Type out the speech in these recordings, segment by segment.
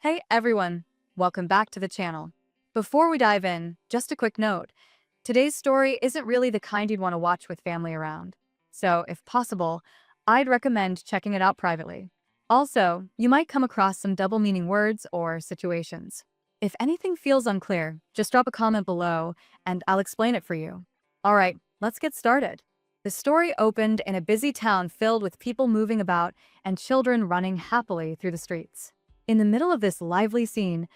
Hey everyone, welcome back to the channel. Before we dive in, just a quick note. Today's story isn't really the kind you'd want to watch with family around. So, if possible, I'd recommend checking it out privately. Also, you might come across some double-meaning words or situations. If anything feels unclear, just drop a comment below and I'll explain it for you. Alright, let's get started. The story opened in a busy town filled with people moving about and children running happily through the streets. In the middle of this lively scene,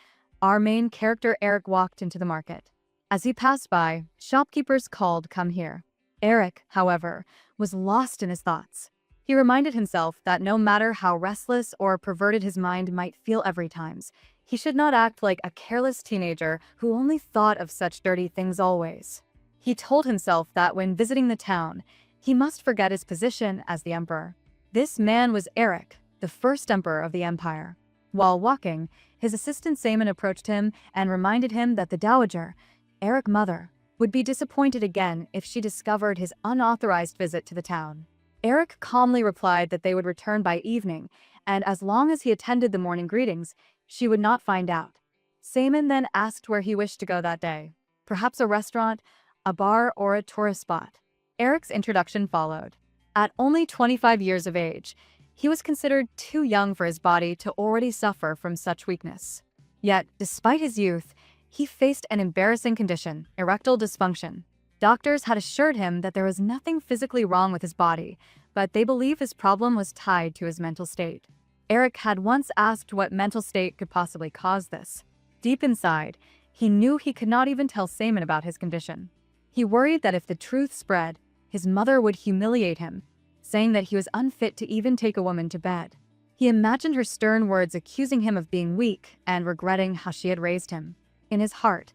our main character Eric walked into the market. As he passed by, shopkeepers called, "Come here." Eric, however, was lost in his thoughts. He reminded himself that no matter how restless or perverted his mind might feel every times, he should not act like a careless teenager who only thought of such dirty things always. He told himself that when visiting the town, he must forget his position as the emperor. This man was Eric, the first emperor of the empire. While walking, his assistant Saman approached him and reminded him that the dowager, Eric's mother, would be disappointed again if she discovered his unauthorized visit to the town. Eric calmly replied that they would return by evening, and as long as he attended the morning greetings, she would not find out. Saman then asked where he wished to go that day. Perhaps a restaurant, a bar, or a tourist spot. Eric's introduction followed. At only 25 years of age, he was considered too young for his body to already suffer from such weakness. Yet, despite his youth, he faced an embarrassing condition, erectile dysfunction. Doctors had assured him that there was nothing physically wrong with his body, but they believe his problem was tied to his mental state. Eric had once asked what mental state could possibly cause this. Deep inside, he knew he could not even tell Saman about his condition. He worried that if the truth spread, his mother would humiliate him, saying that he was unfit to even take a woman to bed. He imagined her stern words accusing him of being weak and regretting how she had raised him. In his heart,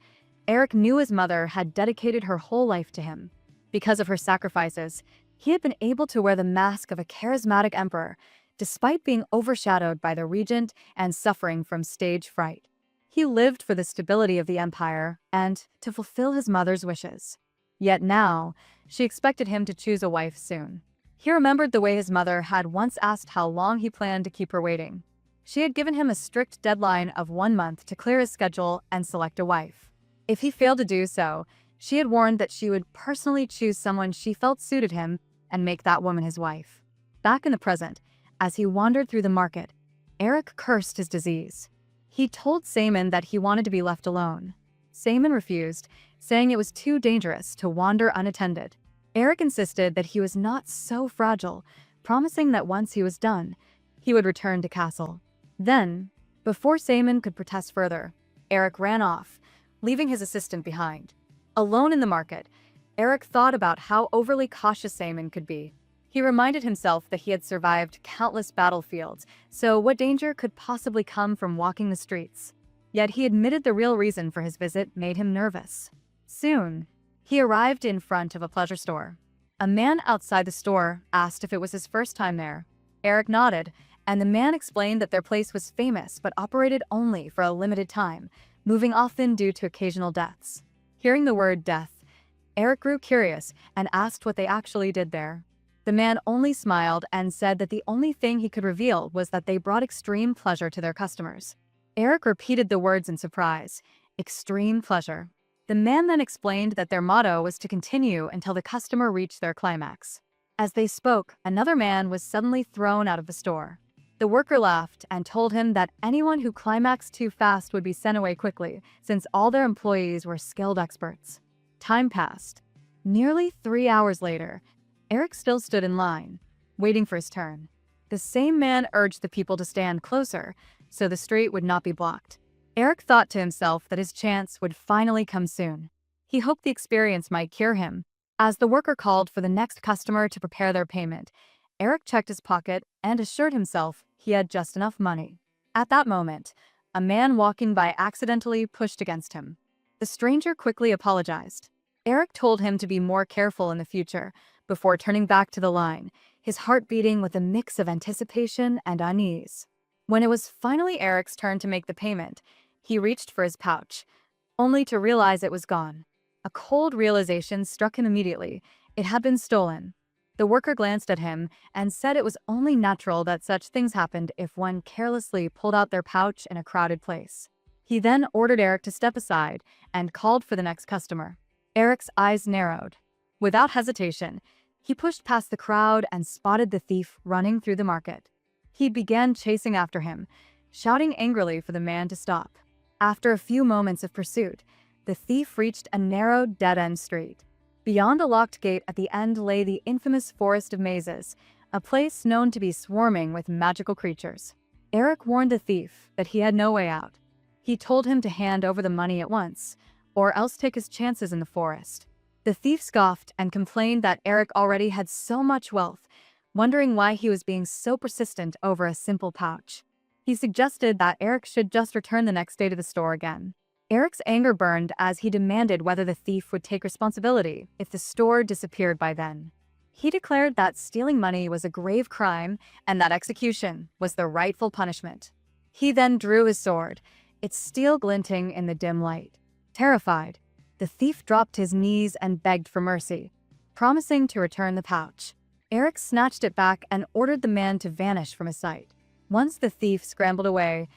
Eric knew his mother had dedicated her whole life to him. Because of her sacrifices, he had been able to wear the mask of a charismatic emperor, despite being overshadowed by the regent and suffering from stage fright. He lived for the stability of the empire and to fulfill his mother's wishes. Yet now, she expected him to choose a wife soon. He remembered the way his mother had once asked how long he planned to keep her waiting. She had given him a strict deadline of 1 month to clear his schedule and select a wife. If he failed to do so, she had warned that she would personally choose someone she felt suited him and make that woman his wife. Back in the present, as he wandered through the market, Eric cursed his disease. He told Saman that he wanted to be left alone. Saman refused, saying it was too dangerous to wander unattended. Eric insisted that he was not so fragile, promising that once he was done, he would return to castle. Then, before Saman could protest further, Eric ran off, leaving his assistant behind. Alone in the market, Eric thought about how overly cautious Saman could be. He reminded himself that he had survived countless battlefields, so what danger could possibly come from walking the streets? Yet he admitted the real reason for his visit made him nervous. Soon, he arrived in front of a pleasure store. A man outside the store asked if it was his first time there. Eric nodded, and the man explained that their place was famous but operated only for a limited time, moving often due to occasional deaths. Hearing the word death, Eric grew curious and asked what they actually did there. The man only smiled and said that the only thing he could reveal was that they brought extreme pleasure to their customers. Eric repeated the words in surprise, extreme pleasure. The man then explained that their motto was to continue until the customer reached their climax. As they spoke, another man was suddenly thrown out of the store. The worker laughed and told him that anyone who climaxed too fast would be sent away quickly, since all their employees were skilled experts. Time passed. Nearly 3 hours later, Eric still stood in line, waiting for his turn. The same man urged the people to stand closer, so the street would not be blocked. Eric thought to himself that his chance would finally come soon. He hoped the experience might cure him. As the worker called for the next customer to prepare their payment, Eric checked his pocket and assured himself he had just enough money. At that moment, a man walking by accidentally pushed against him. The stranger quickly apologized. Eric told him to be more careful in the future before turning back to the line, his heart beating with a mix of anticipation and unease. When it was finally Eric's turn to make the payment, he reached for his pouch, only to realize it was gone. A cold realization struck him immediately. It had been stolen. The worker glanced at him and said it was only natural that such things happened if one carelessly pulled out their pouch in a crowded place. He then ordered Eric to step aside and called for the next customer. Eric's eyes narrowed. Without hesitation, he pushed past the crowd and spotted the thief running through the market. He began chasing after him, shouting angrily for the man to stop. After a few moments of pursuit, the thief reached a narrow, dead-end street. Beyond a locked gate at the end lay the infamous Forest of Mazes, a place known to be swarming with magical creatures. Eric warned the thief that he had no way out. He told him to hand over the money at once, or else take his chances in the forest. The thief scoffed and complained that Eric already had so much wealth, wondering why he was being so persistent over a simple pouch. He suggested that Eric should just return the next day to the store again. Eric's anger burned as he demanded whether the thief would take responsibility if the store disappeared by then. He declared that stealing money was a grave crime and that execution was the rightful punishment. He then drew his sword, its steel glinting in the dim light. Terrified, the thief dropped his knees and begged for mercy, promising to return the pouch. Eric snatched it back and ordered the man to vanish from his sight. Once the thief scrambled away,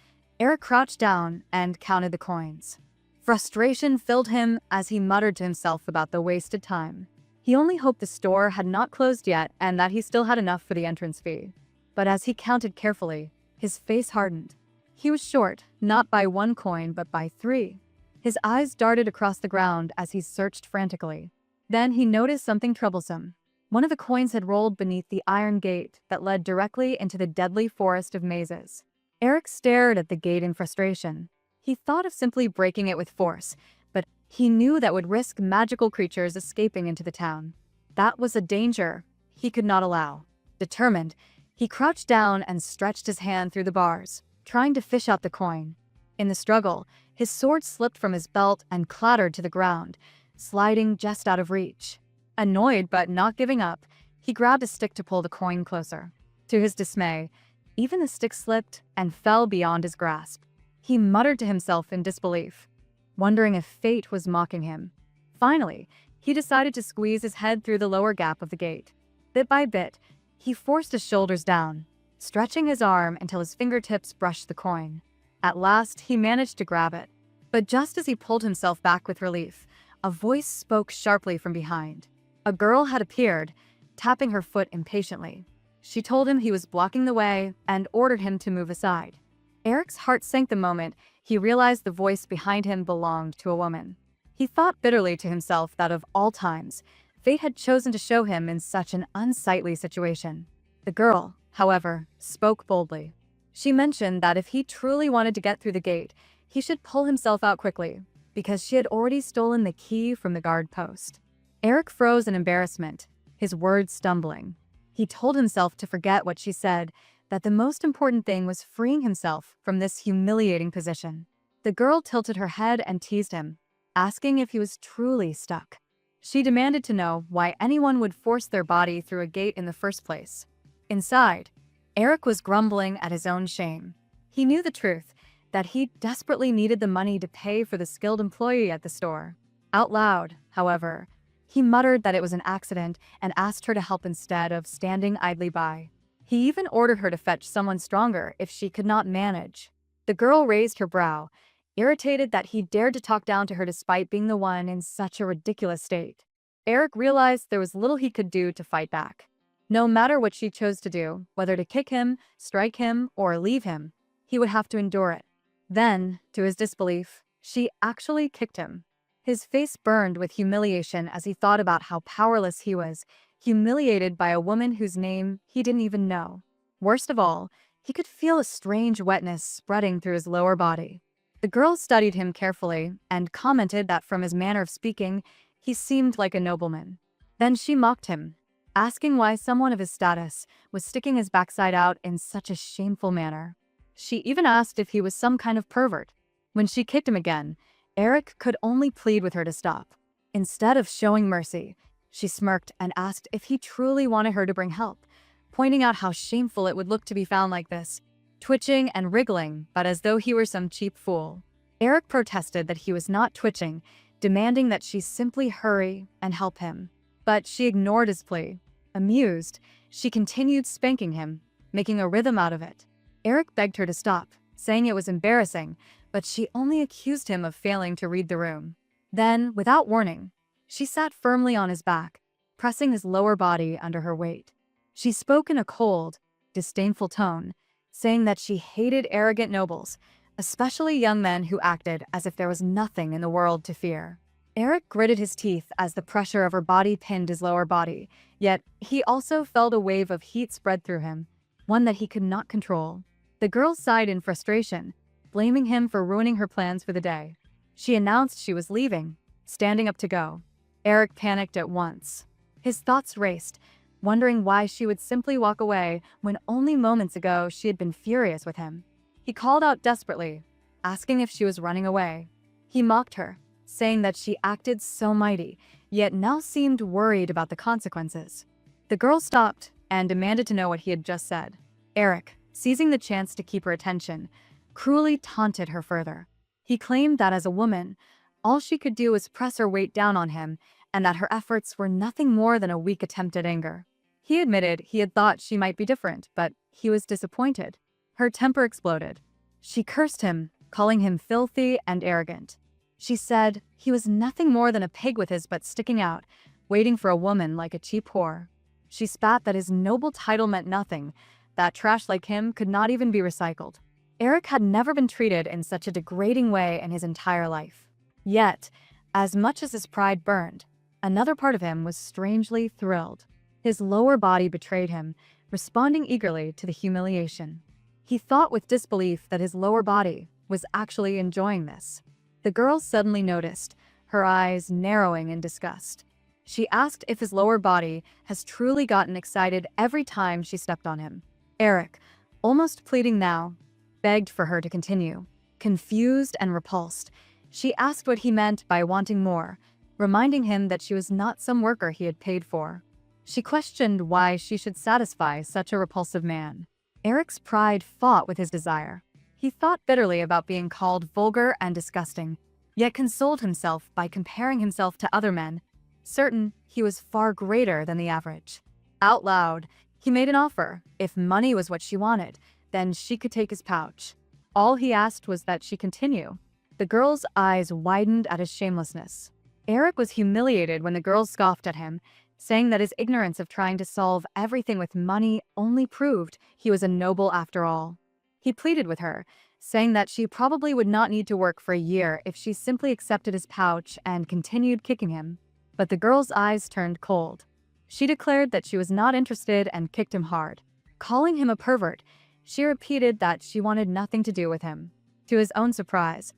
Eric crouched down and counted the coins. Frustration filled him as he muttered to himself about the wasted time. He only hoped the store had not closed yet and that he still had enough for the entrance fee. But as he counted carefully, his face hardened. He was short, not by 1 coin but by 3. His eyes darted across the ground as he searched frantically. Then he noticed something troublesome. One of the coins had rolled beneath the iron gate that led directly into the deadly Forest of Mazes. Eric stared at the gate in frustration. He thought of simply breaking it with force, but he knew that would risk magical creatures escaping into the town. That was a danger he could not allow. Determined, he crouched down and stretched his hand through the bars, trying to fish out the coin. In the struggle, his sword slipped from his belt and clattered to the ground, sliding just out of reach. Annoyed but not giving up, he grabbed a stick to pull the coin closer. To his dismay, even the stick slipped and fell beyond his grasp. He muttered to himself in disbelief, wondering if fate was mocking him. Finally, he decided to squeeze his head through the lower gap of the gate. Bit by bit, he forced his shoulders down, stretching his arm until his fingertips brushed the coin. At last, he managed to grab it. But just as he pulled himself back with relief, a voice spoke sharply from behind. A girl had appeared, tapping her foot impatiently. She told him he was blocking the way and ordered him to move aside. Eric's heart sank the moment he realized the voice behind him belonged to a woman. He thought bitterly to himself that of all times, fate had chosen to show him in such an unsightly situation. The girl, however, spoke boldly. She mentioned that if he truly wanted to get through the gate, he should pull himself out quickly, because she had already stolen the key from the guard post. Eric froze in embarrassment, his words stumbling. He told himself to forget what she said, that the most important thing was freeing himself from this humiliating position. The girl tilted her head and teased him, asking if he was truly stuck. She demanded to know why anyone would force their body through a gate in the first place. Inside, Eric was grumbling at his own shame. He knew the truth, that he desperately needed the money to pay for the skilled employee at the store. Out loud, however, he muttered that it was an accident and asked her to help instead of standing idly by. He even ordered her to fetch someone stronger if she could not manage. The girl raised her brow, irritated that he dared to talk down to her despite being the one in such a ridiculous state. Eric realized there was little he could do to fight back. No matter what she chose to do, whether to kick him, strike him, or leave him, he would have to endure it. Then, to his disbelief, she actually kicked him. His face burned with humiliation as he thought about how powerless he was, humiliated by a woman whose name he didn't even know. Worst of all, he could feel a strange wetness spreading through his lower body. The girl studied him carefully and commented that from his manner of speaking, he seemed like a nobleman. Then she mocked him, asking why someone of his status was sticking his backside out in such a shameful manner. She even asked if he was some kind of pervert. When she kicked him again, Eric could only plead with her to stop. Instead of showing mercy, she smirked and asked if he truly wanted her to bring help, pointing out how shameful it would look to be found like this, twitching and wriggling, but as though he were some cheap fool. Eric protested that he was not twitching, demanding that she simply hurry and help him. But she ignored his plea. Amused, she continued spanking him, making a rhythm out of it. Eric begged her to stop, saying it was embarrassing, but she only accused him of failing to read the room. Then, without warning, she sat firmly on his back, pressing his lower body under her weight. She spoke in a cold, disdainful tone, saying that she hated arrogant nobles, especially young men who acted as if there was nothing in the world to fear. Eric gritted his teeth as the pressure of her body pinned his lower body, yet he also felt a wave of heat spread through him, one that he could not control. The girl sighed in frustration, blaming him for ruining her plans for the day. She announced she was leaving, standing up to go. Eric panicked at once. His thoughts raced, wondering why she would simply walk away when only moments ago she had been furious with him. He called out desperately, asking if she was running away. He mocked her, saying that she acted so mighty, yet now seemed worried about the consequences. The girl stopped and demanded to know what he had just said. Eric, seizing the chance to keep her attention, cruelly taunted her further. He claimed that as a woman, all she could do was press her weight down on him, and that her efforts were nothing more than a weak attempt at anger. He admitted he had thought she might be different, but he was disappointed. Her temper exploded. She cursed him, calling him filthy and arrogant. She said he was nothing more than a pig with his butt sticking out, waiting for a woman like a cheap whore. She spat that his noble title meant nothing, that trash like him could not even be recycled. Eric had never been treated in such a degrading way in his entire life. Yet, as much as his pride burned, another part of him was strangely thrilled. His lower body betrayed him, responding eagerly to the humiliation. He thought with disbelief that his lower body was actually enjoying this. The girl suddenly noticed, her eyes narrowing in disgust. She asked if his lower body has truly gotten excited every time she stepped on him. Eric, almost pleading now, begged for her to continue. Confused and repulsed, she asked what he meant by wanting more, reminding him that she was not some worker he had paid for. She questioned why she should satisfy such a repulsive man. Eric's pride fought with his desire. He thought bitterly about being called vulgar and disgusting, yet consoled himself by comparing himself to other men, certain he was far greater than the average. Out loud, he made an offer. If money was what she wanted, then she could take his pouch. All he asked was that she continue. The girl's eyes widened at his shamelessness. Eric was humiliated when the girl scoffed at him, saying that his ignorance of trying to solve everything with money only proved he was a noble after all. He pleaded with her, saying that she probably would not need to work for a year if she simply accepted his pouch and continued kicking him. But the girl's eyes turned cold. She declared that she was not interested and kicked him hard. Calling him a pervert, she repeated that she wanted nothing to do with him. To his own surprise,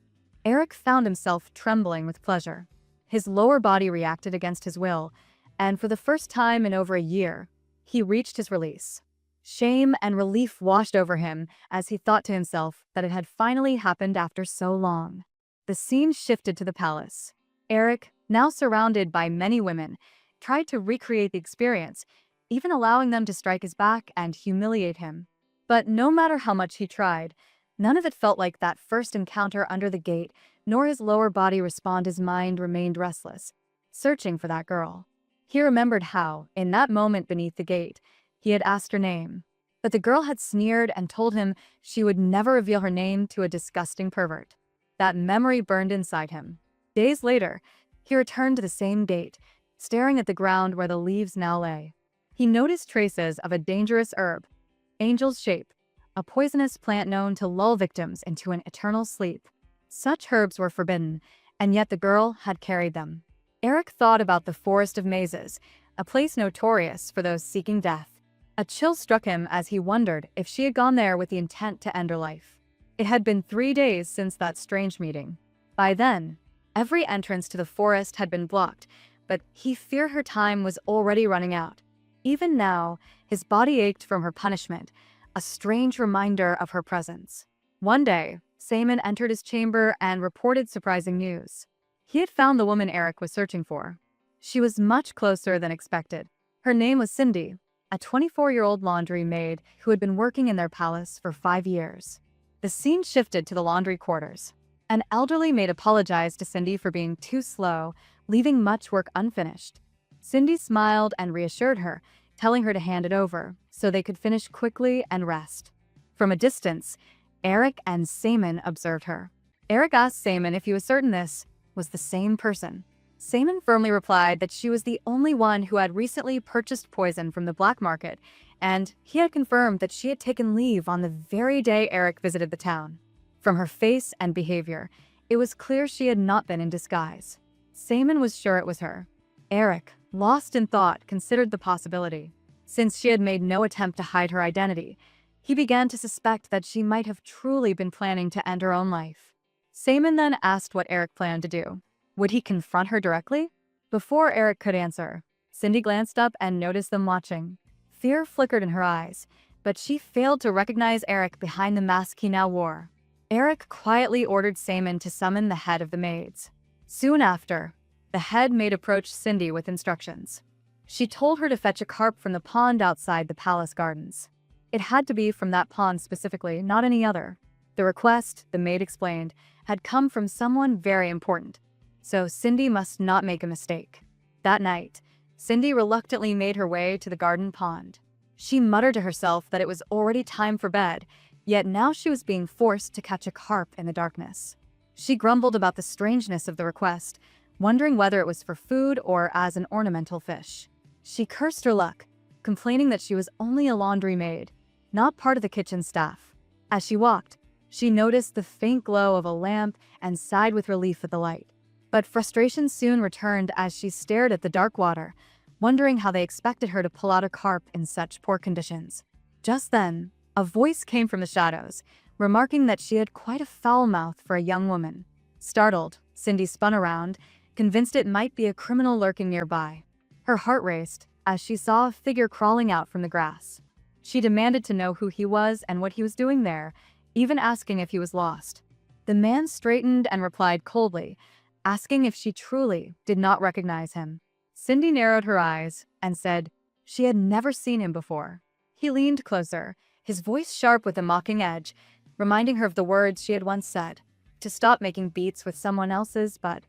Eric found himself trembling with pleasure. His lower body reacted against his will, and for the first time in over a year, he reached his release. Shame and relief washed over him as he thought to himself that it had finally happened after so long. The scene shifted to the palace. Eric, now surrounded by many women, tried to recreate the experience, even allowing them to strike his back and humiliate him. But no matter how much he tried, none of it felt like that first encounter under the gate, nor his lower body respond. His mind remained restless, searching for that girl. He remembered how, in that moment beneath the gate, he had asked her name. But the girl had sneered and told him she would never reveal her name to a disgusting pervert. That memory burned inside him. Days later, he returned to the same gate, staring at the ground where the leaves now lay. He noticed traces of a dangerous herb, angel's shape, a poisonous plant known to lull victims into an eternal sleep. Such herbs were forbidden, and yet the girl had carried them. Eric thought about the Forest of Mazes, a place notorious for those seeking death. A chill struck him as he wondered if she had gone there with the intent to end her life. It had been 3 days since that strange meeting. By then, every entrance to the forest had been blocked, but he feared her time was already running out. Even now, his body ached from her punishment, a strange reminder of her presence. One day, Simon entered his chamber and reported surprising news. He had found the woman Eric was searching for. She was much closer than expected. Her name was Cindy, a 24-year-old laundry maid who had been working in their palace for 5 years. The scene shifted to the laundry quarters. An elderly maid apologized to Cindy for being too slow, leaving much work unfinished. Cindy smiled and reassured her, telling her to hand it over so they could finish quickly and rest. From a distance, Eric and Saman observed her. Eric asked Saman if he was certain this was the same person. Saman firmly replied that she was the only one who had recently purchased poison from the black market, and he had confirmed that she had taken leave on the very day Eric visited the town. From her face and behavior, it was clear she had not been in disguise. Saman was sure it was her. Eric, lost in thought, considered the possibility. Since she had made no attempt to hide her identity, he began to suspect that she might have truly been planning to end her own life. Saman then asked what Eric planned to do. Would he confront her directly? Before Eric could answer, Cindy glanced up and noticed them watching. Fear flickered in her eyes, but she failed to recognize Eric behind the mask he now wore. Eric quietly ordered Saman to summon the head of the maids. Soon after, the head maid approached Cindy with instructions. She told her to fetch a carp from the pond outside the palace gardens. It had to be from that pond specifically, not any other. The request, the maid explained, had come from someone very important, so Cindy must not make a mistake. That night, Cindy reluctantly made her way to the garden pond. She muttered to herself that it was already time for bed, yet now she was being forced to catch a carp in the darkness. She grumbled about the strangeness of the request, wondering whether it was for food or as an ornamental fish. She cursed her luck, complaining that she was only a laundry maid, not part of the kitchen staff. As she walked, she noticed the faint glow of a lamp and sighed with relief at the light. But frustration soon returned as she stared at the dark water, wondering how they expected her to pull out a carp in such poor conditions. Just then, a voice came from the shadows, remarking that she had quite a foul mouth for a young woman. Startled, Cindy spun around, convinced it might be a criminal lurking nearby. Her heart raced as she saw a figure crawling out from the grass. She demanded to know who he was and what he was doing there, even asking if he was lost. The man straightened and replied coldly, asking if she truly did not recognize him. Cindy narrowed her eyes and said she had never seen him before. He leaned closer, his voice sharp with a mocking edge, reminding her of the words she had once said, to stop making beats with someone else's, but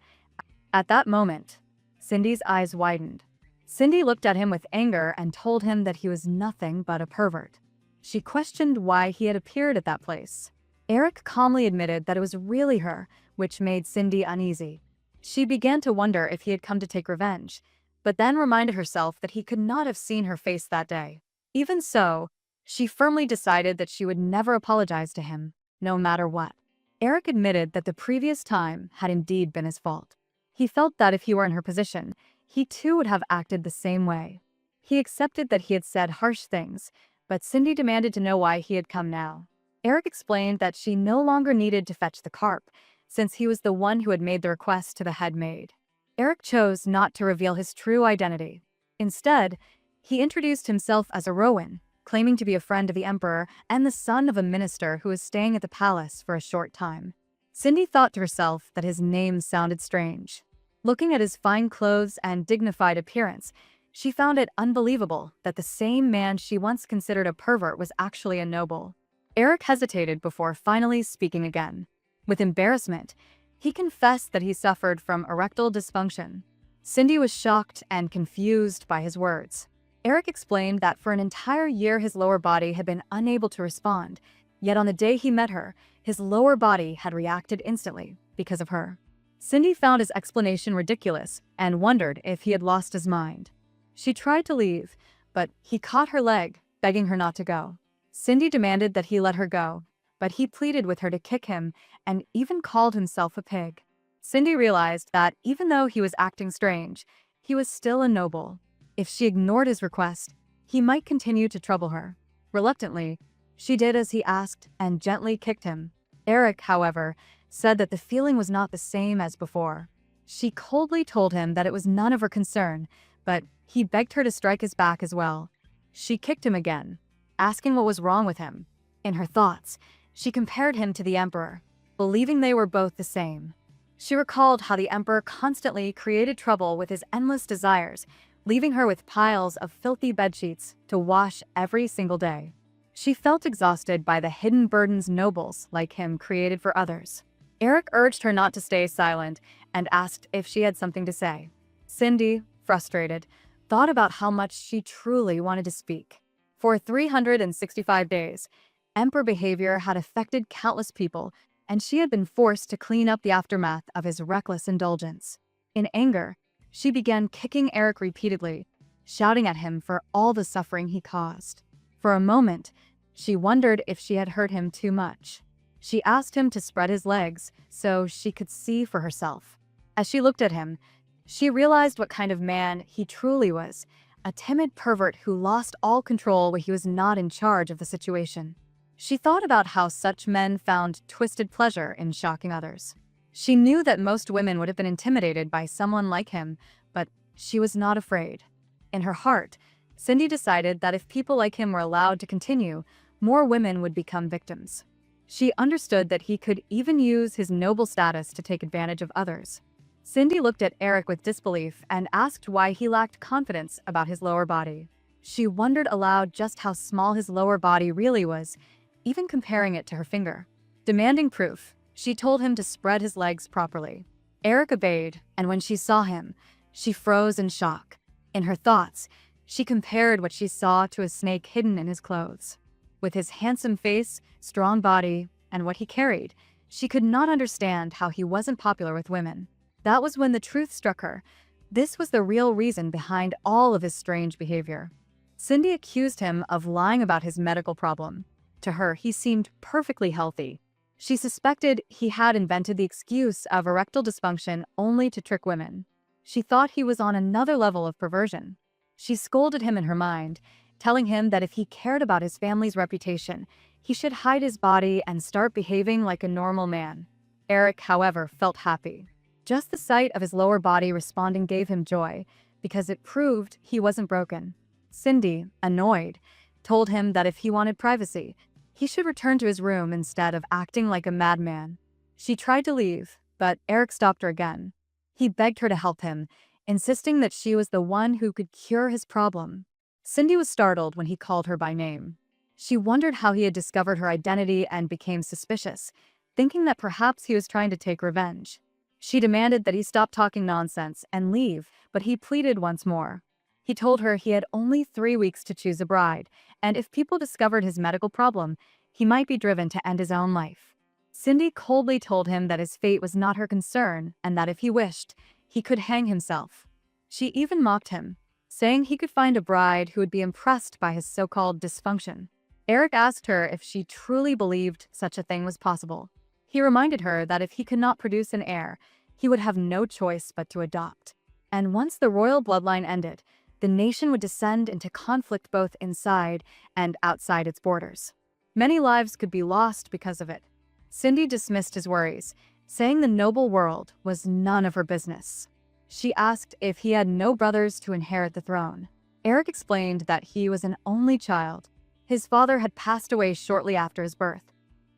at that moment, Cindy's eyes widened. Cindy looked at him with anger and told him that he was nothing but a pervert. She questioned why he had appeared at that place. Eric calmly admitted that it was really her, which made Cindy uneasy. She began to wonder if he had come to take revenge, but then reminded herself that he could not have seen her face that day. Even so, she firmly decided that she would never apologize to him, no matter what. Eric admitted that the previous time had indeed been his fault. He felt that if he were in her position, he too would have acted the same way. He accepted that he had said harsh things, but Cindy demanded to know why he had come now. Eric explained that she no longer needed to fetch the carp, since he was the one who had made the request to the head maid. Eric chose not to reveal his true identity. Instead, he introduced himself as a Rowan, claiming to be a friend of the emperor and the son of a minister who was staying at the palace for a short time. Cindy thought to herself that his name sounded strange. Looking at his fine clothes and dignified appearance, she found it unbelievable that the same man she once considered a pervert was actually a noble. Eric hesitated before finally speaking again. With embarrassment, he confessed that he suffered from erectile dysfunction. Cindy was shocked and confused by his words. Eric explained that for an entire year his lower body had been unable to respond, yet on the day he met her, his lower body had reacted instantly because of her. Cindy found his explanation ridiculous and wondered if he had lost his mind. She tried to leave, but he caught her leg, begging her not to go. Cindy demanded that he let her go, but he pleaded with her to kick him and even called himself a pig. Cindy realized that even though he was acting strange, he was still a noble. If she ignored his request, he might continue to trouble her. Reluctantly, she did as he asked and gently kicked him. Eric, however, said that the feeling was not the same as before. She coldly told him that it was none of her concern, but he begged her to strike his back as well. She kicked him again, asking what was wrong with him. In her thoughts, she compared him to the emperor, believing they were both the same. She recalled how the emperor constantly created trouble with his endless desires, leaving her with piles of filthy bedsheets to wash every single day. She felt exhausted by the hidden burdens nobles like him created for others. Eric urged her not to stay silent and asked if she had something to say. Cindy, frustrated, thought about how much she truly wanted to speak. For 365 days, Emperor behavior had affected countless people, and she had been forced to clean up the aftermath of his reckless indulgence. In anger, she began kicking Eric repeatedly, shouting at him for all the suffering he caused. For a moment, she wondered if she had hurt him too much. She asked him to spread his legs so she could see for herself. As she looked at him, she realized what kind of man he truly was, a timid pervert who lost all control when he was not in charge of the situation. She thought about how such men found twisted pleasure in shocking others. She knew that most women would have been intimidated by someone like him, but she was not afraid. In her heart, Cindy decided that if people like him were allowed to continue, more women would become victims. She understood that he could even use his noble status to take advantage of others. Cindy looked at Eric with disbelief and asked why he lacked confidence about his lower body. She wondered aloud just how small his lower body really was, even comparing it to her finger. Demanding proof, she told him to spread his legs properly. Eric obeyed, and when she saw him, she froze in shock. In her thoughts, she compared what she saw to a snake hidden in his clothes. With his handsome face, strong body, and what he carried, she could not understand how he wasn't popular with women. That was when the truth struck her. This was the real reason behind all of his strange behavior. Cindy accused him of lying about his medical problem. To her, he seemed perfectly healthy. She suspected he had invented the excuse of erectile dysfunction only to trick women. She thought he was on another level of perversion. She scolded him in her mind, telling him that if he cared about his family's reputation, he should hide his body and start behaving like a normal man. Eric, however, felt happy. Just the sight of his lower body responding gave him joy, because it proved he wasn't broken. Cindy, annoyed, told him that if he wanted privacy, he should return to his room instead of acting like a madman. She tried to leave, but Eric stopped her again. He begged her to help him, insisting that she was the one who could cure his problem. Cindy was startled when he called her by name. She wondered how he had discovered her identity and became suspicious, thinking that perhaps he was trying to take revenge. She demanded that he stop talking nonsense and leave, but he pleaded once more. He told her he had only 3 weeks to choose a bride, and if people discovered his medical problem, he might be driven to end his own life. Cindy coldly told him that his fate was not her concern and that if he wished, he could hang himself. She even mocked him, saying he could find a bride who would be impressed by his so-called dysfunction. Eric asked her if she truly believed such a thing was possible. He reminded her that if he could not produce an heir, he would have no choice but to adopt. And once the royal bloodline ended, the nation would descend into conflict both inside and outside its borders. Many lives could be lost because of it. Cindy dismissed his worries, saying the noble world was none of her business. She asked if he had no brothers to inherit the throne. Eric explained that he was an only child. His father had passed away shortly after his birth,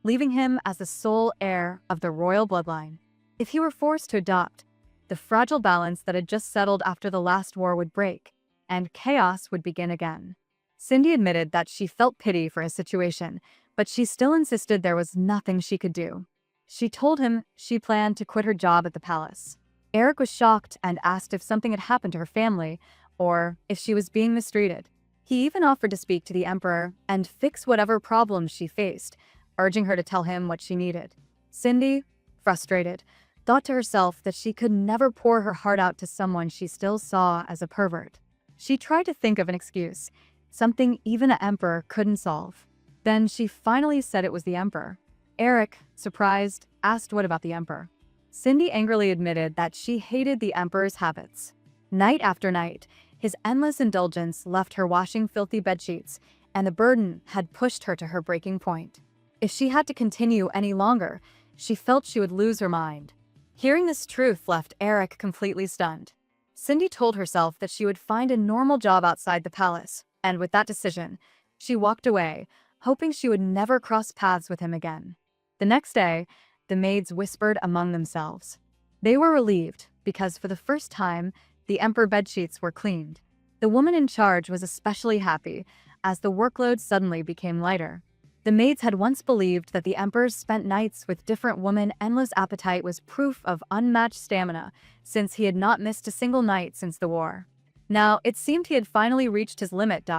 leaving him as the sole heir of the royal bloodline. If he were forced to adopt, the fragile balance that had just settled after the last war would break, and chaos would begin again. Cindy admitted that she felt pity for his situation, but she still insisted there was nothing she could do. She told him she planned to quit her job at the palace. Eric was shocked and asked if something had happened to her family or if she was being mistreated. He even offered to speak to the emperor and fix whatever problems she faced, urging her to tell him what she needed. Cindy, frustrated, thought to herself that she could never pour her heart out to someone she still saw as a pervert. She tried to think of an excuse, something even an emperor couldn't solve. Then she finally said it was the emperor. Eric, surprised, asked what about the emperor. Cindy angrily admitted that she hated the emperor's habits. Night after night, his endless indulgence left her washing filthy bedsheets, and the burden had pushed her to her breaking point. If she had to continue any longer, she felt she would lose her mind. Hearing this truth left Eric completely stunned. Cindy told herself that she would find a normal job outside the palace, and with that decision, she walked away, hoping she would never cross paths with him again. The next day, the maids whispered among themselves. They were relieved because for the first time, the emperor bedsheets were cleaned. The woman in charge was especially happy as the workload suddenly became lighter. The maids had once believed that the emperor's spent nights with different women endless appetite was proof of unmatched stamina, since he had not missed a single night since the war. Now, it seemed he had finally reached his limit,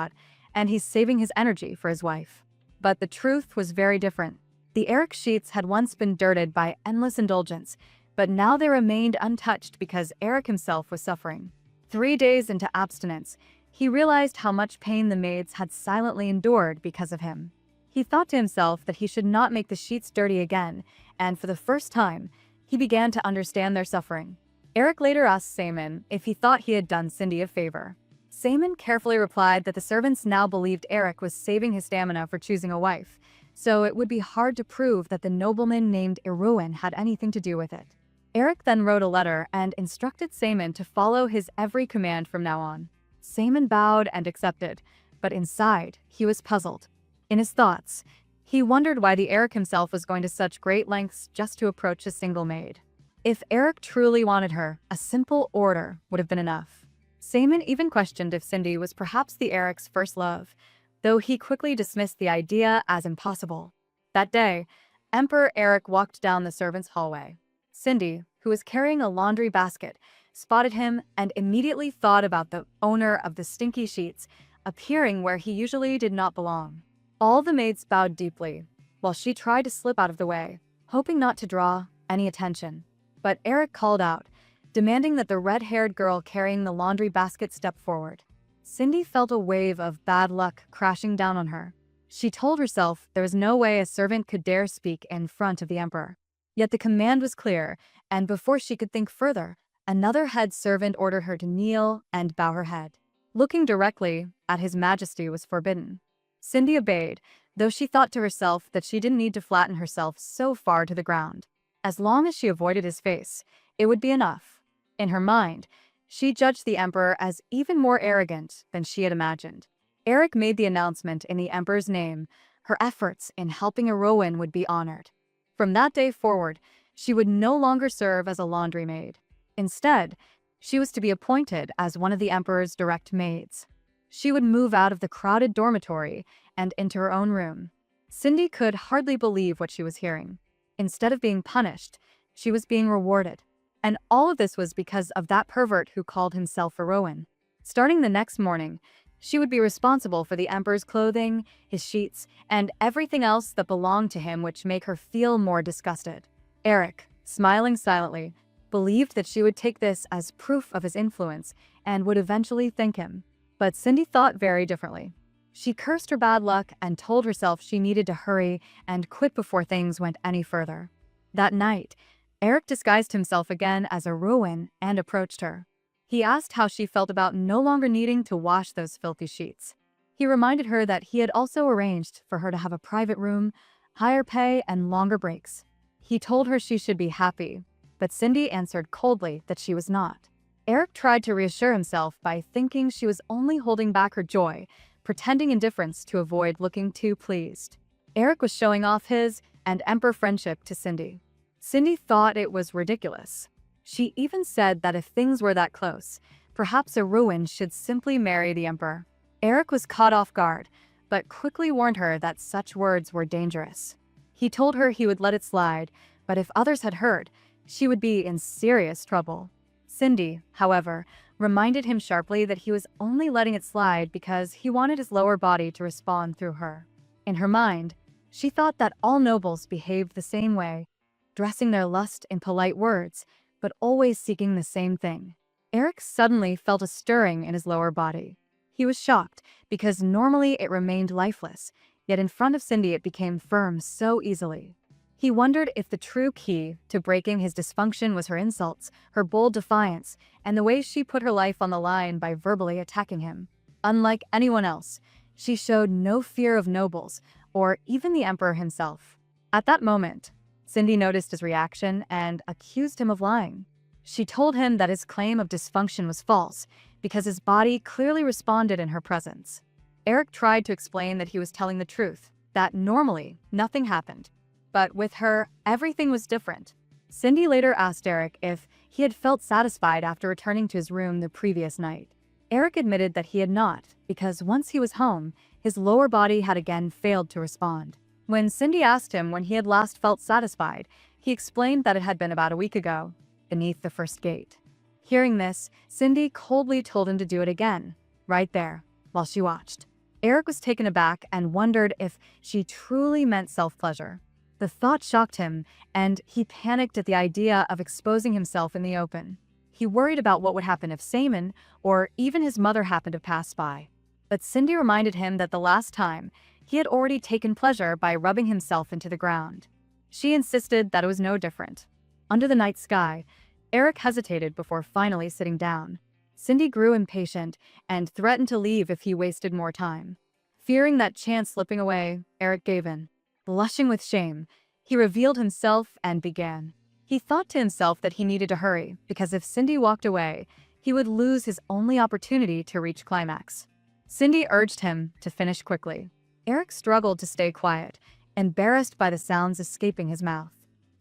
and he's saving his energy for his wife. But the truth was very different. The Eric sheets had once been dirted by endless indulgence, but now they remained untouched because Eric himself was suffering. 3 days into abstinence, he realized how much pain the maids had silently endured because of him. He thought to himself that he should not make the sheets dirty again, and for the first time, he began to understand their suffering. Eric later asked Saman if he thought he had done Cindy a favor. Saman carefully replied that the servants now believed Eric was saving his stamina for choosing a wife, so it would be hard to prove that the nobleman named Iruin had anything to do with it. Eric then wrote a letter and instructed Saman to follow his every command from now on. Saman bowed and accepted, but inside, he was puzzled. In his thoughts, he wondered why the Eric himself was going to such great lengths just to approach a single maid. If Eric truly wanted her, a simple order would have been enough. Saman even questioned if Cindy was perhaps the Eric's first love, though he quickly dismissed the idea as impossible. That day, Emperor Eric walked down the servants' hallway. Cindy, who was carrying a laundry basket, spotted him and immediately thought about the owner of the stinky sheets appearing where he usually did not belong. All the maids bowed deeply, while she tried to slip out of the way, hoping not to draw any attention. But Eric called out, demanding that the red-haired girl carrying the laundry basket step forward. Cindy felt a wave of bad luck crashing down on her. She told herself there was no way a servant could dare speak in front of the emperor. Yet the command was clear, and before she could think further, another head servant ordered her to kneel and bow her head. Looking directly at His Majesty was forbidden. Cindy obeyed, though she thought to herself that she didn't need to flatten herself so far to the ground. As long as she avoided his face, it would be enough. In her mind, she judged the emperor as even more arrogant than she had imagined. Eric made the announcement in the emperor's name. Her efforts in helping Iruin would be honored. From that day forward, she would no longer serve as a laundry maid. Instead, she was to be appointed as one of the emperor's direct maids. She would move out of the crowded dormitory and into her own room. Cindy could hardly believe what she was hearing. Instead of being punished, she was being rewarded. And all of this was because of that pervert who called himself Iruin. Starting the next morning, she would be responsible for the emperor's clothing, his sheets, and everything else that belonged to him, which made her feel more disgusted. Eric, smiling silently, believed that she would take this as proof of his influence and would eventually thank him. But Cindy thought very differently. She cursed her bad luck and told herself she needed to hurry and quit before things went any further. That night, Eric disguised himself again as Iruin and approached her. He asked how she felt about no longer needing to wash those filthy sheets. He reminded her that he had also arranged for her to have a private room, higher pay, and longer breaks. He told her she should be happy, but Cindy answered coldly that she was not. Eric tried to reassure himself by thinking she was only holding back her joy, pretending indifference to avoid looking too pleased. Eric was showing off his and emperor friendship to Cindy. Cindy thought it was ridiculous. She even said that if things were that close, perhaps Iruin should simply marry the emperor. Eric was caught off guard, but quickly warned her that such words were dangerous. He told her he would let it slide, but if others had heard, she would be in serious trouble. Cindy, however, reminded him sharply that he was only letting it slide because he wanted his lower body to respond through her. In her mind, she thought that all nobles behaved the same way, dressing their lust in polite words, but always seeking the same thing. Eric suddenly felt a stirring in his lower body. He was shocked because normally it remained lifeless, yet in front of Cindy it became firm so easily. He wondered if the true key to breaking his dysfunction was her insults, her bold defiance, and the way she put her life on the line by verbally attacking him. Unlike anyone else, she showed no fear of nobles, or even the emperor himself. At that moment, Cindy noticed his reaction and accused him of lying. She told him that his claim of dysfunction was false, because his body clearly responded in her presence. Eric tried to explain that he was telling the truth, that normally nothing happened. But with her, everything was different. Cindy later asked Eric if he had felt satisfied after returning to his room the previous night. Eric admitted that he had not, because once he was home, his lower body had again failed to respond. When Cindy asked him when he had last felt satisfied, he explained that it had been about a week ago, beneath the first gate. Hearing this, Cindy coldly told him to do it again, right there, while she watched. Eric was taken aback and wondered if she truly meant self-pleasure. The thought shocked him, and he panicked at the idea of exposing himself in the open. He worried about what would happen if Simon, or even his mother, happened to pass by. But Cindy reminded him that the last time, he had already taken pleasure by rubbing himself into the ground. She insisted that it was no different. Under the night sky, Eric hesitated before finally sitting down. Cindy grew impatient and threatened to leave if he wasted more time. Fearing that chance slipping away, Eric gave in. Blushing with shame, he revealed himself and began. He thought to himself that he needed to hurry, because if Cindy walked away, he would lose his only opportunity to reach climax. Cindy urged him to finish quickly. Eric struggled to stay quiet, embarrassed by the sounds escaping his mouth.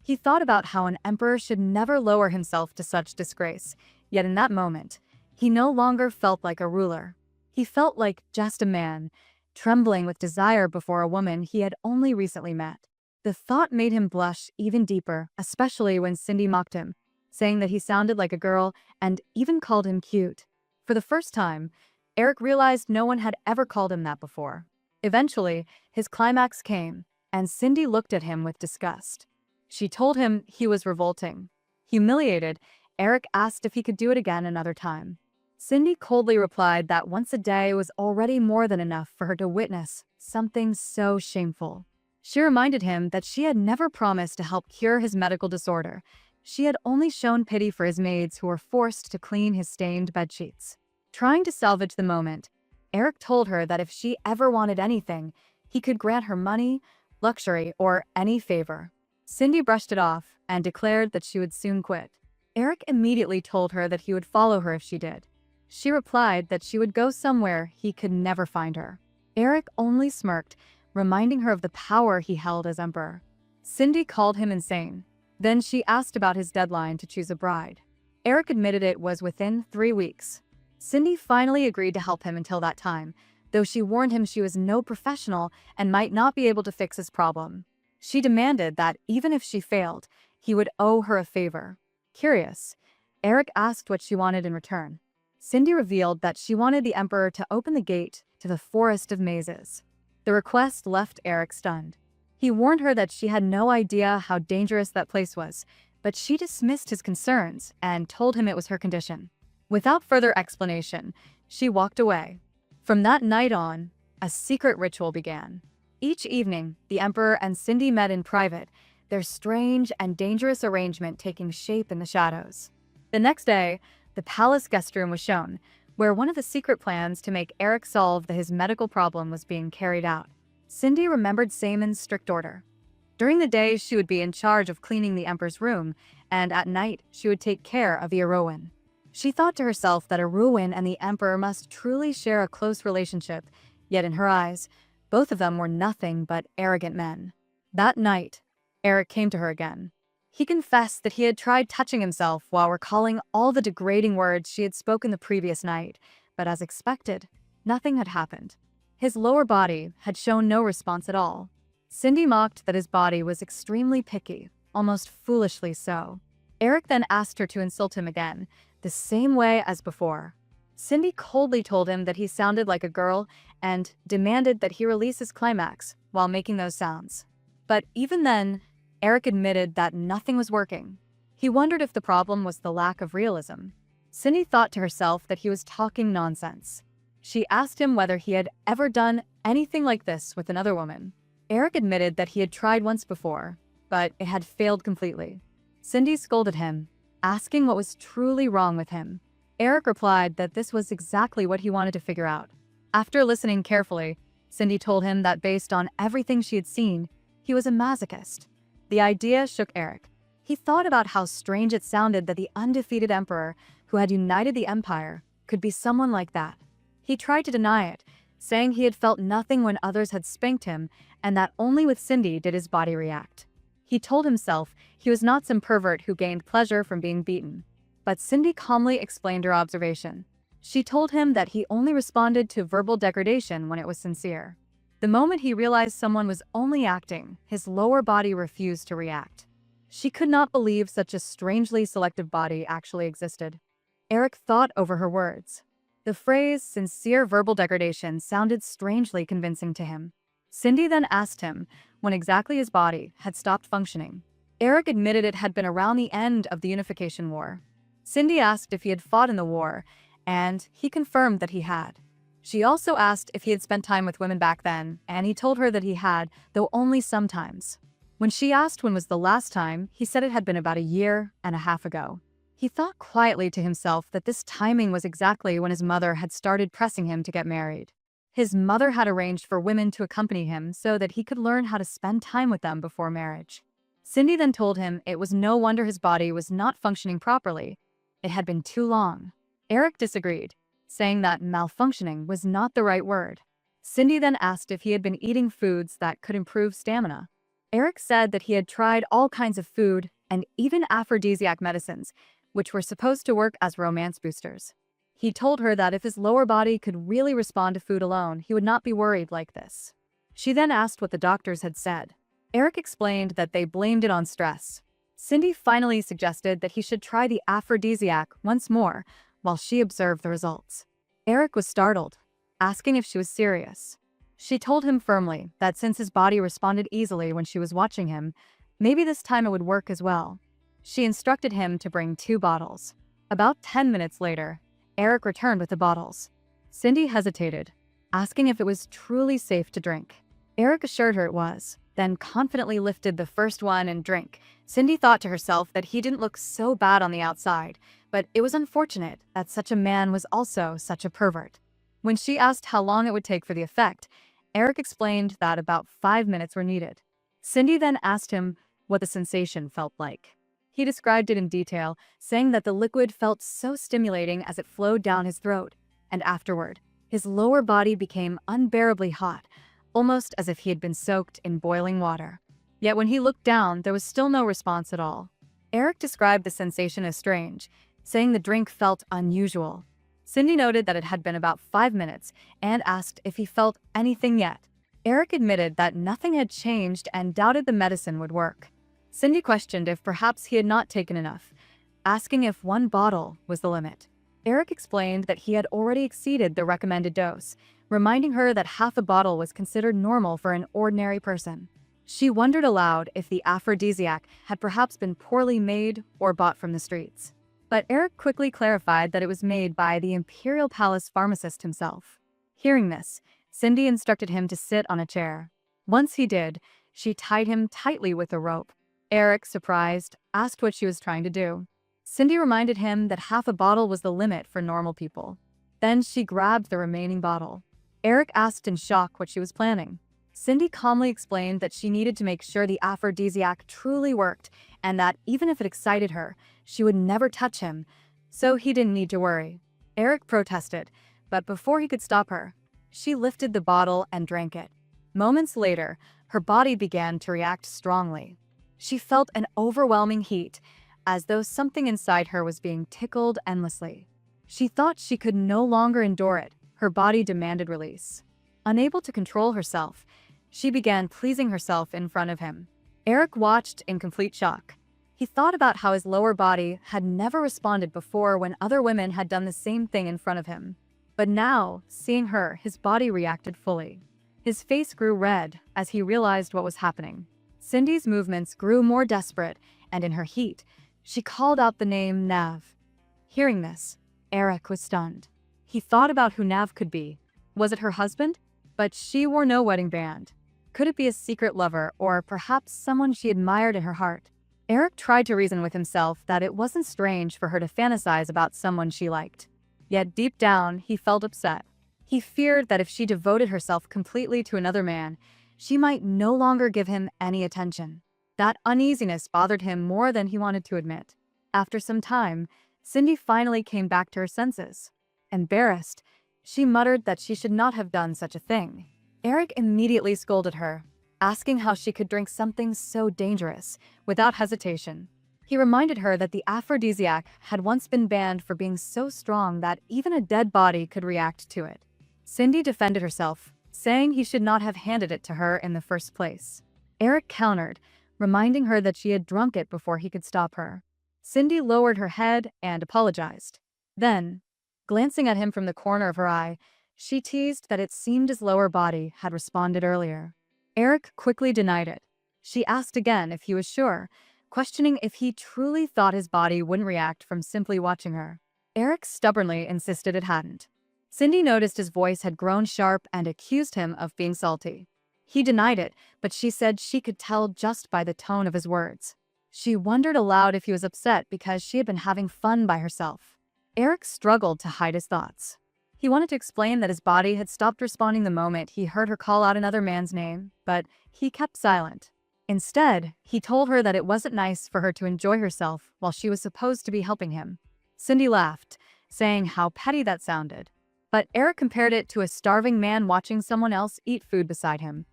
He thought about how an emperor should never lower himself to such disgrace, yet in that moment, he no longer felt like a ruler. He felt like just a man, trembling with desire before a woman he had only recently met. The thought made him blush even deeper, especially when Cindy mocked him, saying that he sounded like a girl and even called him cute. For the first time, Eric realized no one had ever called him that before. Eventually, his climax came, and Cindy looked at him with disgust. She told him he was revolting. Humiliated, Eric asked if he could do it again another time. Cindy coldly replied that once a day was already more than enough for her to witness something so shameful. She reminded him that she had never promised to help cure his medical disorder. She had only shown pity for his maids who were forced to clean his stained bedsheets. Trying to salvage the moment, Eric told her that if she ever wanted anything, he could grant her money, luxury, or any favor. Cindy brushed it off and declared that she would soon quit. Eric immediately told her that he would follow her if she did. She replied that she would go somewhere he could never find her. Eric only smirked, reminding her of the power he held as emperor. Cindy called him insane. Then she asked about his deadline to choose a bride. Eric admitted it was within 3 weeks. Cindy finally agreed to help him until that time, though she warned him she was no professional and might not be able to fix his problem. She demanded that even if she failed, he would owe her a favor. Curious, Eric asked what she wanted in return. Cindy revealed that she wanted the emperor to open the gate to the Forest of Mazes. The request left Eric stunned. He warned her that she had no idea how dangerous that place was, but she dismissed his concerns and told him it was her condition. Without further explanation, she walked away. From that night on, a secret ritual began. Each evening, the emperor and Cindy met in private, their strange and dangerous arrangement taking shape in the shadows. The next day, the palace guest room was shown, where one of the secret plans to make Eric solve his medical problem was being carried out. Cindy remembered Simon's strict order. During the day, she would be in charge of cleaning the emperor's room, and at night, she would take care of the Erowin. She thought to herself that Erowin and the emperor must truly share a close relationship, yet in her eyes, both of them were nothing but arrogant men. That night, Eric came to her again. He confessed that he had tried touching himself while recalling all the degrading words she had spoken the previous night, but as expected, nothing had happened. His lower body had shown no response at all. Cindy mocked that his body was extremely picky, almost foolishly so. Eric then asked her to insult him again, the same way as before. Cindy coldly told him that he sounded like a girl and demanded that he release his climax while making those sounds. But even then, Eric admitted that nothing was working. He wondered if the problem was the lack of realism. Cindy thought to herself that he was talking nonsense. She asked him whether he had ever done anything like this with another woman. Eric admitted that he had tried once before, but it had failed completely. Cindy scolded him, asking what was truly wrong with him. Eric replied that this was exactly what he wanted to figure out. After listening carefully, Cindy told him that based on everything she had seen, he was a masochist. The idea shook Eric. He thought about how strange it sounded that the undefeated emperor, who had united the empire, could be someone like that. He tried to deny it, saying he had felt nothing when others had spanked him and that only with Cindy did his body react. He told himself he was not some pervert who gained pleasure from being beaten. But Cindy calmly explained her observation. She told him that he only responded to verbal degradation when it was sincere. The moment he realized someone was only acting, his lower body refused to react. She could not believe such a strangely selective body actually existed. Eric thought over her words. The phrase sincere verbal degradation sounded strangely convincing to him. Cindy then asked him when exactly his body had stopped functioning. Eric admitted it had been around the end of the Unification War. Cindy asked if he had fought in the war, and he confirmed that he had. She also asked if he had spent time with women back then, and he told her that he had, though only sometimes. When she asked when was the last time, he said it had been about a year and a half ago. He thought quietly to himself that this timing was exactly when his mother had started pressing him to get married. His mother had arranged for women to accompany him so that he could learn how to spend time with them before marriage. Cindy then told him it was no wonder his body was not functioning properly. It had been too long. Eric disagreed, saying that malfunctioning was not the right word. Cindy then asked if he had been eating foods that could improve stamina. Eric said that he had tried all kinds of food and even aphrodisiac medicines, which were supposed to work as romance boosters. He told her that if his lower body could really respond to food alone, he would not be worried like this. She then asked what the doctors had said. Eric explained that they blamed it on stress. Cindy finally suggested that he should try the aphrodisiac once more while she observed the results. Eric was startled, asking if she was serious. She told him firmly that since his body responded easily when she was watching him, maybe this time it would work as well. She instructed him to bring 2 bottles. About 10 minutes later, Eric returned with the bottles. Cindy hesitated, asking if it was truly safe to drink. Eric assured her it was, then confidently lifted the first one and drank. Cindy thought to herself that he didn't look so bad on the outside, but it was unfortunate that such a man was also such a pervert. When she asked how long it would take for the effect, Eric explained that about 5 minutes were needed. Cindy then asked him what the sensation felt like. He described it in detail, saying that the liquid felt so stimulating as it flowed down his throat, and afterward, his lower body became unbearably hot, almost as if he had been soaked in boiling water. Yet when he looked down, there was still no response at all. Eric described the sensation as strange, saying the drink felt unusual. Cindy noted that it had been about 5 minutes and asked if he felt anything yet. Eric admitted that nothing had changed and doubted the medicine would work. Cindy questioned if perhaps he had not taken enough, asking if 1 bottle was the limit. Eric explained that he had already exceeded the recommended dose, reminding her that half a bottle was considered normal for an ordinary person. She wondered aloud if the aphrodisiac had perhaps been poorly made or bought from the streets. But Eric quickly clarified that it was made by the Imperial Palace pharmacist himself. Hearing this, Cindy instructed him to sit on a chair. Once he did, she tied him tightly with a rope. Eric, surprised, asked what she was trying to do. Cindy reminded him that half a bottle was the limit for normal people. Then she grabbed the remaining bottle. Eric asked in shock what she was planning. Cindy calmly explained that she needed to make sure the aphrodisiac truly worked and that even if it excited her, she would never touch him, so he didn't need to worry. Eric protested, but before he could stop her, she lifted the bottle and drank it. Moments later, her body began to react strongly. She felt an overwhelming heat, as though something inside her was being tickled endlessly. She thought she could no longer endure it. Her body demanded release. Unable to control herself, she began pleasing herself in front of him. Eric watched in complete shock. He thought about how his lower body had never responded before when other women had done the same thing in front of him. But now, seeing her, his body reacted fully. His face grew red as he realized what was happening. Cindy's movements grew more desperate, and in her heat, she called out the name Nav. Hearing this, Eric was stunned. He thought about who Nav could be. Was it her husband? But she wore no wedding band. Could it be a secret lover, or perhaps someone she admired in her heart? Eric tried to reason with himself that it wasn't strange for her to fantasize about someone she liked. Yet deep down, he felt upset. He feared that if she devoted herself completely to another man, she might no longer give him any attention. That uneasiness bothered him more than he wanted to admit. After some time, Cindy finally came back to her senses. Embarrassed, she muttered that she should not have done such a thing. Eric immediately scolded her, asking how she could drink something so dangerous without hesitation. He reminded her that the aphrodisiac had once been banned for being so strong that even a dead body could react to it. Cindy defended herself, saying he should not have handed it to her in the first place. Eric countered, reminding her that she had drunk it before he could stop her. Cindy lowered her head and apologized. Then, glancing at him from the corner of her eye, she teased that it seemed his lower body had responded earlier. Eric quickly denied it. She asked again if he was sure, questioning if he truly thought his body wouldn't react from simply watching her. Eric stubbornly insisted it hadn't. Cindy noticed his voice had grown sharp and accused him of being salty. He denied it, but she said she could tell just by the tone of his words. She wondered aloud if he was upset because she had been having fun by herself. Eric struggled to hide his thoughts. He wanted to explain that his body had stopped responding the moment he heard her call out another man's name, but he kept silent. Instead, he told her that it wasn't nice for her to enjoy herself while she was supposed to be helping him. Cindy laughed, saying how petty that sounded. But Eric compared it to a starving man watching someone else eat food beside him.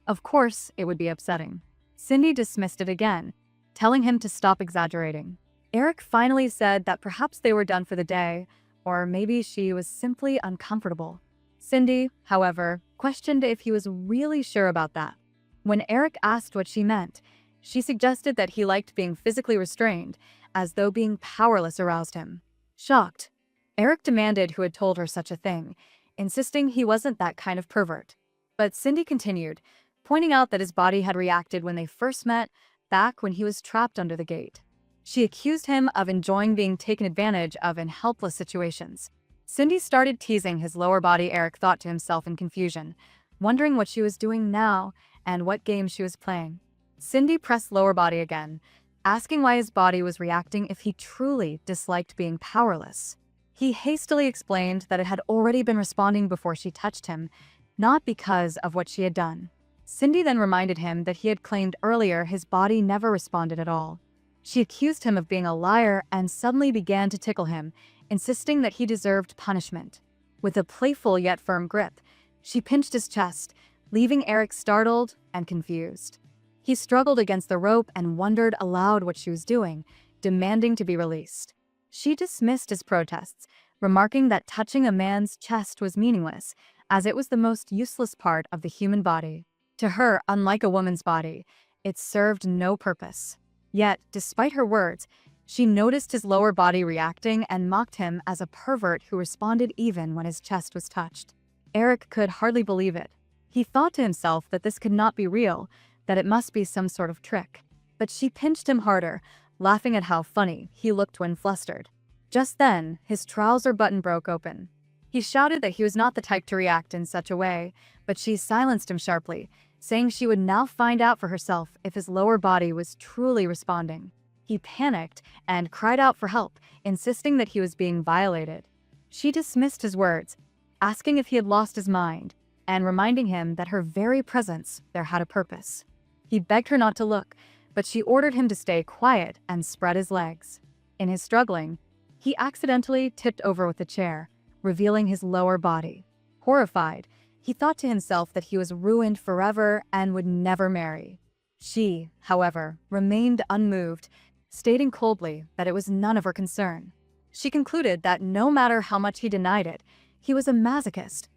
Of course, it would be upsetting. Cindy dismissed it again, telling him to stop exaggerating. Eric finally said that perhaps they were done for the day, or maybe she was simply uncomfortable. Cindy, however, questioned if he was really sure about that. When Eric asked what she meant, she suggested that he liked being physically restrained, as though being powerless aroused him. Shocked, Eric demanded who had told her such a thing, insisting he wasn't that kind of pervert. But Cindy continued, pointing out that his body had reacted when they first met, back when he was trapped under the gate. She accused him of enjoying being taken advantage of in helpless situations. Cindy started teasing his lower body, Eric thought to himself in confusion, wondering what she was doing now and what game she was playing. Cindy pressed lower body again, asking why his body was reacting if he truly disliked being powerless. He hastily explained that it had already been responding before she touched him, not because of what she had done. Cindy then reminded him that he had claimed earlier his body never responded at all. She accused him of being a liar and suddenly began to tickle him, insisting that he deserved punishment. With a playful yet firm grip, she pinched his chest, leaving Eric startled and confused. He struggled against the rope and wondered aloud what she was doing, demanding to be released. She dismissed his protests, remarking that touching a man's chest was meaningless, as it was the most useless part of the human body. To her, unlike a woman's body, it served no purpose. Yet, despite her words, she noticed his lower body reacting and mocked him as a pervert who responded even when his chest was touched. Eric could hardly believe it. He thought to himself that this could not be real, that it must be some sort of trick. But she pinched him harder, laughing at how funny he looked when flustered. Just then, his trouser button broke open. He shouted that he was not the type to react in such a way, but she silenced him sharply, saying she would now find out for herself if his lower body was truly responding. He panicked and cried out for help, insisting that he was being violated. She dismissed his words, asking if he had lost his mind, and reminding him that her very presence there had a purpose. He begged her not to look, but she ordered him to stay quiet and spread his legs. In his struggling, he accidentally tipped over with the chair, revealing his lower body. Horrified, he thought to himself that he was ruined forever and would never marry. She, however, remained unmoved, stating coldly that it was none of her concern. She concluded that no matter how much he denied it, he was a masochist,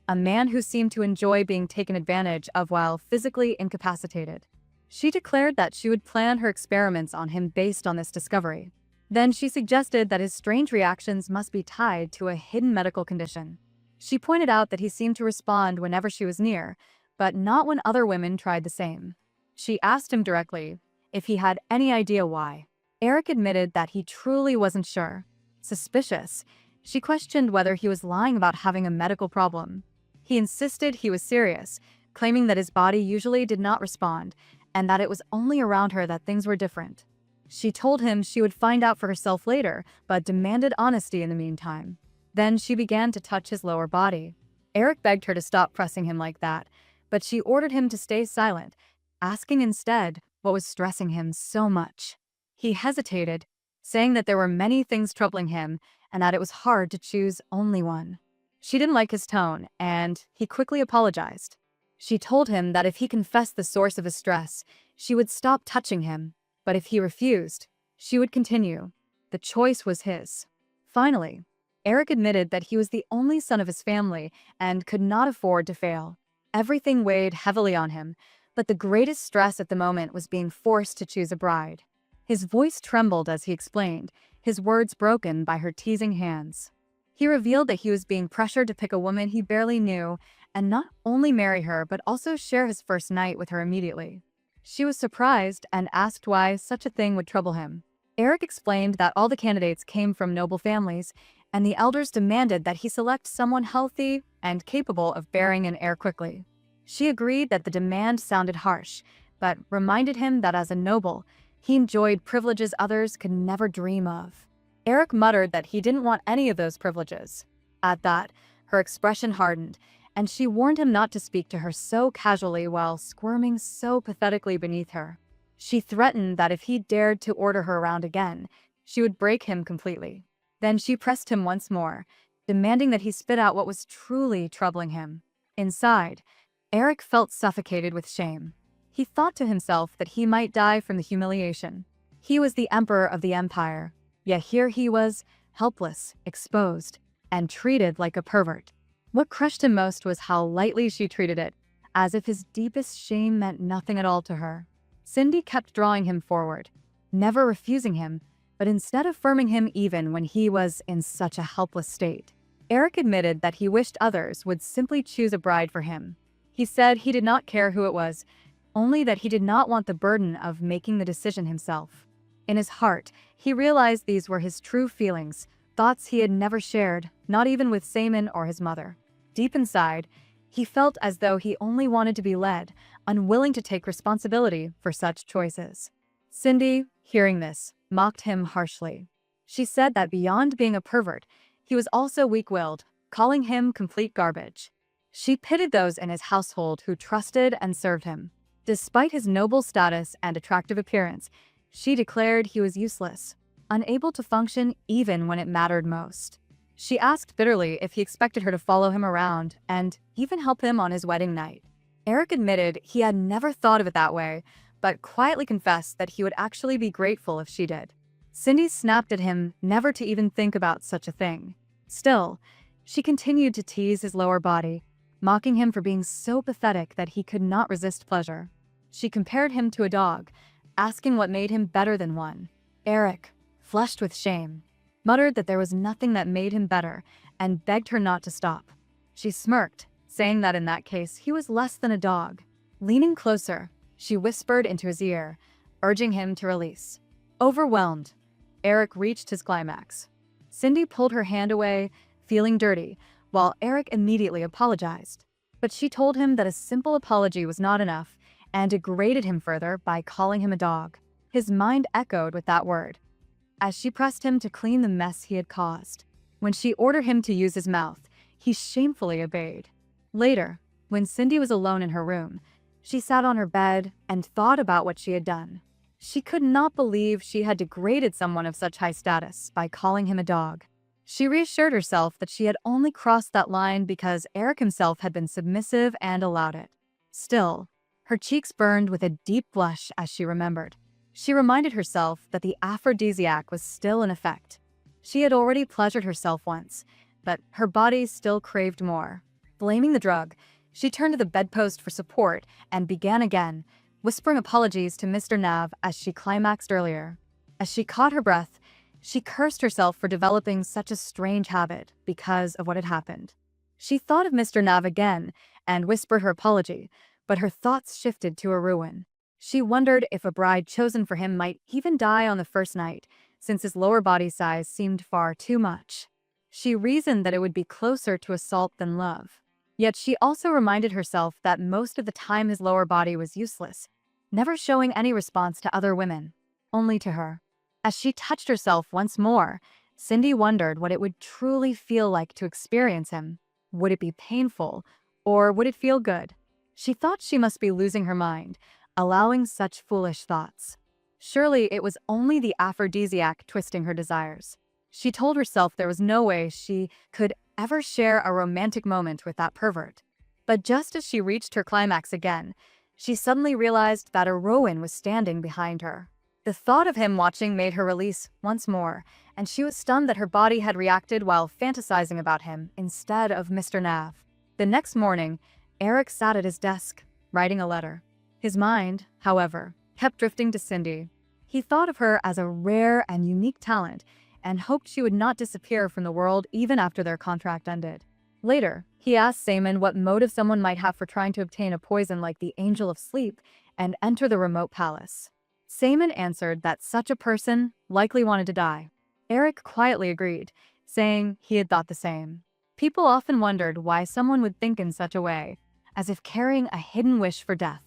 a man who seemed to enjoy being taken advantage of while physically incapacitated. She declared that she would plan her experiments on him based on this discovery. Then she suggested that his strange reactions must be tied to a hidden medical condition. She pointed out that he seemed to respond whenever she was near, but not when other women tried the same. She asked him directly if he had any idea why. Eric admitted that he truly wasn't sure. Suspicious, she questioned whether he was lying about having a medical problem. He insisted he was serious, claiming that his body usually did not respond, and that it was only around her that things were different. She told him she would find out for herself later, but demanded honesty in the meantime. Then she began to touch his lower body. Eric begged her to stop pressing him like that, but she ordered him to stay silent, asking instead what was stressing him so much. He hesitated, saying that there were many things troubling him and that it was hard to choose only one. She didn't like his tone, and he quickly apologized. She told him that if he confessed the source of his stress, she would stop touching him, but if he refused, she would continue. The choice was his. Finally, Eric admitted that he was the only son of his family and could not afford to fail. Everything weighed heavily on him, but the greatest stress at the moment was being forced to choose a bride. His voice trembled as he explained, his words broken by her teasing hands. He revealed that he was being pressured to pick a woman he barely knew and not only marry her but also share his first night with her immediately. She was surprised and asked why such a thing would trouble him. Eric explained that all the candidates came from noble families, and the elders demanded that he select someone healthy and capable of bearing an heir quickly. She agreed that the demand sounded harsh, but reminded him that as a noble, he enjoyed privileges others could never dream of. Eric muttered that he didn't want any of those privileges. At that, her expression hardened, and she warned him not to speak to her so casually while squirming so pathetically beneath her. She threatened that if he dared to order her around again, she would break him completely. Then she pressed him once more, demanding that he spit out what was truly troubling him. Inside, Eric felt suffocated with shame. He thought to himself that he might die from the humiliation. He was the emperor of the empire, yet here he was, helpless, exposed, and treated like a pervert. What crushed him most was how lightly she treated it, as if his deepest shame meant nothing at all to her. Cindy kept drawing him forward, never refusing him, but instead affirming him even when he was in such a helpless state. Eric admitted that he wished others would simply choose a bride for him. He said he did not care who it was, only that he did not want the burden of making the decision himself. In his heart, he realized these were his true feelings, thoughts he had never shared, not even with Saman or his mother. Deep inside, he felt as though he only wanted to be led, unwilling to take responsibility for such choices. Cindy, hearing this, mocked him harshly. She said that beyond being a pervert, he was also weak-willed, calling him complete garbage. She pitted those in his household who trusted and served him. Despite his noble status and attractive appearance, she declared he was useless, unable to function even when it mattered most. She asked bitterly if he expected her to follow him around and even help him on his wedding night. Eric admitted he had never thought of it that way, but quietly confessed that he would actually be grateful if she did. Cindy snapped at him never to even think about such a thing. Still, she continued to tease his lower body, mocking him for being so pathetic that he could not resist pleasure. She compared him to a dog, asking what made him better than one. Eric, flushed with shame, muttered that there was nothing that made him better and begged her not to stop. She smirked, saying that in that case he was less than a dog. Leaning closer, she whispered into his ear, urging him to release. Overwhelmed, Eric reached his climax. Cindy pulled her hand away, feeling dirty, while Eric immediately apologized. But she told him that a simple apology was not enough and degraded him further by calling him a dog. His mind echoed with that word, as she pressed him to clean the mess he had caused. When she ordered him to use his mouth, he shamefully obeyed. Later, when Cindy was alone in her room, she sat on her bed and thought about what she had done. She could not believe she had degraded someone of such high status by calling him a dog. She reassured herself that she had only crossed that line because Eric himself had been submissive and allowed it. Still, her cheeks burned with a deep blush as she remembered. She reminded herself that the aphrodisiac was still in effect. She had already pleasured herself once, but her body still craved more. Blaming the drug, she turned to the bedpost for support and began again, whispering apologies to Mr. Nav as she climaxed earlier. As she caught her breath, she cursed herself for developing such a strange habit because of what had happened. She thought of Mr. Nav again and whispered her apology, but her thoughts shifted to a ruin. She wondered if a bride chosen for him might even die on the first night, since his lower body size seemed far too much. She reasoned that it would be closer to assault than love. Yet she also reminded herself that most of the time his lower body was useless, never showing any response to other women, only to her. As she touched herself once more, Cindy wondered what it would truly feel like to experience him. Would it be painful, or would it feel good? She thought she must be losing her mind, allowing such foolish thoughts. Surely it was only the aphrodisiac twisting her desires. She told herself there was no way she could ever share a romantic moment with that pervert. But just as she reached her climax again, she suddenly realized that a Rowan was standing behind her. The thought of him watching made her release once more, and she was stunned that her body had reacted while fantasizing about him instead of Mr. Nav. The next morning, Eric sat at his desk, writing a letter. His mind, however, kept drifting to Cindy. He thought of her as a rare and unique talent and hoped she would not disappear from the world even after their contract ended. Later, he asked Saman what motive someone might have for trying to obtain a poison like the Angel of Sleep and enter the remote palace. Saman answered that such a person likely wanted to die. Eric quietly agreed, saying he had thought the same. People often wondered why someone would think in such a way, as if carrying a hidden wish for death.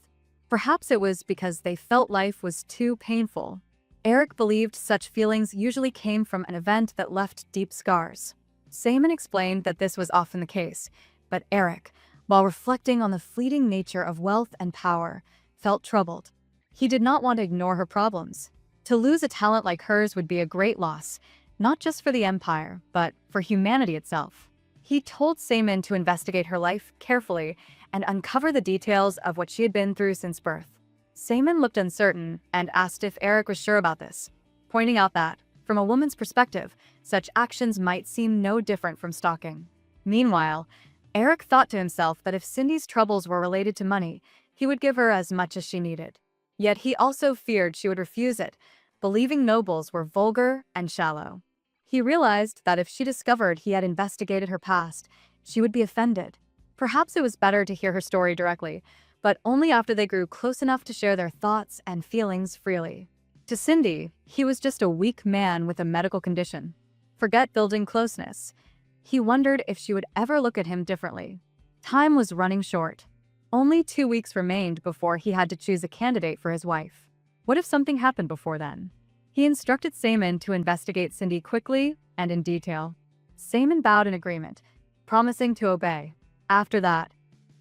Perhaps it was because they felt life was too painful. Eric believed such feelings usually came from an event that left deep scars. Saman explained that this was often the case, but Eric, while reflecting on the fleeting nature of wealth and power, felt troubled. He did not want to ignore her problems. To lose a talent like hers would be a great loss, not just for the Empire, but for humanity itself. He told Saman to investigate her life carefully and uncover the details of what she had been through since birth. Saman looked uncertain and asked if Eric was sure about this, pointing out that, from a woman's perspective, such actions might seem no different from stalking. Meanwhile, Eric thought to himself that if Cindy's troubles were related to money, he would give her as much as she needed. Yet he also feared she would refuse it, believing nobles were vulgar and shallow. He realized that if she discovered he had investigated her past, she would be offended. Perhaps it was better to hear her story directly, but only after they grew close enough to share their thoughts and feelings freely. To Cindy, he was just a weak man with a medical condition. Forget building closeness. He wondered if she would ever look at him differently. Time was running short. Only 2 weeks remained before he had to choose a candidate for his wife. What if something happened before then? He instructed Saman to investigate Cindy quickly and in detail. Saman bowed in agreement, promising to obey. After that,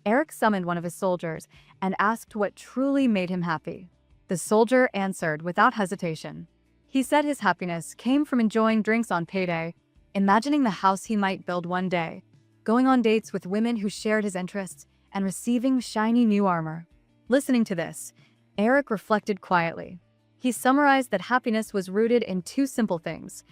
Eric summoned one of his soldiers and asked what truly made him happy. The soldier answered without hesitation. He said his happiness came from enjoying drinks on payday, imagining the house he might build one day, going on dates with women who shared his interests, and receiving shiny new armor. Listening to this, Eric reflected quietly. He summarized that happiness was rooted in two simple things: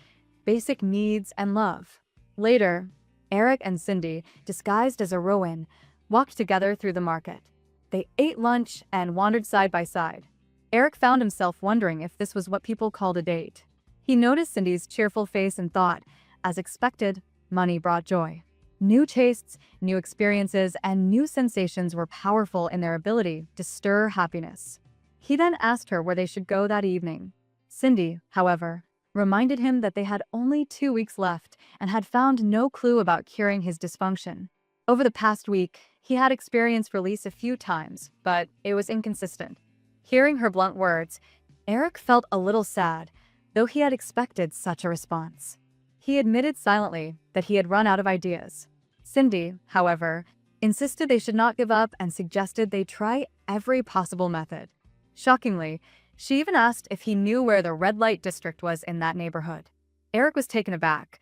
basic needs and love. Later, Eric and Cindy, disguised as a Rowan, walked together through the market. They ate lunch and wandered side by side. Eric found himself wondering if this was what people called a date. He noticed Cindy's cheerful face and thought, as expected, money brought joy. New tastes, new experiences, and new sensations were powerful in their ability to stir happiness. He then asked her where they should go that evening. Cindy, however, reminded him that they had only 2 weeks left and had found no clue about curing his dysfunction. Over the past week, he had experienced release a few times, but it was inconsistent. Hearing her blunt words, Eric felt a little sad, though he had expected such a response. He admitted silently that he had run out of ideas. Cindy, however, insisted they should not give up and suggested they try every possible method. Shockingly, she even asked if he knew where the red light district was in that neighborhood. Eric was taken aback,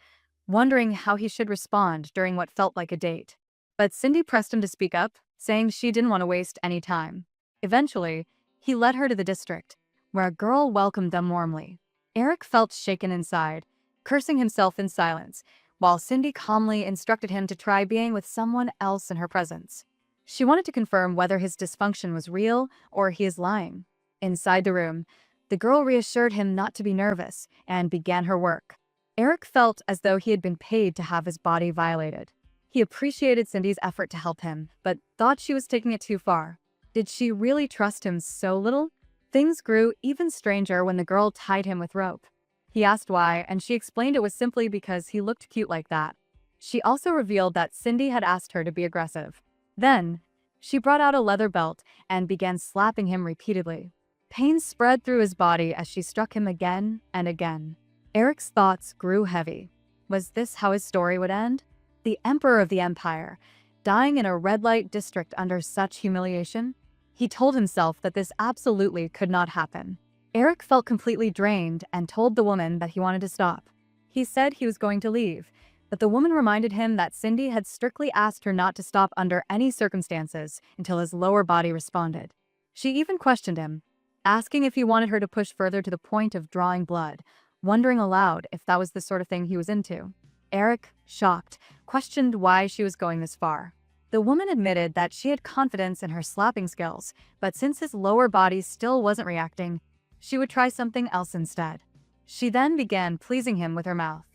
wondering how he should respond during what felt like a date. But Cindy pressed him to speak up, saying she didn't want to waste any time. Eventually, he led her to the district, where a girl welcomed them warmly. Eric felt shaken inside, cursing himself in silence, while Cindy calmly instructed him to try being with someone else in her presence. She wanted to confirm whether his dysfunction was real or he is lying. Inside the room, the girl reassured him not to be nervous and began her work. Eric felt as though he had been paid to have his body violated. He appreciated Cindy's effort to help him, but thought she was taking it too far. Did she really trust him so little? Things grew even stranger when the girl tied him with rope. He asked why, and she explained it was simply because he looked cute like that. She also revealed that Cindy had asked her to be aggressive. Then, she brought out a leather belt and began slapping him repeatedly. Pain spread through his body as she struck him again and again. Eric's thoughts grew heavy. Was this how his story would end? The Emperor of the Empire, dying in a red light district under such humiliation? He told himself that this absolutely could not happen. Eric felt completely drained and told the woman that he wanted to stop. He said he was going to leave, but the woman reminded him that Cindy had strictly asked her not to stop under any circumstances until his lower body responded. She even questioned him, asking if he wanted her to push further to the point of drawing blood, wondering aloud if that was the sort of thing he was into. Eric, shocked, questioned why she was going this far. The woman admitted that she had confidence in her slapping skills, but since his lower body still wasn't reacting, she would try something else instead. She then began pleasing him with her mouth.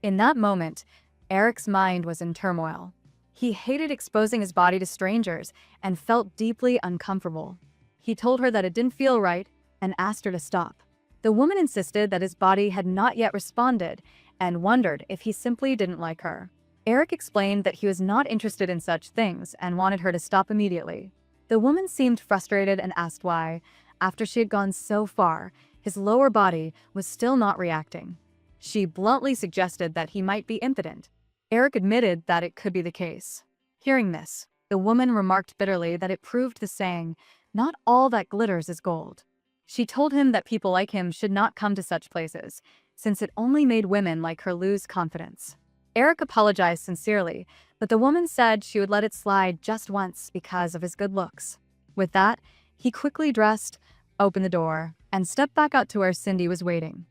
In that moment, Eric's mind was in turmoil. He hated exposing his body to strangers and felt deeply uncomfortable. He told her that it didn't feel right and asked her to stop. The woman insisted that his body had not yet responded and wondered if he simply didn't like her. Eric explained that he was not interested in such things and wanted her to stop immediately. The woman seemed frustrated and asked why, after she had gone so far, his lower body was still not reacting. She bluntly suggested that he might be impotent. Eric admitted that it could be the case. Hearing this, the woman remarked bitterly that it proved the saying, "Not all that glitters is gold." She told him that people like him should not come to such places, since it only made women like her lose confidence. Eric apologized sincerely, but the woman said she would let it slide just once because of his good looks. With that, he quickly dressed, opened the door, and stepped back out to where Cindy was waiting.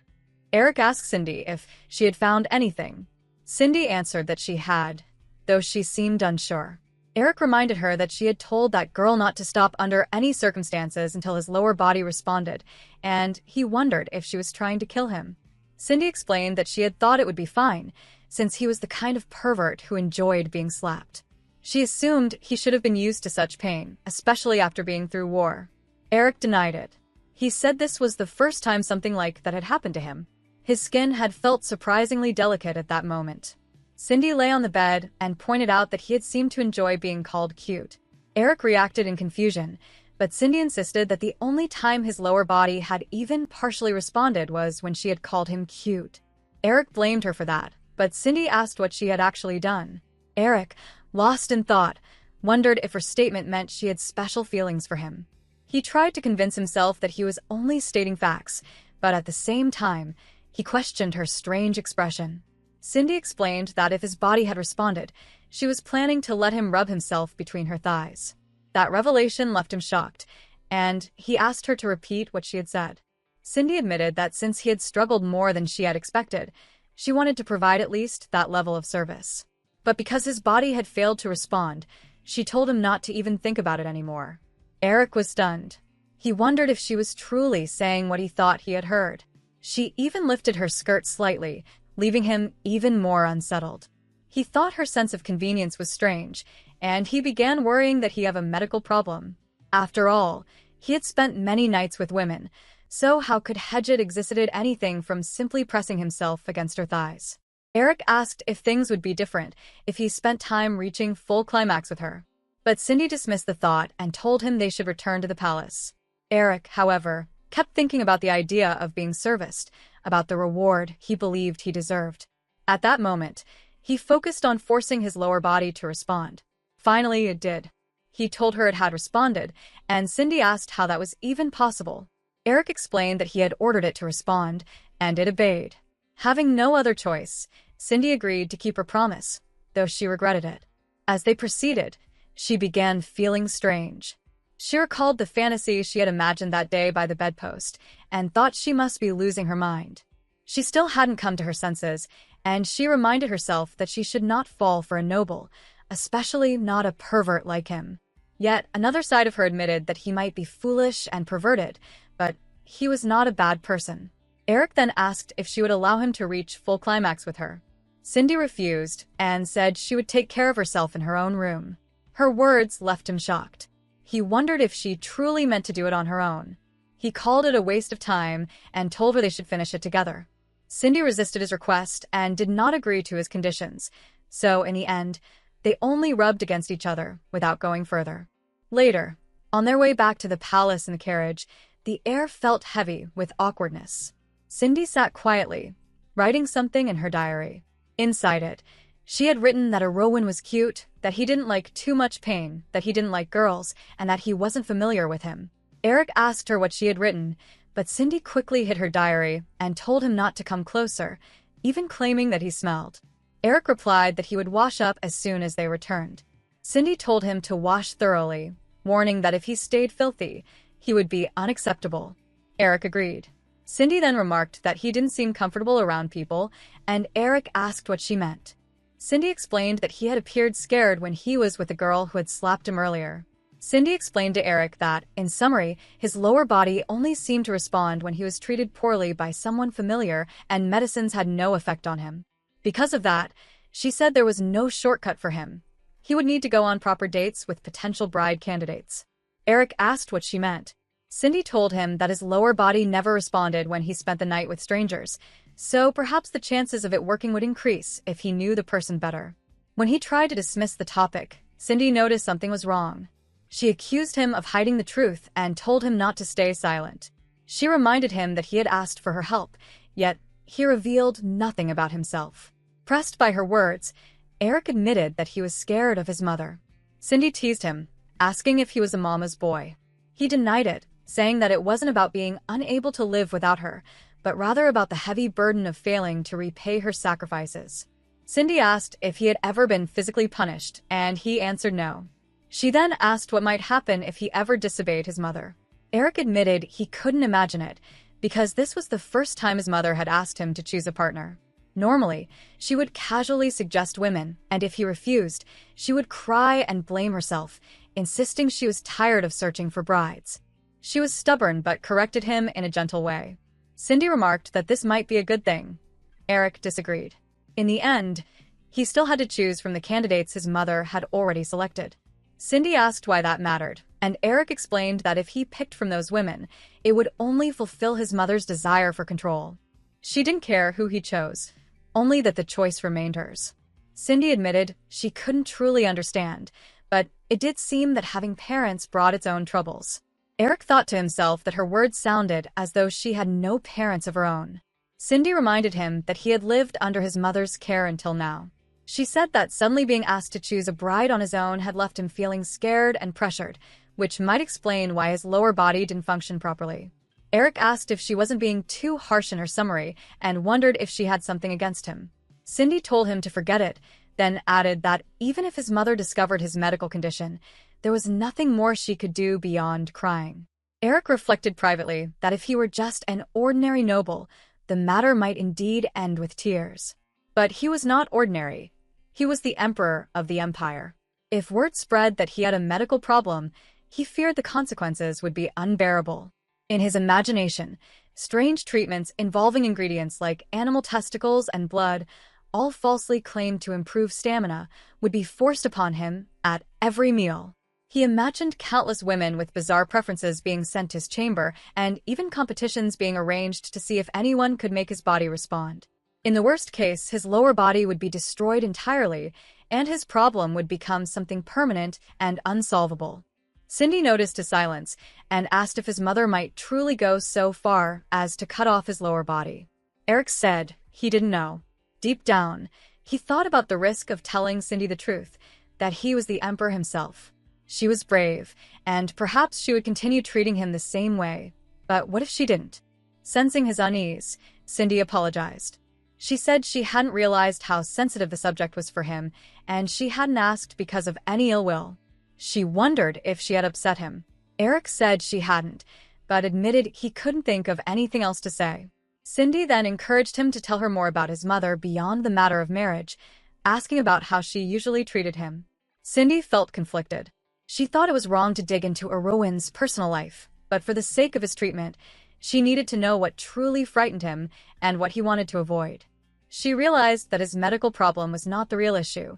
Eric asked Cindy if she had found anything. Cindy answered that she had, though she seemed unsure. Eric reminded her that she had told that girl not to stop under any circumstances until his lower body responded, and he wondered if she was trying to kill him. Cindy explained that she had thought it would be fine, since he was the kind of pervert who enjoyed being slapped. She assumed he should have been used to such pain, especially after being through war. Eric denied it. He said this was the first time something like that had happened to him. His skin had felt surprisingly delicate at that moment. Cindy lay on the bed and pointed out that he had seemed to enjoy being called cute. Eric reacted in confusion, but Cindy insisted that the only time his lower body had even partially responded was when she had called him cute. Eric blamed her for that, but Cindy asked what she had actually done. Eric, lost in thought, wondered if her statement meant she had special feelings for him. He tried to convince himself that he was only stating facts, but at the same time, he questioned her strange expression. Cindy explained that if his body had responded, she was planning to let him rub himself between her thighs. That revelation left him shocked, and he asked her to repeat what she had said. Cindy admitted that since he had struggled more than she had expected, she wanted to provide at least that level of service. But because his body had failed to respond, she told him not to even think about it anymore. Eric was stunned. He wondered if she was truly saying what he thought he had heard. She even lifted her skirt slightly, leaving him even more unsettled. He thought her sense of convenience was strange, and he began worrying that he had a medical problem. After all, he had spent many nights with women, so how could Hedget exhibited anything from simply pressing himself against her thighs? Eric asked if things would be different if he spent time reaching full climax with her. But Cindy dismissed the thought and told him they should return to the palace. Eric, however, kept thinking about the idea of being serviced, about the reward he believed he deserved. At that moment, he focused on forcing his lower body to respond. Finally, it did. He told her it had responded, and Cindy asked how that was even possible. Eric explained that he had ordered it to respond, and it obeyed. Having no other choice, Cindy agreed to keep her promise, though she regretted it. As they proceeded, she began feeling strange. She recalled the fantasy she had imagined that day by the bedpost, and thought she must be losing her mind. She still hadn't come to her senses, and she reminded herself that she should not fall for a noble, especially not a pervert like him. Yet another side of her admitted that he might be foolish and perverted, but he was not a bad person. Eric then asked if she would allow him to reach full climax with her. Cindy refused and said she would take care of herself in her own room. Her words left him shocked. He wondered if she truly meant to do it on her own. He called it a waste of time and told her they should finish it together. Cindy resisted his request and did not agree to his conditions, so in the end, they only rubbed against each other without going further. Later, on their way back to the palace in the carriage, the air felt heavy with awkwardness. Cindy sat quietly, writing something in her diary. Inside it, she had written that Rowan was cute, that he didn't like too much pain, that he didn't like girls, and that he wasn't familiar with him. Eric asked her what she had written, but Cindy quickly hid her diary and told him not to come closer, even claiming that he smelled. Eric replied that he would wash up as soon as they returned. Cindy told him to wash thoroughly, warning that if he stayed filthy, he would be unacceptable. Eric agreed. Cindy then remarked that he didn't seem comfortable around people, and Eric asked what she meant. Cindy explained that he had appeared scared when he was with the girl who had slapped him earlier. Cindy explained to Eric that, in summary, his lower body only seemed to respond when he was treated poorly by someone familiar and medicines had no effect on him. Because of that, she said there was no shortcut for him. He would need to go on proper dates with potential bride candidates. Eric asked what she meant. Cindy told him that his lower body never responded when he spent the night with strangers, so perhaps the chances of it working would increase if he knew the person better. When he tried to dismiss the topic, Cindy noticed something was wrong. She accused him of hiding the truth and told him not to stay silent. She reminded him that he had asked for her help, yet he revealed nothing about himself. Pressed by her words, Eric admitted that he was scared of his mother. Cindy teased him, asking if he was a mama's boy. He denied it, saying that it wasn't about being unable to live without her, but rather about the heavy burden of failing to repay her sacrifices. Cindy asked if he had ever been physically punished, and he answered no. She then asked what might happen if he ever disobeyed his mother. Eric admitted he couldn't imagine it, because this was the first time his mother had asked him to choose a partner. Normally, she would casually suggest women, and if he refused, she would cry and blame herself, insisting she was tired of searching for brides. She was stubborn but corrected him in a gentle way. Cindy remarked that this might be a good thing. Eric disagreed. In the end, he still had to choose from the candidates his mother had already selected. Cindy asked why that mattered, and Eric explained that if he picked from those women, it would only fulfill his mother's desire for control. She didn't care who he chose, only that the choice remained hers. Cindy admitted she couldn't truly understand, but it did seem that having parents brought its own troubles. Eric thought to himself that her words sounded as though she had no parents of her own. Cindy reminded him that he had lived under his mother's care until now. She said that suddenly being asked to choose a bride on his own had left him feeling scared and pressured, which might explain why his lower body didn't function properly. Eric asked if she wasn't being too harsh in her summary and wondered if she had something against him. Cindy told him to forget it, then added that even if his mother discovered his medical condition, there was nothing more she could do beyond crying. Eric reflected privately that if he were just an ordinary noble, the matter might indeed end with tears. But he was not ordinary. He was the emperor of the empire. If word spread that he had a medical problem, he feared the consequences would be unbearable. In his imagination, strange treatments involving ingredients like animal testicles and blood, all falsely claimed to improve stamina, would be forced upon him at every meal. He imagined countless women with bizarre preferences being sent to his chamber, and even competitions being arranged to see if anyone could make his body respond. In the worst case, his lower body would be destroyed entirely, and his problem would become something permanent and unsolvable. Cindy noticed his silence and asked if his mother might truly go so far as to cut off his lower body. Eric said he didn't know. Deep down, he thought about the risk of telling Cindy the truth, that he was the emperor himself. She was brave, and perhaps she would continue treating him the same way. But what if she didn't? Sensing his unease, Cindy apologized. She said she hadn't realized how sensitive the subject was for him, and she hadn't asked because of any ill will. She wondered if she had upset him. Eric said she hadn't, but admitted he couldn't think of anything else to say. Cindy then encouraged him to tell her more about his mother beyond the matter of marriage, asking about how she usually treated him. Cindy felt conflicted. She thought it was wrong to dig into Erwin's personal life, but for the sake of his treatment, she needed to know what truly frightened him and what he wanted to avoid. She realized that his medical problem was not the real issue.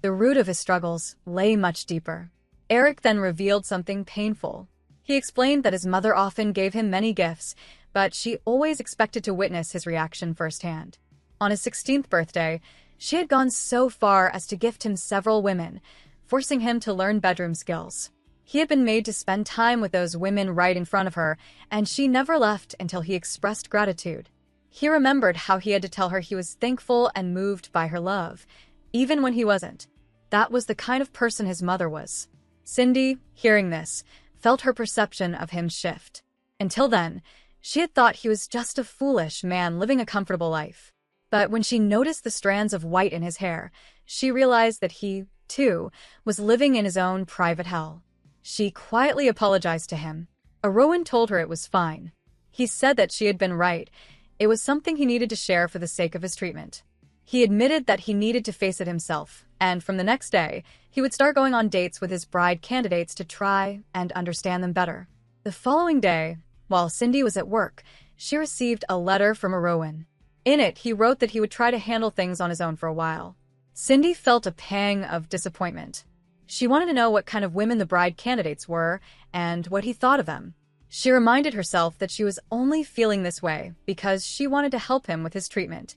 The root of his struggles lay much deeper. Eric then revealed something painful. He explained that his mother often gave him many gifts, but she always expected to witness his reaction firsthand. On his 16th birthday, she had gone so far as to gift him several women, forcing him to learn bedroom skills. He had been made to spend time with those women right in front of her, and she never left until he expressed gratitude. He remembered how he had to tell her he was thankful and moved by her love, even when he wasn't. That was the kind of person his mother was. Cindy, hearing this, felt her perception of him shift. Until then, she had thought he was just a foolish man living a comfortable life. But when she noticed the strands of white in his hair, she realized that he, too, was living in his own private hell. She quietly apologized to him. Erwin told her it was fine. He said that she had been right. It was something he needed to share for the sake of his treatment. He admitted that he needed to face it himself, and from the next day, he would start going on dates with his bride candidates to try and understand them better. The following day, while Cindy was at work, she received a letter from Rowan. In it, he wrote that he would try to handle things on his own for a while. Cindy felt a pang of disappointment. She wanted to know what kind of women the bride candidates were and what he thought of them. She reminded herself that she was only feeling this way because she wanted to help him with his treatment.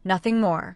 Nothing more.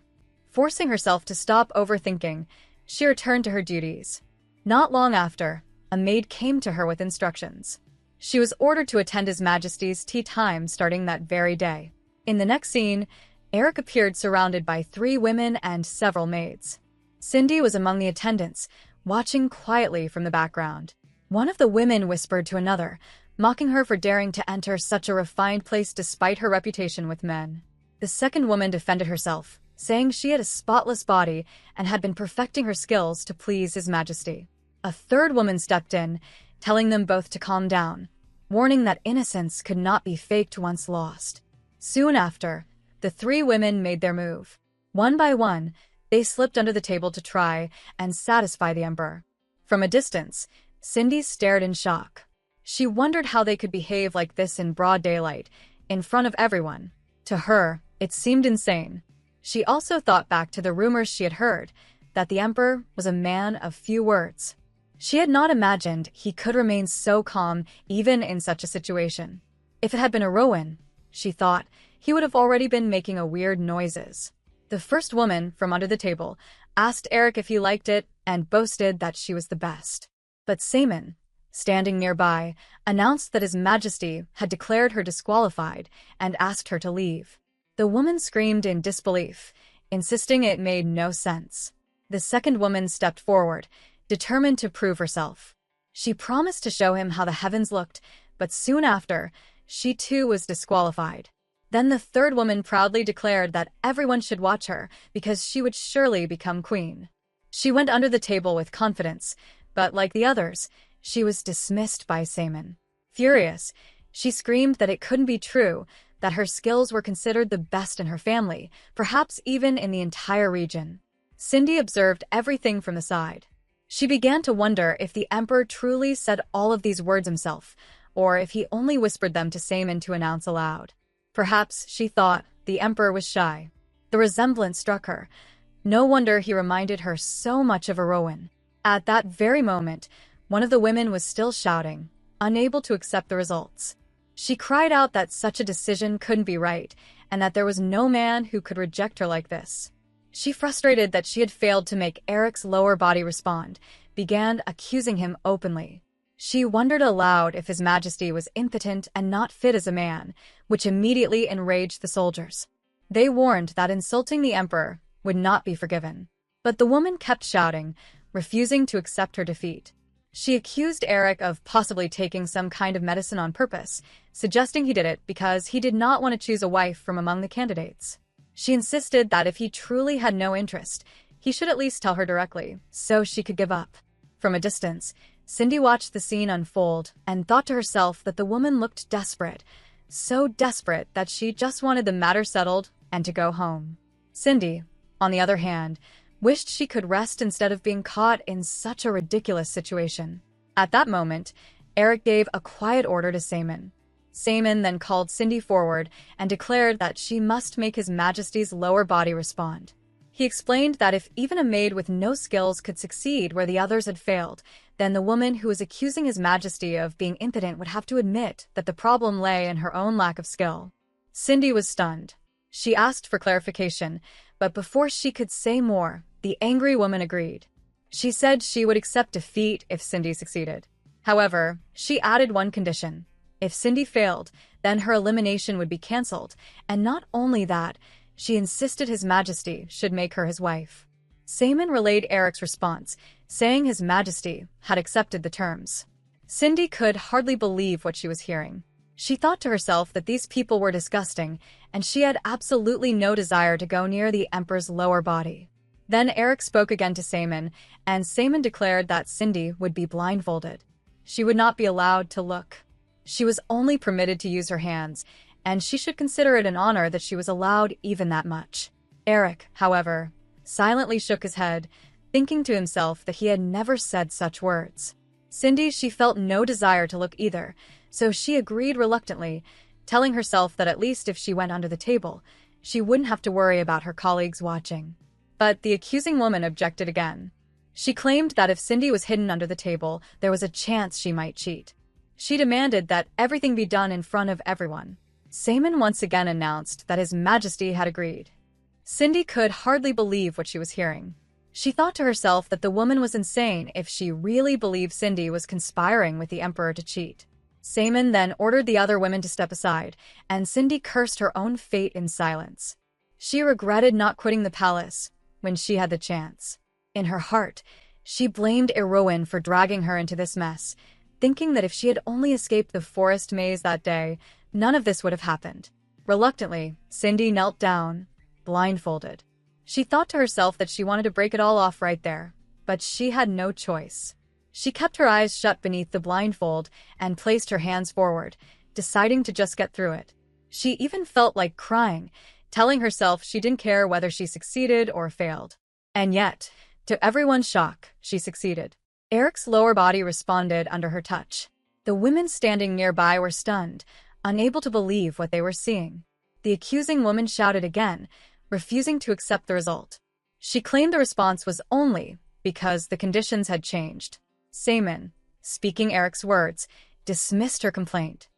Forcing herself to stop overthinking, she returned to her duties. Not long after, a maid came to her with instructions. She was ordered to attend His Majesty's tea time starting that very day. In the next scene, Eric appeared surrounded by 3 women and several maids. Cindy was among the attendants, watching quietly from the background. One of the women whispered to another, mocking her for daring to enter such a refined place despite her reputation with men. The second woman defended herself, saying she had a spotless body and had been perfecting her skills to please His Majesty. A third woman stepped in, telling them both to calm down, warning that innocence could not be faked once lost. Soon after, the 3 women made their move. One by one, they slipped under the table to try and satisfy the Emperor. From a distance, Cindy stared in shock. She wondered how they could behave like this in broad daylight, in front of everyone. To her, it seemed insane. She also thought back to the rumors she had heard, that the Emperor was a man of few words. She had not imagined he could remain so calm even in such a situation. If it had been a Rowan, she thought, he would have already been making weird noises. The first woman, from under the table, asked Eric if he liked it and boasted that she was the best. But Saman, standing nearby, announced that His Majesty had declared her disqualified and asked her to leave. The woman screamed in disbelief, insisting it made no sense. The second woman stepped forward, determined to prove herself. She promised to show him how the heavens looked, but soon after, she too was disqualified. Then the third woman proudly declared that everyone should watch her because she would surely become queen. She went under the table with confidence, but like the others, she was dismissed by Saman. Furious, she screamed that it couldn't be true, that her skills were considered the best in her family, perhaps even in the entire region. Cindy observed everything from the side. She began to wonder if the Emperor truly said all of these words himself, or if he only whispered them to Saman to announce aloud. Perhaps, she thought, the Emperor was shy. The resemblance struck her. No wonder he reminded her so much of a Rowan. At that very moment, one of the women was still shouting, unable to accept the results. She cried out that such a decision couldn't be right, and that there was no man who could reject her like this. She, frustrated that she had failed to make Eric's lower body respond, began accusing him openly. She wondered aloud if His Majesty was impotent and not fit as a man, which immediately enraged the soldiers. They warned that insulting the Emperor would not be forgiven. But the woman kept shouting, refusing to accept her defeat. She accused Eric of possibly taking some kind of medicine on purpose, suggesting he did it because he did not want to choose a wife from among the candidates. She insisted that if he truly had no interest, he should at least tell her directly, so she could give up. From a distance, Cindy watched the scene unfold and thought to herself that the woman looked desperate, so desperate that she just wanted the matter settled and to go home. Cindy, on the other hand, wished she could rest instead of being caught in such a ridiculous situation. At that moment, Eric gave a quiet order to Saman. Saman then called Cindy forward and declared that she must make His Majesty's lower body respond. He explained that if even a maid with no skills could succeed where the others had failed, then the woman who was accusing His Majesty of being impotent would have to admit that the problem lay in her own lack of skill. Cindy was stunned. She asked for clarification, but before she could say more, the angry woman agreed. She said she would accept defeat if Cindy succeeded. However, she added one condition. If Cindy failed, then her elimination would be cancelled, and not only that, she insisted His Majesty should make her his wife. Saman relayed Eric's response, saying His Majesty had accepted the terms. Cindy could hardly believe what she was hearing. She thought to herself that these people were disgusting, and she had absolutely no desire to go near the Emperor's lower body. Then Eric spoke again to Saman, and Saman declared that Cindy would be blindfolded. She would not be allowed to look. She was only permitted to use her hands, and she should consider it an honor that she was allowed even that much. Eric, however, silently shook his head, thinking to himself that he had never said such words. Cindy, she felt no desire to look either, so she agreed reluctantly, telling herself that at least if she went under the table, she wouldn't have to worry about her colleagues watching. But the accusing woman objected again. She claimed that if Cindy was hidden under the table, there was a chance she might cheat. She demanded that everything be done in front of everyone. Saman once again announced that His Majesty had agreed. Cindy could hardly believe what she was hearing. She thought to herself that the woman was insane if she really believed Cindy was conspiring with the Emperor to cheat. Saman then ordered the other women to step aside, and Cindy cursed her own fate in silence. She regretted not quitting the palace when she had the chance. In her heart, she blamed Erowin for dragging her into this mess, thinking that if she had only escaped the forest maze that day, none of this would have happened. Reluctantly, Cindy knelt down, blindfolded. She thought to herself that she wanted to break it all off right there, but she had no choice. She kept her eyes shut beneath the blindfold and placed her hands forward, deciding to just get through it. She even felt like crying, telling herself she didn't care whether she succeeded or failed. And yet, to everyone's shock, she succeeded. Eric's lower body responded under her touch. The women standing nearby were stunned, unable to believe what they were seeing. The accusing woman shouted again, refusing to accept the result. She claimed the response was only because the conditions had changed. Saman, speaking Eric's words, dismissed her complaint.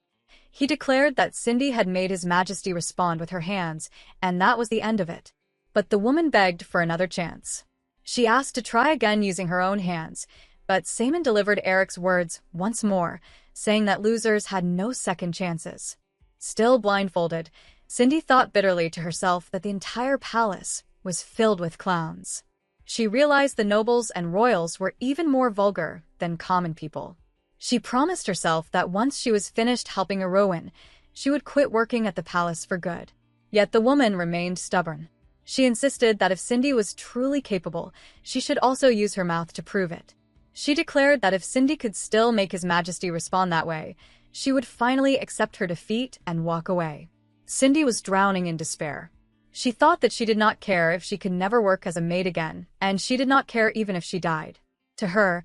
He declared that Cindy had made His Majesty respond with her hands, and that was the end of it. But the woman begged for another chance. She asked to try again using her own hands, but Saman delivered Eric's words once more, saying that losers had no second chances. Still blindfolded, Cindy thought bitterly to herself that the entire palace was filled with clowns. She realized the nobles and royals were even more vulgar than common people. She promised herself that once she was finished helping Erowin, she would quit working at the palace for good. Yet the woman remained stubborn. She insisted that if Cindy was truly capable, she should also use her mouth to prove it. She declared that if Cindy could still make His Majesty respond that way, she would finally accept her defeat and walk away. Cindy was drowning in despair. She thought that she did not care if she could never work as a maid again, and she did not care even if she died. To her,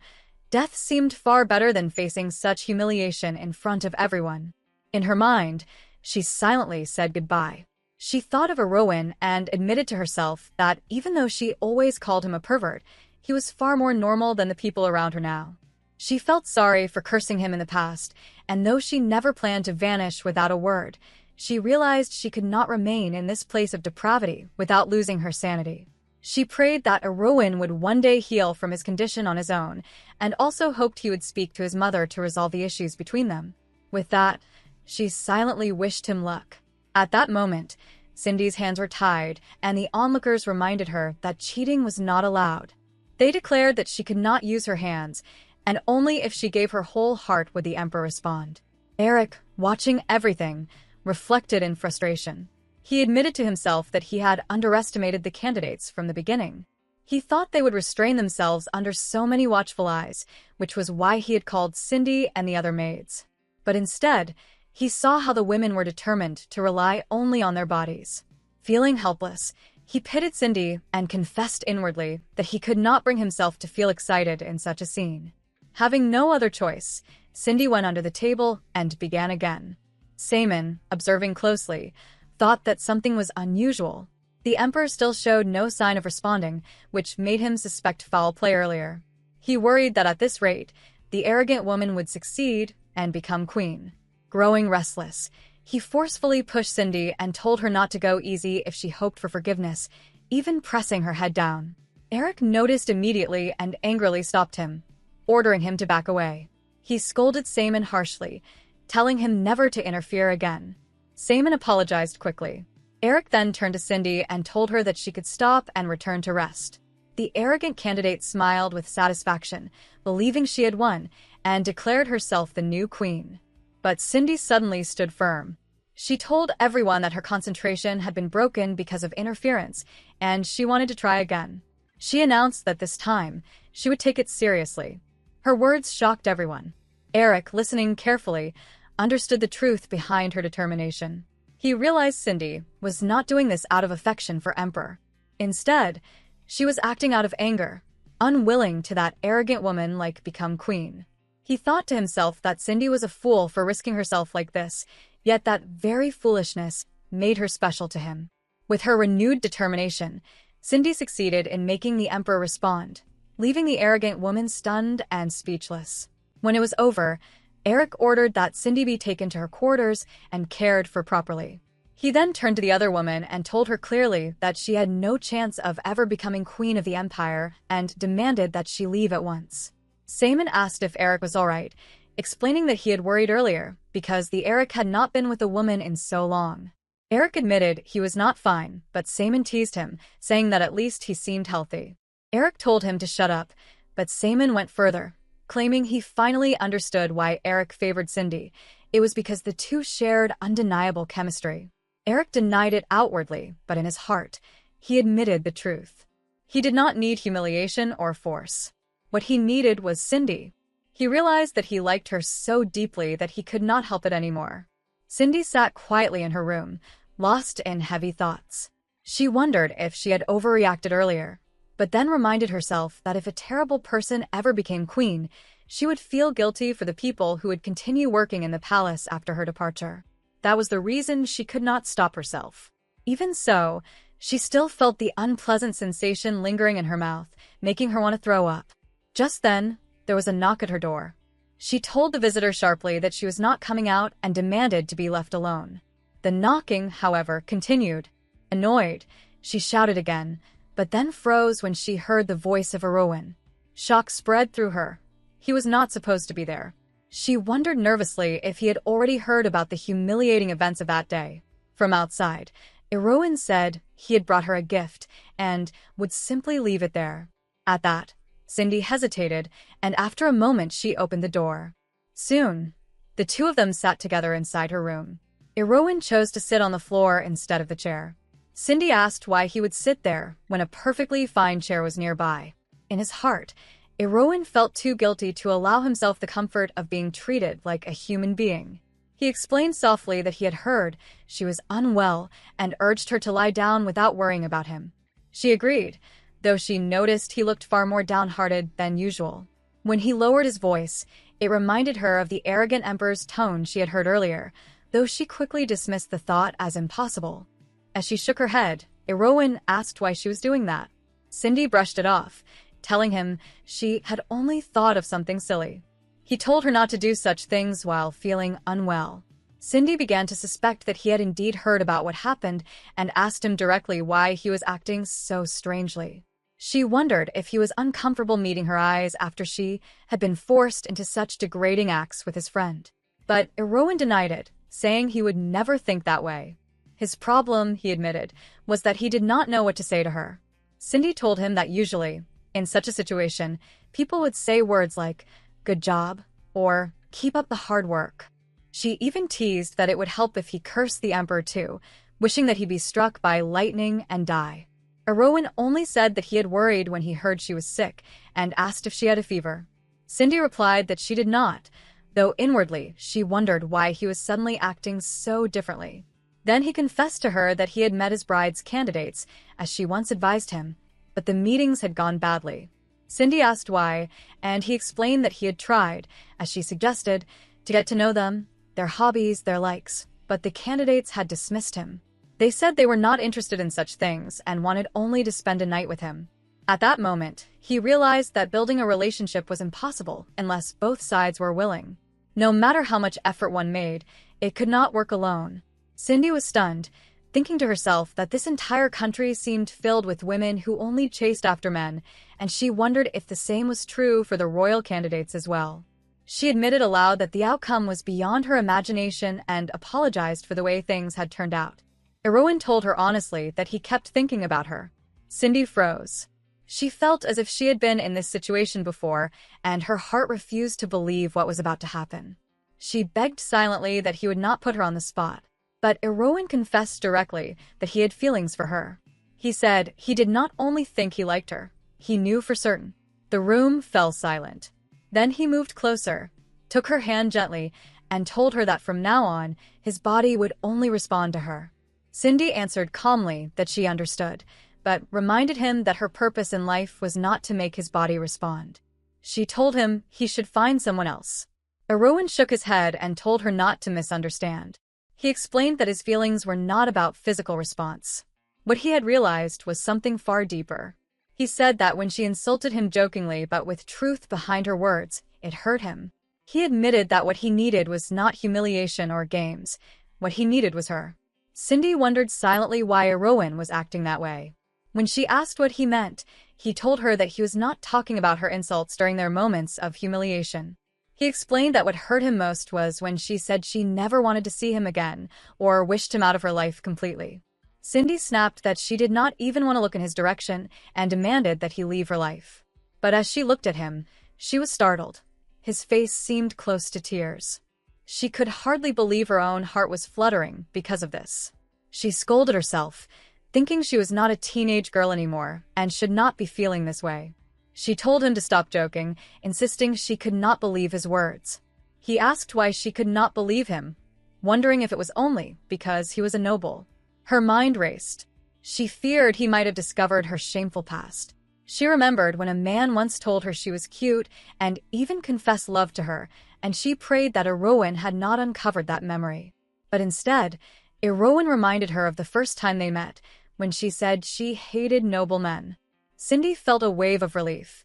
death seemed far better than facing such humiliation in front of everyone. In her mind, she silently said goodbye. She thought of Erowin and admitted to herself that even though she always called him a pervert, he was far more normal than the people around her now. She felt sorry for cursing him in the past, and though she never planned to vanish without a word, she realized she could not remain in this place of depravity without losing her sanity. She prayed that Erowin would one day heal from his condition on his own, and also hoped he would speak to his mother to resolve the issues between them. With that, she silently wished him luck. At that moment, Cindy's hands were tied, and the onlookers reminded her that cheating was not allowed. They declared that she could not use her hands, and only if she gave her whole heart would the Emperor respond. Eric, watching everything, reflected in frustration. He admitted to himself that he had underestimated the candidates from the beginning. He thought they would restrain themselves under so many watchful eyes, which was why he had called Cindy and the other maids. But instead, he saw how the women were determined to rely only on their bodies. Feeling helpless, he pitied Cindy and confessed inwardly that he could not bring himself to feel excited in such a scene. Having no other choice, Cindy went under the table and began again. Saman, observing closely, thought that something was unusual. The Emperor still showed no sign of responding, which made him suspect foul play earlier. He worried that at this rate, the arrogant woman would succeed and become queen. Growing restless, he forcefully pushed Cindy and told her not to go easy if she hoped for forgiveness, even pressing her head down. Eric noticed immediately and angrily stopped him, ordering him to back away. He scolded Saman harshly, telling him never to interfere again. Saman apologized quickly. Eric then turned to Cindy and told her that she could stop and return to rest. The arrogant candidate smiled with satisfaction, believing she had won, and declared herself the new queen. But Cindy suddenly stood firm. She told everyone that her concentration had been broken because of interference, and she wanted to try again. She announced that this time, she would take it seriously. Her words shocked everyone. Eric, listening carefully, understood the truth behind her determination. He realized Cindy was not doing this out of affection for Emperor. Instead, she was acting out of anger, unwilling to that arrogant woman become queen. He thought to himself that Cindy was a fool for risking herself like this, yet that very foolishness made her special to him. With her renewed determination, Cindy succeeded in making the emperor respond, leaving the arrogant woman stunned and speechless. When it was over, Eric ordered that Cindy be taken to her quarters and cared for properly. He then turned to the other woman and told her clearly that she had no chance of ever becoming queen of the empire and demanded that she leave at once. Saman asked if Eric was all right, explaining that he had worried earlier because the Eric had not been with a woman in so long. Eric admitted he was not fine, but Saman teased him, saying that at least he seemed healthy. Eric told him to shut up, but Saman went further, claiming he finally understood why Eric favored Cindy. It was because the two shared undeniable chemistry. Eric denied it outwardly, but in his heart, he admitted the truth. He did not need humiliation or force. What he needed was Cindy. He realized that he liked her so deeply that he could not help it anymore. Cindy sat quietly in her room, lost in heavy thoughts. She wondered if she had overreacted earlier, but then reminded herself that if a terrible person ever became queen, she would feel guilty for the people who would continue working in the palace after her departure. That was the reason she could not stop herself. Even so, she still felt the unpleasant sensation lingering in her mouth, making her want to throw up. Just then, there was a knock at her door. She told the visitor sharply that she was not coming out and demanded to be left alone. The knocking, however, continued. Annoyed, she shouted again, but then froze when she heard the voice of Erowin. Shock spread through her. He was not supposed to be there. She wondered nervously if he had already heard about the humiliating events of that day. From outside, Erowin said he had brought her a gift and would simply leave it there. At that, Cindy hesitated, and after a moment she opened the door. Soon, the two of them sat together inside her room. Erowin chose to sit on the floor instead of the chair. Cindy asked why he would sit there when a perfectly fine chair was nearby. In his heart, Erowin felt too guilty to allow himself the comfort of being treated like a human being. He explained softly that he had heard she was unwell and urged her to lie down without worrying about him. She agreed, though she noticed he looked far more downhearted than usual. When he lowered his voice, it reminded her of the arrogant emperor's tone she had heard earlier, though she quickly dismissed the thought as impossible. As she shook her head, Erowin asked why she was doing that. Cindy brushed it off, telling him she had only thought of something silly. He told her not to do such things while feeling unwell. Cindy began to suspect that he had indeed heard about what happened and asked him directly why he was acting so strangely. She wondered if he was uncomfortable meeting her eyes after she had been forced into such degrading acts with his friend. But Erowin denied it, saying he would never think that way. His problem, he admitted, was that he did not know what to say to her. Cindy told him that usually, in such a situation, people would say words like, "Good job," or "Keep up the hard work." She even teased that it would help if he cursed the emperor too, wishing that he be struck by lightning and die. Erowin only said that he had worried when he heard she was sick and asked if she had a fever. Cindy replied that she did not, though inwardly she wondered why he was suddenly acting so differently. Then he confessed to her that he had met his bride's candidates, as she once advised him, but the meetings had gone badly. Cindy asked why, and he explained that he had tried, as she suggested, to get to know them, their hobbies, their likes, but the candidates had dismissed him. They said they were not interested in such things and wanted only to spend a night with him. At that moment, he realized that building a relationship was impossible unless both sides were willing. No matter how much effort one made, it could not work alone. Cindy was stunned, thinking to herself that this entire country seemed filled with women who only chased after men, and she wondered if the same was true for the royal candidates as well. She admitted aloud that the outcome was beyond her imagination and apologized for the way things had turned out. Erowin told her honestly that he kept thinking about her. Cindy froze. She felt as if she had been in this situation before, and her heart refused to believe what was about to happen. She begged silently that he would not put her on the spot. But Erowin confessed directly that he had feelings for her. He said he did not only think he liked her, he knew for certain. The room fell silent. Then he moved closer, took her hand gently, and told her that from now on, his body would only respond to her. Cindy answered calmly that she understood, but reminded him that her purpose in life was not to make his body respond. She told him he should find someone else. Rowan shook his head and told her not to misunderstand. He explained that his feelings were not about physical response. What he had realized was something far deeper. He said that when she insulted him jokingly but with truth behind her words, it hurt him. He admitted that what he needed was not humiliation or games. What he needed was her. Cindy wondered silently why Rowan was acting that way. When she asked what he meant, he told her that he was not talking about her insults during their moments of humiliation. He explained that what hurt him most was when she said she never wanted to see him again or wished him out of her life completely. Cindy snapped that she did not even want to look in his direction and demanded that he leave her life. But as she looked at him, she was startled. His face seemed close to tears. She could hardly believe her own heart was fluttering because of this. She scolded herself, thinking she was not a teenage girl anymore and should not be feeling this way. She told him to stop joking, insisting she could not believe his words. He asked why she could not believe him, wondering if it was only because he was a noble. Her mind raced. She feared he might have discovered her shameful past. She remembered when a man once told her she was cute and even confessed love to her, and she prayed that Rowan had not uncovered that memory. But instead, Rowan reminded her of the first time they met, when she said she hated noble men. Cindy felt a wave of relief.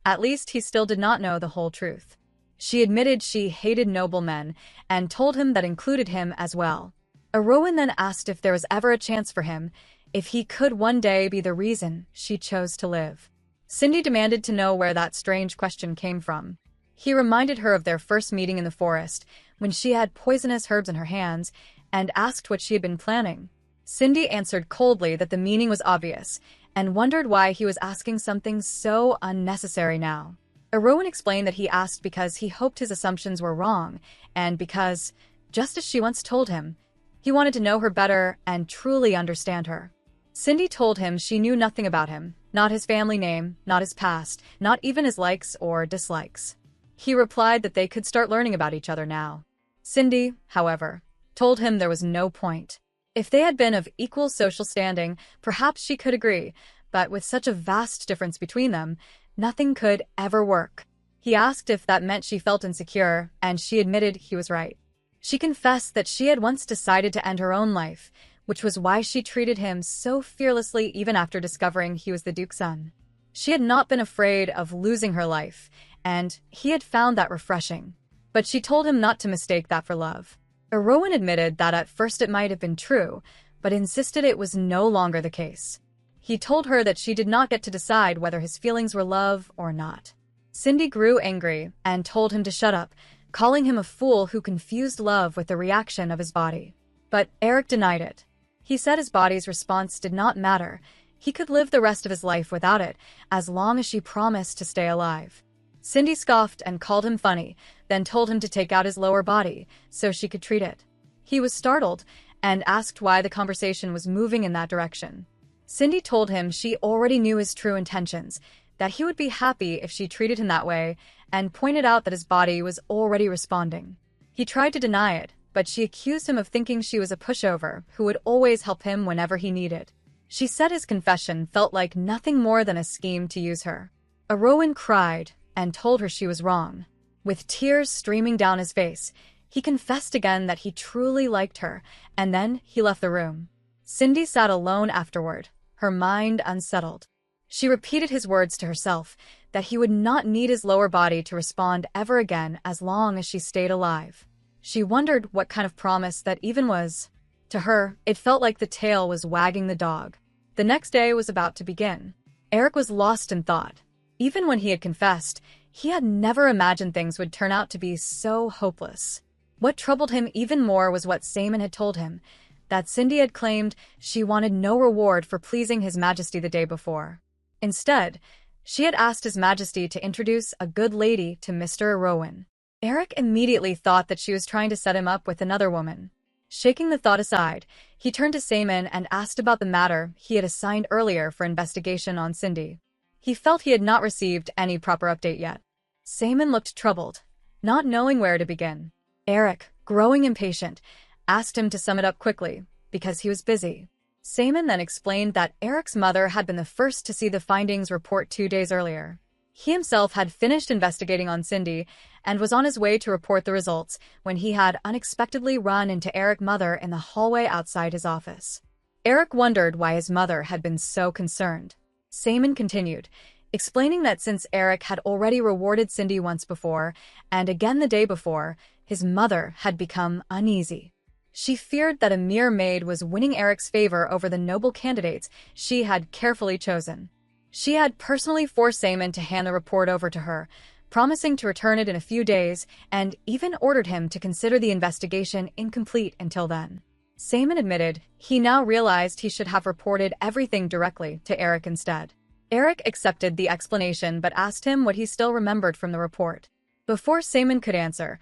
At least he still did not know the whole truth. She admitted she hated noble men and told him that included him as well. Rowan then asked if there was ever a chance for him, if he could one day be the reason she chose to live. Cindy demanded to know where that strange question came from. He reminded her of their first meeting in the forest, when she had poisonous herbs in her hands, and asked what she had been planning. Cindy answered coldly that the meaning was obvious, and wondered why he was asking something so unnecessary now. Rowan explained that he asked because he hoped his assumptions were wrong, and because, just as she once told him, he wanted to know her better and truly understand her. Cindy told him she knew nothing about him, not his family name, not his past, not even his likes or dislikes. He replied that they could start learning about each other now. Cindy, however, told him there was no point. If they had been of equal social standing, perhaps she could agree, but with such a vast difference between them, nothing could ever work. He asked if that meant she felt insecure, and she admitted he was right. She confessed that she had once decided to end her own life, which was why she treated him so fearlessly even after discovering he was the Duke's son. She had not been afraid of losing her life, and he had found that refreshing. But she told him not to mistake that for love. Rowan admitted that at first it might have been true, but insisted it was no longer the case. He told her that she did not get to decide whether his feelings were love or not. Cindy grew angry and told him to shut up, calling him a fool who confused love with the reaction of his body. But Eric denied it. He said his body's response did not matter. He could live the rest of his life without it, as long as she promised to stay alive. Cindy scoffed and called him funny, then told him to take out his lower body so she could treat it. He was startled and asked why the conversation was moving in that direction. Cindy told him she already knew his true intentions, that he would be happy if she treated him that way, and pointed out that his body was already responding. He tried to deny it, but she accused him of thinking she was a pushover who would always help him whenever he needed. She said his confession felt like nothing more than a scheme to use her. Rowan cried and told her she was wrong. With tears streaming down his face, he confessed again that he truly liked her, and then he left the room. Cindy sat alone afterward, her mind unsettled. She repeated his words to herself, that he would not need his lower body to respond ever again as long as she stayed alive. She wondered what kind of promise that even was. To her, it felt like the tail was wagging the dog. The next day was about to begin. Eric was lost in thought. Even when he had confessed, he had never imagined things would turn out to be so hopeless. What troubled him even more was what Saman had told him, that Cindy had claimed she wanted no reward for pleasing His Majesty the day before. Instead, she had asked His Majesty to introduce a good lady to Mr. Rowan. Eric immediately thought that she was trying to set him up with another woman. Shaking the thought aside, he turned to Saman and asked about the matter he had assigned earlier for investigation on Cindy. He felt he had not received any proper update yet. Saman looked troubled, not knowing where to begin. Eric, growing impatient, asked him to sum it up quickly, because he was busy. Saman then explained that Eric's mother had been the first to see the findings report 2 days earlier. He himself had finished investigating on Cindy and was on his way to report the results when he had unexpectedly run into Eric's mother in the hallway outside his office. Eric wondered why his mother had been so concerned. Saman continued, explaining that since Eric had already rewarded Cindy once before, and again the day before, his mother had become uneasy. She feared that a mere maid was winning Eric's favor over the noble candidates she had carefully chosen. She had personally forced Saman to hand the report over to her, promising to return it in a few days, and even ordered him to consider the investigation incomplete until then. Saman admitted he now realized he should have reported everything directly to Eric instead. Eric accepted the explanation but asked him what he still remembered from the report. Before Saman could answer,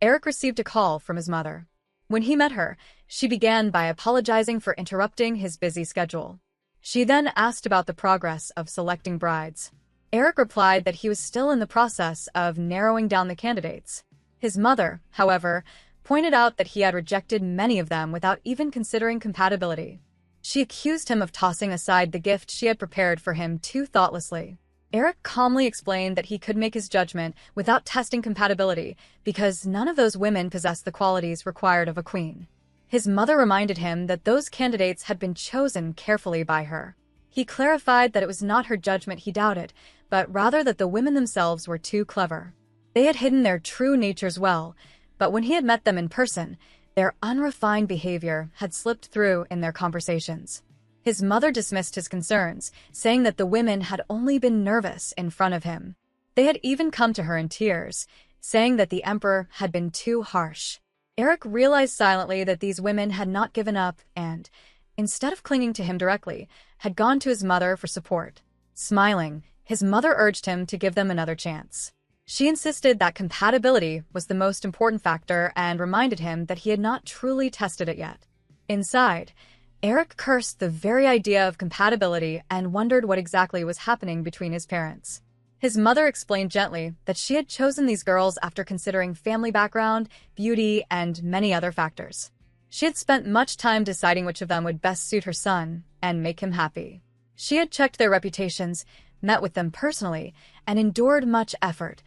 Eric received a call from his mother. When he met her, she began by apologizing for interrupting his busy schedule. She then asked about the progress of selecting brides. Eric replied that he was still in the process of narrowing down the candidates. His mother, however, pointed out that he had rejected many of them without even considering compatibility. She accused him of tossing aside the gift she had prepared for him too thoughtlessly. Eric calmly explained that he could make his judgment without testing compatibility because none of those women possessed the qualities required of a queen. His mother reminded him that those candidates had been chosen carefully by her. He clarified that it was not her judgment he doubted, but rather that the women themselves were too clever. They had hidden their true natures well, but when he had met them in person, their unrefined behavior had slipped through in their conversations. His mother dismissed his concerns, saying that the women had only been nervous in front of him. They had even come to her in tears, saying that the emperor had been too harsh. Eric realized silently that these women had not given up and, instead of clinging to him directly, had gone to his mother for support. Smiling, his mother urged him to give them another chance. She insisted that compatibility was the most important factor and reminded him that he had not truly tested it yet. Inside, Eric cursed the very idea of compatibility and wondered what exactly was happening between his parents. His mother explained gently that she had chosen these girls after considering family background, beauty, and many other factors. She had spent much time deciding which of them would best suit her son and make him happy. She had checked their reputations, met with them personally, and endured much effort,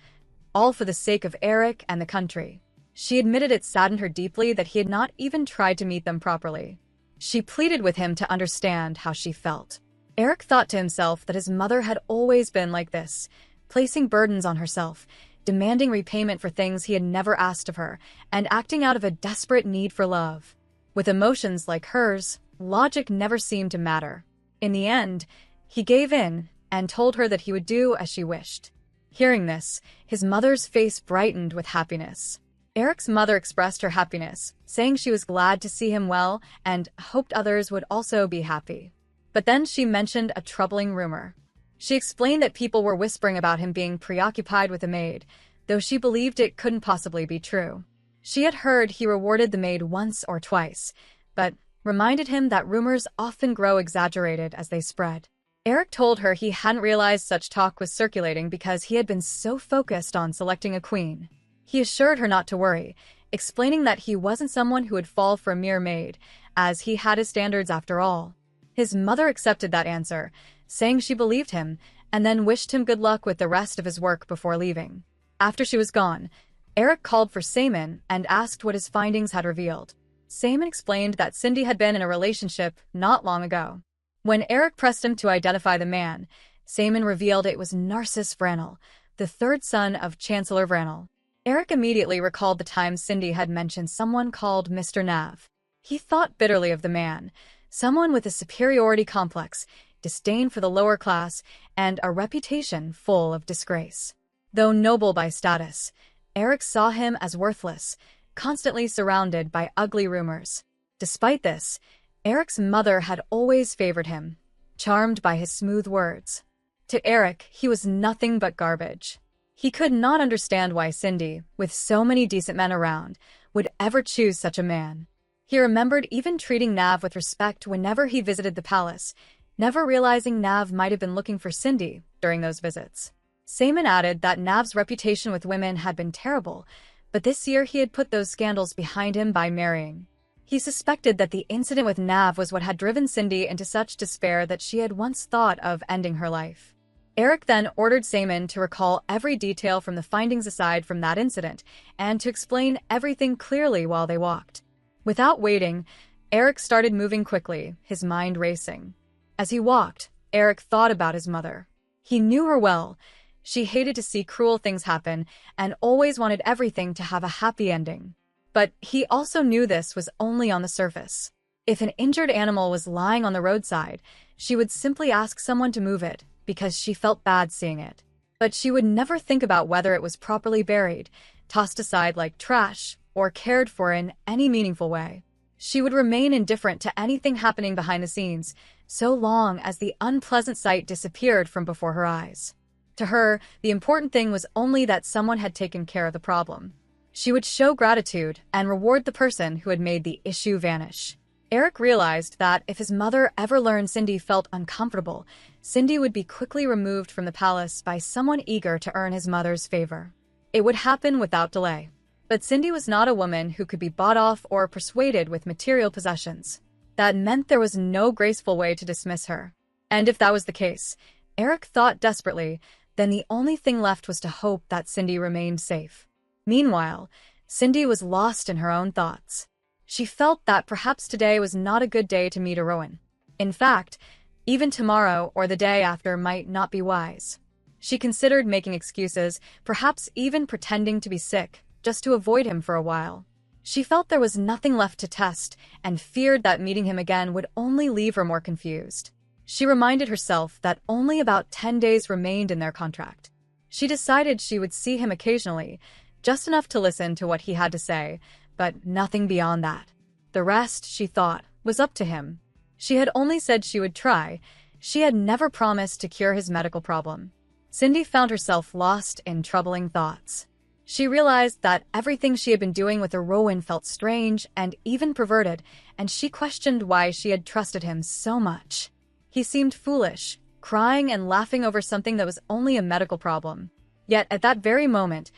all for the sake of Eric and the country. She admitted it saddened her deeply that he had not even tried to meet them properly. She pleaded with him to understand how she felt. Eric thought to himself that his mother had always been like this, placing burdens on herself, demanding repayment for things he had never asked of her, and acting out of a desperate need for love. With emotions like hers, logic never seemed to matter. In the end, he gave in and told her that he would do as she wished. Hearing this, his mother's face brightened with happiness. Eric's mother expressed her happiness, saying she was glad to see him well and hoped others would also be happy. But then she mentioned a troubling rumor. She explained that people were whispering about him being preoccupied with a maid, though she believed it couldn't possibly be true. She had heard he rewarded the maid once or twice, but reminded him that rumors often grow exaggerated as they spread. Eric told her he hadn't realized such talk was circulating because he had been so focused on selecting a queen. He assured her not to worry, explaining that he wasn't someone who would fall for a mere maid, as he had his standards after all. His mother accepted that answer, saying she believed him, and then wished him good luck with the rest of his work before leaving. After she was gone, Eric called for Saman and asked what his findings had revealed. Saman explained that Cindy had been in a relationship not long ago. When Eric pressed him to identify the man, Saman revealed it was Narcissus Vranel, the third son of Chancellor Vranel. Eric immediately recalled the time Cindy had mentioned someone called Mr. Nav. He thought bitterly of the man, someone with a superiority complex, disdain for the lower class, and a reputation full of disgrace. Though noble by status, Eric saw him as worthless, constantly surrounded by ugly rumors. Despite this, Eric's mother had always favored him, charmed by his smooth words. To Eric, he was nothing but garbage. He could not understand why Cindy, with so many decent men around, would ever choose such a man. He remembered even treating Nav with respect whenever he visited the palace, never realizing Nav might have been looking for Cindy during those visits. Saman added that Nav's reputation with women had been terrible, but this year he had put those scandals behind him by marrying. He suspected that the incident with Nav was what had driven Cindy into such despair that she had once thought of ending her life. Eric then ordered Saemin to recall every detail from the findings aside from that incident, and to explain everything clearly while they walked. Without waiting, Eric started moving quickly, his mind racing. As he walked, Eric thought about his mother. He knew her well. She hated to see cruel things happen, and always wanted everything to have a happy ending. But he also knew this was only on the surface. If an injured animal was lying on the roadside, she would simply ask someone to move it, because she felt bad seeing it. But she would never think about whether it was properly buried, tossed aside like trash, or cared for in any meaningful way. She would remain indifferent to anything happening behind the scenes, so long as the unpleasant sight disappeared from before her eyes. To her, the important thing was only that someone had taken care of the problem. She would show gratitude and reward the person who had made the issue vanish. Eric realized that if his mother ever learned Cindy felt uncomfortable, Cindy would be quickly removed from the palace by someone eager to earn his mother's favor. It would happen without delay. But Cindy was not a woman who could be bought off or persuaded with material possessions. That meant there was no graceful way to dismiss her. And if that was the case, Eric thought desperately, then the only thing left was to hope that Cindy remained safe. Meanwhile, Cindy was lost in her own thoughts. She felt that perhaps today was not a good day to meet a ruin. In fact, even tomorrow or the day after might not be wise. She considered making excuses, perhaps even pretending to be sick, just to avoid him for a while. She felt there was nothing left to test, and feared that meeting him again would only leave her more confused. She reminded herself that only about 10 days remained in their contract. She decided she would see him occasionally, just enough to listen to what he had to say, but nothing beyond that. The rest, she thought, was up to him. She had only said she would try. She had never promised to cure his medical problem. Cindy found herself lost in troubling thoughts. She realized that everything she had been doing with Rowan felt strange and even perverted, and she questioned why she had trusted him so much. He seemed foolish, crying and laughing over something that was only a medical problem. Yet at that very moment,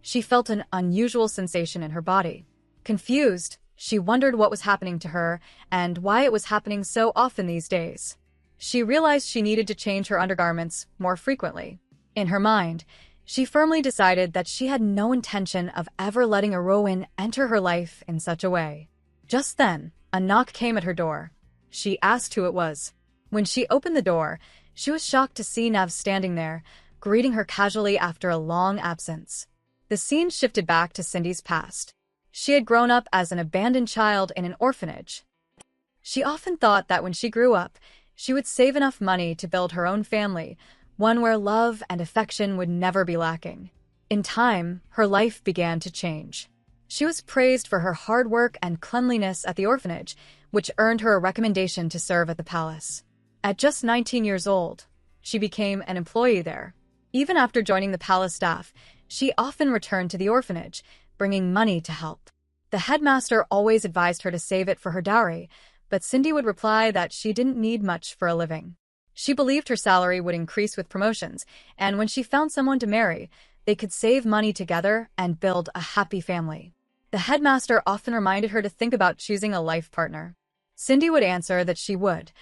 she felt an unusual sensation in her body. Confused, she wondered what was happening to her and why it was happening so often these days. She realized she needed to change her undergarments more frequently. In her mind, she firmly decided that she had no intention of ever letting Rowan enter her life in such a way. Just then, a knock came at her door. She asked who it was. When she opened the door, she was shocked to see Nav standing there, greeting her casually after a long absence. The scene shifted back to Cindy's past. She had grown up as an abandoned child in an orphanage. She often thought that when she grew up, she would save enough money to build her own family, one where love and affection would never be lacking. In time, her life began to change. She was praised for her hard work and cleanliness at the orphanage, which earned her a recommendation to serve at the palace. At just 19 years old, she became an employee there. Even after joining the palace staff, she often returned to the orphanage, bringing money to help. The headmaster always advised her to save it for her dowry, but Cindy would reply that she didn't need much for a living. She believed her salary would increase with promotions, and when she found someone to marry, they could save money together and build a happy family. The headmaster often reminded her to think about choosing a life partner. Cindy would answer that she would,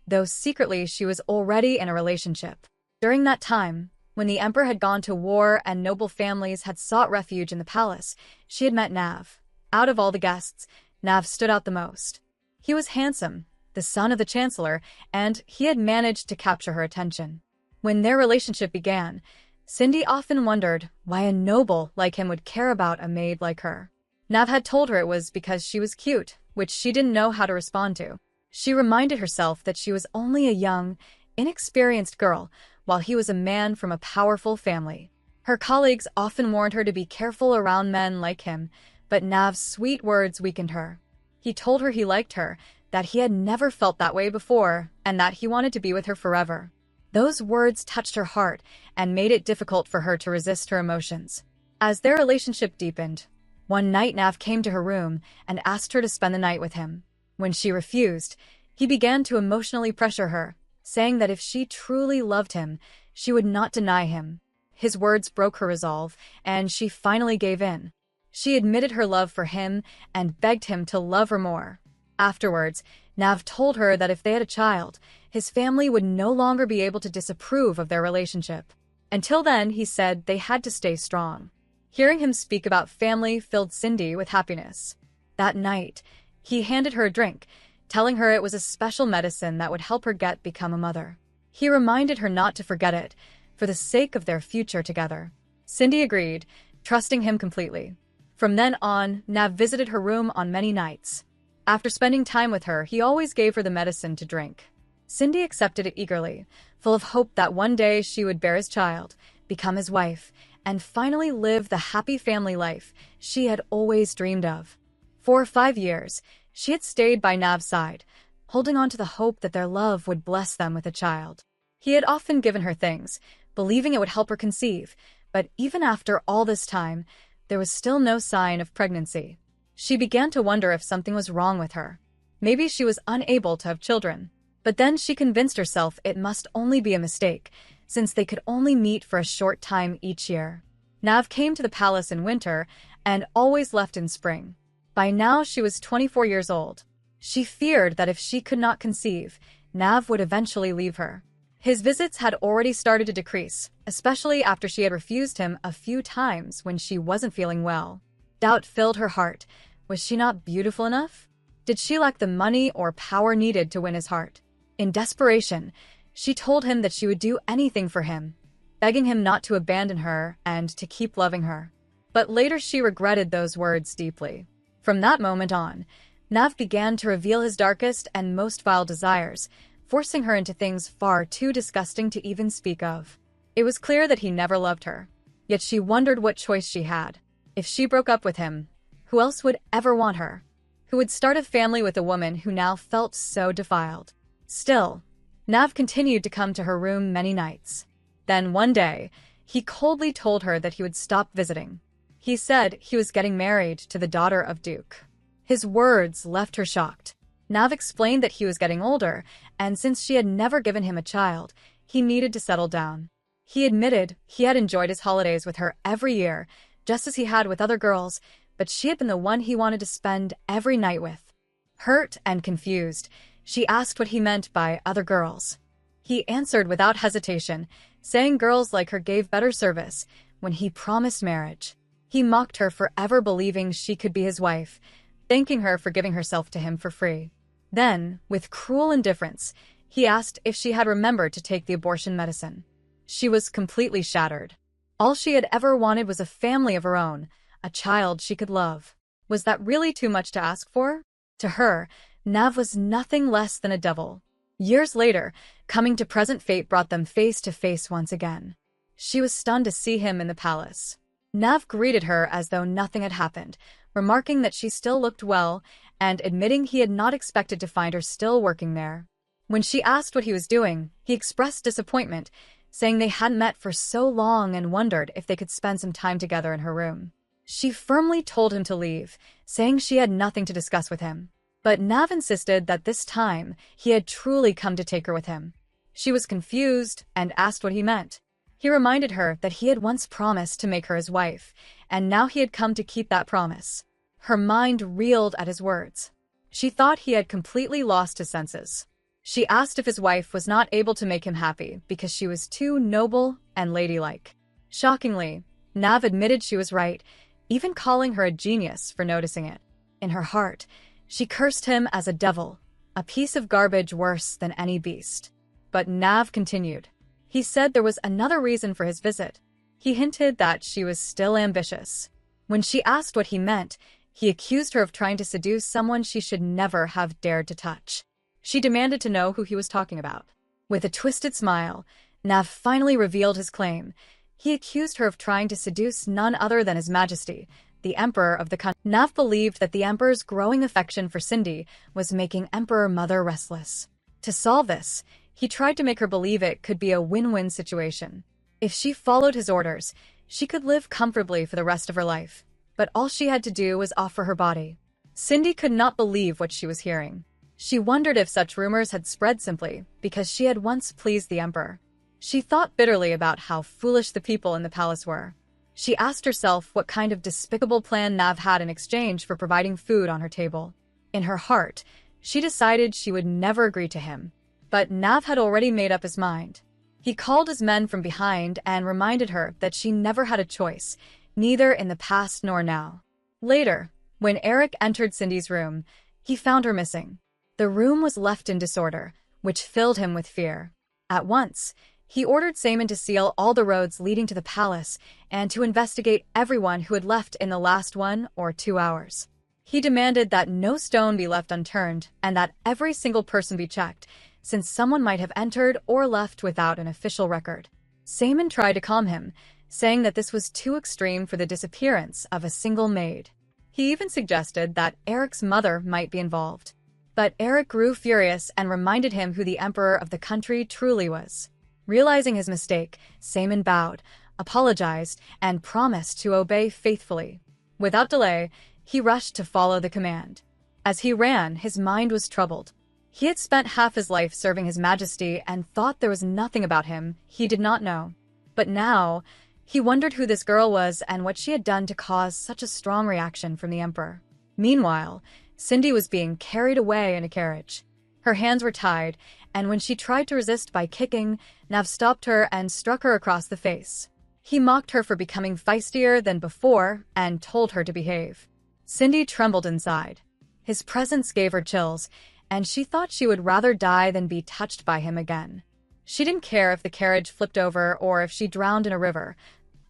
though secretly she was already in a relationship. During that time, when the emperor had gone to war and noble families had sought refuge in the palace, she had met Nav. Out of all the guests, Nav stood out the most. He was handsome, the son of the chancellor, and he had managed to capture her attention. When their relationship began, Cindy often wondered why a noble like him would care about a maid like her. Nav had told her it was because she was cute, which she didn't know how to respond to. She reminded herself that she was only a young, inexperienced girl, while he was a man from a powerful family. Her colleagues often warned her to be careful around men like him, but Nav's sweet words weakened her. He told her he liked her, that he had never felt that way before, and that he wanted to be with her forever. Those words touched her heart and made it difficult for her to resist her emotions. As their relationship deepened, one night Nav came to her room and asked her to spend the night with him. When she refused, he began to emotionally pressure her, saying that if she truly loved him, she would not deny him. His words broke her resolve, and she finally gave in. She admitted her love for him and begged him to love her more. Afterwards, Nav told her that if they had a child, his family would no longer be able to disapprove of their relationship. Until then, he said they had to stay strong. Hearing him speak about family filled Cindy with happiness. That night, he handed her a drink, telling her it was a special medicine that would help her become a mother. He reminded her not to forget it, for the sake of their future together. Cindy agreed, trusting him completely. From then on, Nav visited her room on many nights. After spending time with her, he always gave her the medicine to drink. Cindy accepted it eagerly, full of hope that one day she would bear his child, become his wife, and finally live the happy family life she had always dreamed of. For 5 years, she had stayed by Nav's side, holding on to the hope that their love would bless them with a child. He had often given her things, believing it would help her conceive, but even after all this time, there was still no sign of pregnancy. She began to wonder if something was wrong with her. Maybe she was unable to have children. But then she convinced herself it must only be a mistake, since they could only meet for a short time each year. Nav came to the palace in winter and always left in spring. By now she was 24 years old. She feared that if she could not conceive, Nav would eventually leave her. His visits had already started to decrease, especially after she had refused him a few times when she wasn't feeling well. Doubt filled her heart. Was she not beautiful enough? Did she lack the money or power needed to win his heart? In desperation, she told him that she would do anything for him, begging him not to abandon her and to keep loving her. But later she regretted those words deeply. From that moment on, Nav began to reveal his darkest and most vile desires, forcing her into things far too disgusting to even speak of. It was clear that he never loved her, yet she wondered what choice she had. If she broke up with him, who else would ever want her? Who would start a family with a woman who now felt so defiled? Still, Nav continued to come to her room many nights. Then one day, he coldly told her that he would stop visiting. He said he was getting married to the daughter of Duke. His words left her shocked. Nav explained that he was getting older, and since she had never given him a child, he needed to settle down. He admitted he had enjoyed his holidays with her every year, just as he had with other girls, but she had been the one he wanted to spend every night with. Hurt and confused, she asked what he meant by other girls. He answered without hesitation, saying girls like her gave better service when he promised marriage. He mocked her for ever believing she could be his wife, thanking her for giving herself to him for free. Then, with cruel indifference, he asked if she had remembered to take the abortion medicine. She was completely shattered. All she had ever wanted was a family of her own, a child she could love. Was that really too much to ask for? To her, Nav was nothing less than a devil. Years later, coming to present fate brought them face to face once again. She was stunned to see him in the palace. Nav greeted her as though nothing had happened, remarking that she still looked well and admitting he had not expected to find her still working there. When she asked what he was doing, he expressed disappointment, saying they hadn't met for so long and wondered if they could spend some time together in her room. She firmly told him to leave, saying she had nothing to discuss with him. But Nav insisted that this time he had truly come to take her with him. She was confused and asked what he meant. He reminded her that he had once promised to make her his wife, and now he had come to keep that promise. Her mind reeled at his words. She thought he had completely lost his senses. She asked if his wife was not able to make him happy because she was too noble and ladylike. Shockingly, Nav admitted she was right, even calling her a genius for noticing it. In her heart, she cursed him as a devil, a piece of garbage worse than any beast. But Nav continued. He said there was another reason for his visit. He hinted that she was still ambitious. When she asked what he meant, he accused her of trying to seduce someone she should never have dared to touch. She demanded to know who he was talking about. With a twisted smile, Nav finally revealed his claim. He accused her of trying to seduce none other than His Majesty, the Emperor of the country. Nav believed that the Emperor's growing affection for Cindy was making Emperor Mother restless. To solve this, he tried to make her believe it could be a win-win situation. If she followed his orders, she could live comfortably for the rest of her life. But all she had to do was offer her body. Cindy could not believe what she was hearing. She wondered if such rumors had spread simply because she had once pleased the Emperor. She thought bitterly about how foolish the people in the palace were. She asked herself what kind of despicable plan Nav had in exchange for providing food on her table. In her heart, She decided she would never agree to him. But Nav had already made up his mind. He called his men from behind and reminded her that she never had a choice, neither in the past nor now. Later, when Eric entered Cindy's room, he found her missing. The room was left in disorder, which filled him with fear. At once, he ordered Simon to seal all the roads leading to the palace and to investigate everyone who had left in the last 1 or 2 hours. He demanded that no stone be left unturned and that every single person be checked, since someone might have entered or left without an official record. Simon tried to calm him, saying that this was too extreme for the disappearance of a single maid. He even suggested that Eric's mother might be involved. But Eric grew furious and reminded him who the emperor of the country truly was. Realizing his mistake, Simon bowed, apologized, and promised to obey faithfully. Without delay, he rushed to follow the command. As he ran, his mind was troubled. He had spent half his life serving His Majesty and thought there was nothing about him he did not know. But now, he wondered who this girl was and what she had done to cause such a strong reaction from the emperor. Meanwhile, Cindy was being carried away in a carriage. Her hands were tied, and when she tried to resist by kicking, Nav stopped her and struck her across the face. He mocked her for becoming feistier than before and told her to behave. Cindy trembled inside. His presence gave her chills, and she thought she would rather die than be touched by him again. She didn't care if the carriage flipped over or if she drowned in a river.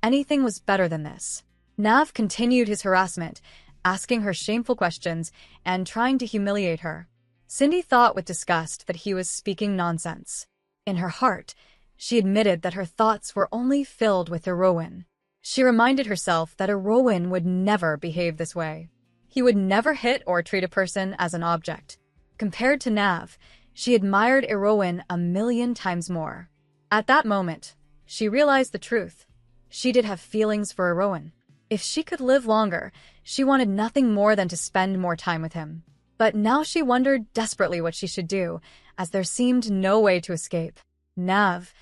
Anything was better than this. Nav continued his harassment, asking her shameful questions and trying to humiliate her. Cindy thought with disgust that he was speaking nonsense. In her heart, she admitted that her thoughts were only filled with Erowin. She reminded herself that Erowin would never behave this way. He would never hit or treat a person as an object. Compared to Nav, she admired Erowin 1,000,000 times more. At that moment, she realized the truth. She did have feelings for Erowin. If she could live longer, she wanted nothing more than to spend more time with him. But now she wondered desperately what she should do, as there seemed no way to escape. Nav,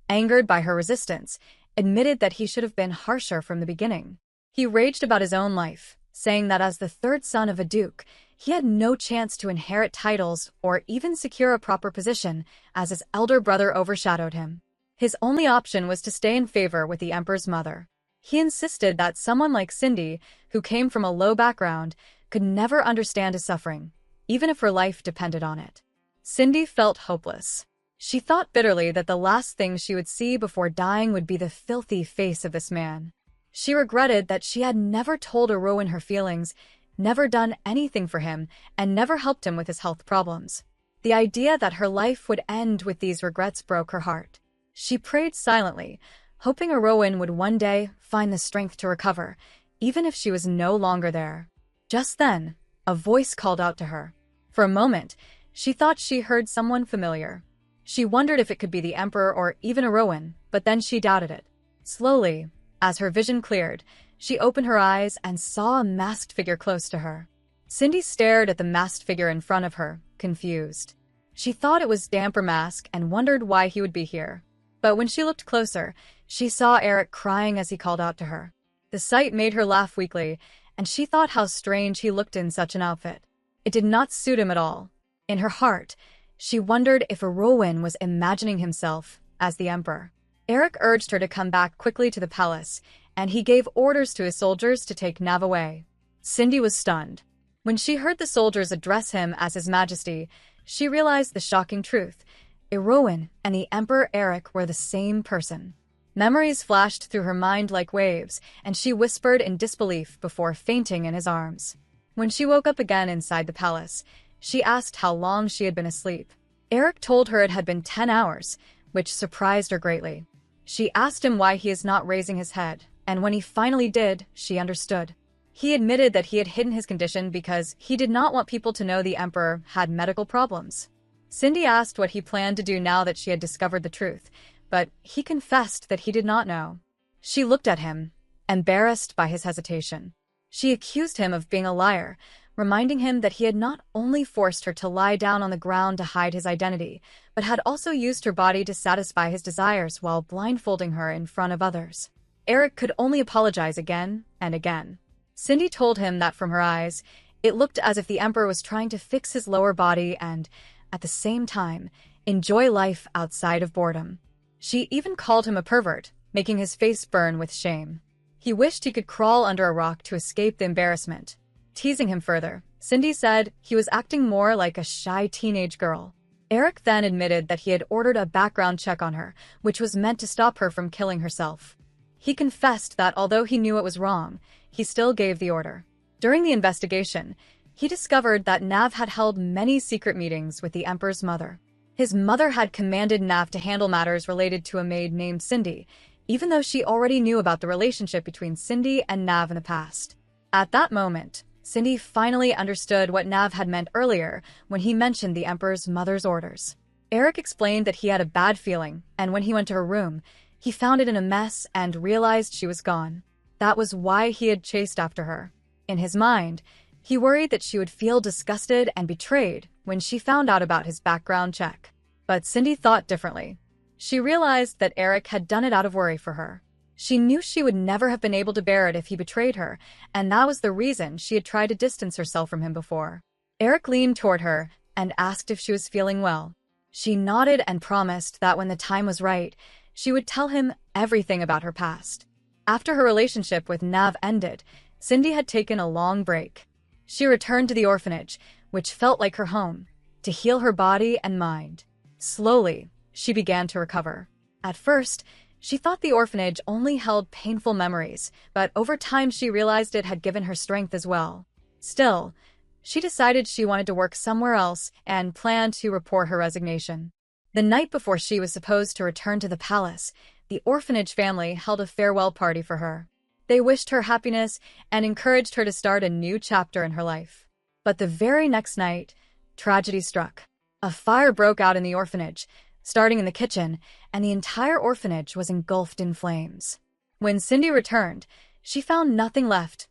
angered by her resistance, admitted that he should have been harsher from the beginning. He raged about his own life, saying that as the third son of a duke, he had no chance to inherit titles or even secure a proper position, as his elder brother overshadowed him. His only option was to stay in favor with the emperor's mother. He insisted that someone like Cindy, who came from a low background, could never understand his suffering, even if her life depended on it. Cindy felt hopeless. She thought bitterly that the last thing she would see before dying would be the filthy face of this man. She regretted that she had never told Erowin her feelings, never done anything for him, and never helped him with his health problems. The idea that her life would end with these regrets broke her heart. She prayed silently, hoping Erowin would one day find the strength to recover, even if she was no longer there. Just then, a voice called out to her. For a moment, she thought she heard someone familiar. She wondered if it could be the Emperor or even Erowin, but then she doubted it. Slowly, as her vision cleared, she opened her eyes and saw a masked figure close to her. Cindy stared at the masked figure in front of her, confused. She thought it was Damper Mask and wondered why he would be here. But when she looked closer, she saw Eric crying as he called out to her. The sight made her laugh weakly, and she thought how strange he looked in such an outfit. It did not suit him at all. In her heart, she wondered if Erowin was imagining himself as the Emperor. Eric urged her to come back quickly to the palace, and he gave orders to his soldiers to take Nav away. Cindy was stunned. When she heard the soldiers address him as His Majesty, she realized the shocking truth. Erowin and the Emperor Eric were the same person. Memories flashed through her mind like waves, and she whispered in disbelief before fainting in his arms. When she woke up again inside the palace, she asked how long she had been asleep. Eric told her it had been 10 hours, which surprised her greatly. She asked him why he is not raising his head, and when he finally did, she understood. He admitted that he had hidden his condition because he did not want people to know the Emperor had medical problems. Cindy asked what he planned to do now that she had discovered the truth, but he confessed that he did not know. She looked at him, embarrassed by his hesitation. She accused him of being a liar, reminding him that he had not only forced her to lie down on the ground to hide his identity, but had also used her body to satisfy his desires while blindfolding her in front of others. Eric could only apologize again and again. Cindy told him that from her eyes, It looked as if the emperor was trying to fix his lower body and, at the same time, enjoy life outside of boredom. She even called him a pervert, making his face burn with shame. He wished he could crawl under a rock to escape the embarrassment. Teasing him further, Cindy said he was acting more like a shy teenage girl. Eric then admitted that he had ordered a background check on her, which was meant to stop her from killing herself. He confessed that although he knew it was wrong, he still gave the order. During the investigation, he discovered that Nav had held many secret meetings with the emperor's mother. His mother had commanded Nav to handle matters related to a maid named Cindy, even though she already knew about the relationship between Cindy and Nav in the past. At that moment, Cindy finally understood what Nav had meant earlier when he mentioned the emperor's mother's orders. Eric explained that he had a bad feeling, and when he went to her room, he found it in a mess and realized she was gone. That was why he had chased after her. In his mind, he worried that she would feel disgusted and betrayed when she found out about his background check. But Cindy thought differently. She realized that Eric had done it out of worry for her. She knew she would never have been able to bear it if he betrayed her, and that was the reason she had tried to distance herself from him before. Eric leaned toward her and asked if she was feeling well. She nodded and promised that when the time was right, she would tell him everything about her past. After her relationship with Nav ended, Cindy had taken a long break. She returned to the orphanage, which felt like her home, to heal her body and mind. Slowly, she began to recover. At first, she thought the orphanage only held painful memories, but over time she realized it had given her strength as well. Still, she decided she wanted to work somewhere else and planned to report her resignation. The night before she was supposed to return to the palace, the orphanage family held a farewell party for her. They wished her happiness and encouraged her to start a new chapter in her life. But the very next night, tragedy struck. A fire broke out in the orphanage, starting in the kitchen, and the entire orphanage was engulfed in flames. When Cindy returned, she found nothing left.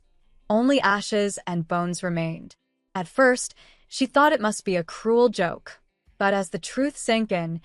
Only ashes and bones remained. At first, she thought it must be a cruel joke. But as the truth sank in,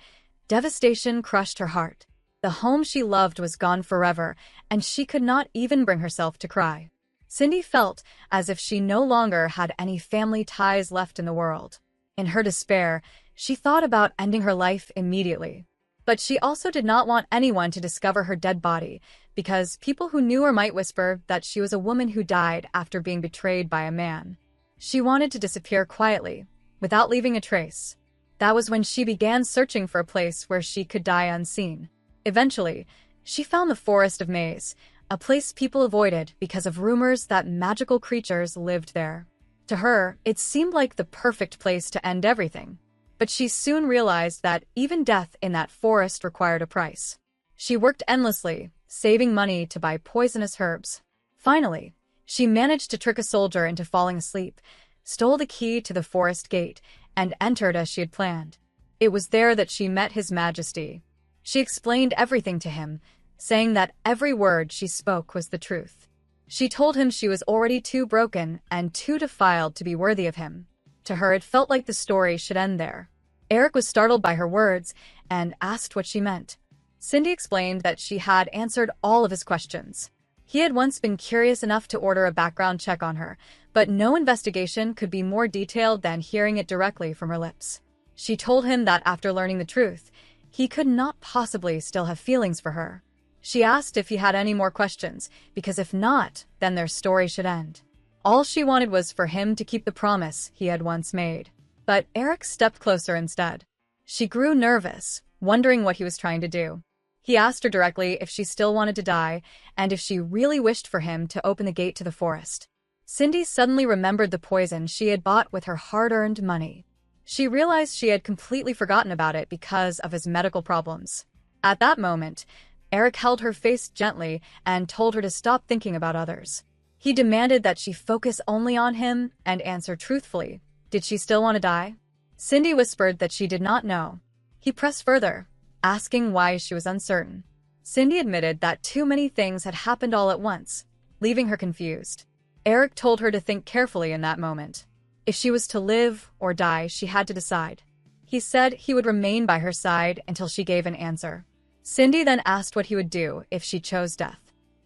devastation crushed her heart. The home she loved was gone forever, and she could not even bring herself to cry. Cindy felt as if she no longer had any family ties left in the world. In her despair, she thought about ending her life immediately. But she also did not want anyone to discover her dead body, because people who knew her might whisper that she was a woman who died after being betrayed by a man. She wanted to disappear quietly, without leaving a trace. That was when she began searching for a place where she could die unseen. Eventually, she found the Forest of Maze, a place people avoided because of rumors that magical creatures lived there. To her, it seemed like the perfect place to end everything. But she soon realized that even death in that forest required a price. She worked endlessly, saving money to buy poisonous herbs. Finally, she managed to trick a soldier into falling asleep, stole the key to the forest gate, and entered as she had planned. It was there that she met His Majesty. She explained everything to him, saying that every word she spoke was the truth. She told him she was already too broken and too defiled to be worthy of him. To her, it felt like the story should end there. Eric was startled by her words and asked what she meant. Cindy explained that she had answered all of his questions. He had once been curious enough to order a background check on her, but no investigation could be more detailed than hearing it directly from her lips. She told him that after learning the truth, he could not possibly still have feelings for her. She asked if he had any more questions, because if not, then their story should end. All she wanted was for him to keep the promise he had once made. But Eric stepped closer instead. She grew nervous, wondering what he was trying to do. He asked her directly if she still wanted to die, and if she really wished for him to open the gate to the forest. Cindy suddenly remembered the poison she had bought with her hard-earned money. She realized she had completely forgotten about it because of his medical problems. At that moment, Eric held her face gently and told her to stop thinking about others. He demanded that she focus only on him and answer truthfully. Did she still want to die? Cindy whispered that she did not know. He pressed further, asking why she was uncertain. Cindy admitted that too many things had happened all at once, leaving her confused. Eric told her to think carefully in that moment. If she was to live or die, she had to decide. He said he would remain by her side until she gave an answer. Cindy then asked what he would do if she chose death.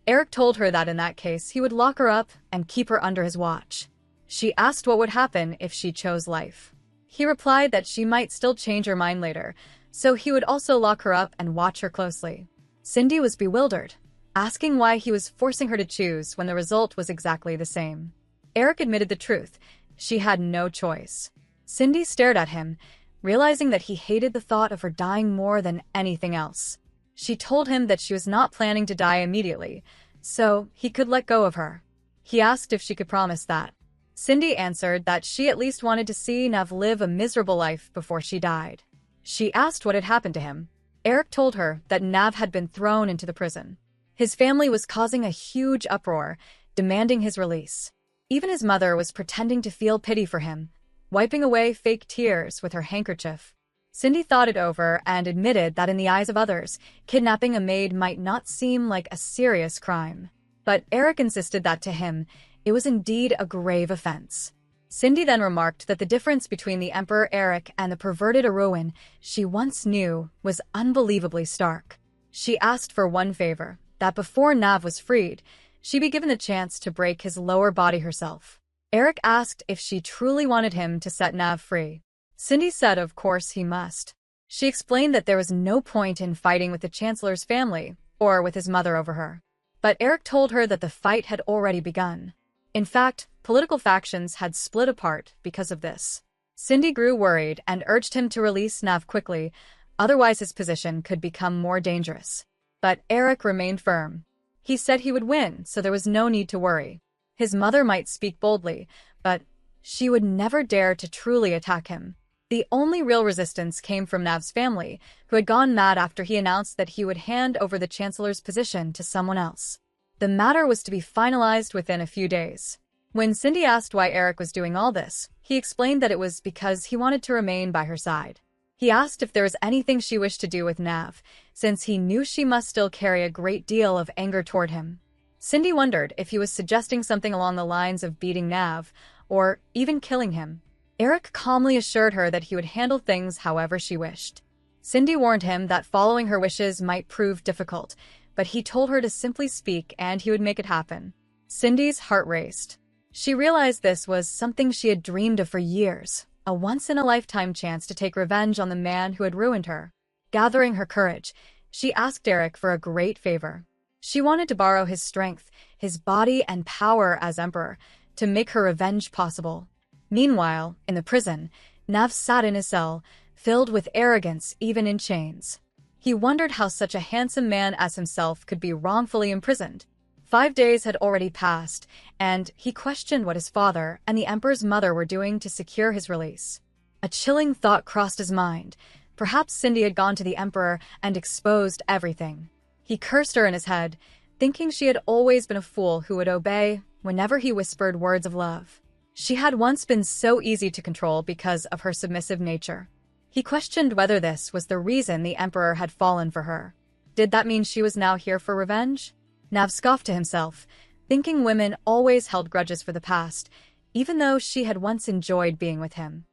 Eric told her that in that case, he would lock her up and keep her under his watch. She asked what would happen if she chose life. He replied that she might still change her mind later, so he would also lock her up and watch her closely. Cindy was bewildered, asking why he was forcing her to choose when the result was exactly the same. Eric admitted the truth. She had no choice. Cindy stared at him, realizing that he hated the thought of her dying more than anything else. She told him that she was not planning to die immediately, so he could let go of her. He asked if she could promise that. Cindy answered that she at least wanted to see Nav live a miserable life before she died. She asked what had happened to him. Eric told her that Nav had been thrown into the prison. His family was causing a huge uproar, demanding his release. Even his mother was pretending to feel pity for him, wiping away fake tears with her handkerchief. Cindy thought it over and admitted that in the eyes of others, kidnapping a maid might not seem like a serious crime. But Eric insisted that to him, it was indeed a grave offense. Cindy then remarked that the difference between the Emperor Eric and the perverted Erowin she once knew was unbelievably stark. She asked for one favor, that before Nav was freed, she be given the chance to break his lower body herself. Eric asked if she truly wanted him to set Nav free. Cindy said of course he must. She explained that there was no point in fighting with the Chancellor's family, or with his mother over her. But Eric told her that the fight had already begun. In fact, political factions had split apart because of this. Cindy grew worried and urged him to release Nav quickly, otherwise his position could become more dangerous. But Eric remained firm. He said he would win, so there was no need to worry. His mother might speak boldly, but she would never dare to truly attack him. The only real resistance came from Nav's family, who had gone mad after he announced that he would hand over the Chancellor's position to someone else. The matter was to be finalized within a few days. When Cindy asked why Eric was doing all this, he explained that it was because he wanted to remain by her side. He asked if there was anything she wished to do with Nav, since he knew she must still carry a great deal of anger toward him. Cindy wondered if he was suggesting something along the lines of beating Nav, or even killing him. Eric calmly assured her that he would handle things however she wished. Cindy warned him that following her wishes might prove difficult, but he told her to simply speak and he would make it happen. Cindy's heart raced. She realized this was something she had dreamed of for years, a once-in-a-lifetime chance to take revenge on the man who had ruined her. Gathering her courage, she asked Eric for a great favor. She wanted to borrow his strength, his body and power as emperor, to make her revenge possible. Meanwhile, in the prison, Nav sat in his cell, filled with arrogance even in chains. He wondered how such a handsome man as himself could be wrongfully imprisoned. 5 days had already passed, and he questioned what his father and the Emperor's mother were doing to secure his release. A chilling thought crossed his mind. Perhaps Cindy had gone to the Emperor and exposed everything. He cursed her in his head, thinking she had always been a fool who would obey whenever he whispered words of love. She had once been so easy to control because of her submissive nature. He questioned whether this was the reason the Emperor had fallen for her. Did that mean she was now here for revenge? Nav scoffed to himself, thinking women always held grudges for the past, even though she had once enjoyed being with him.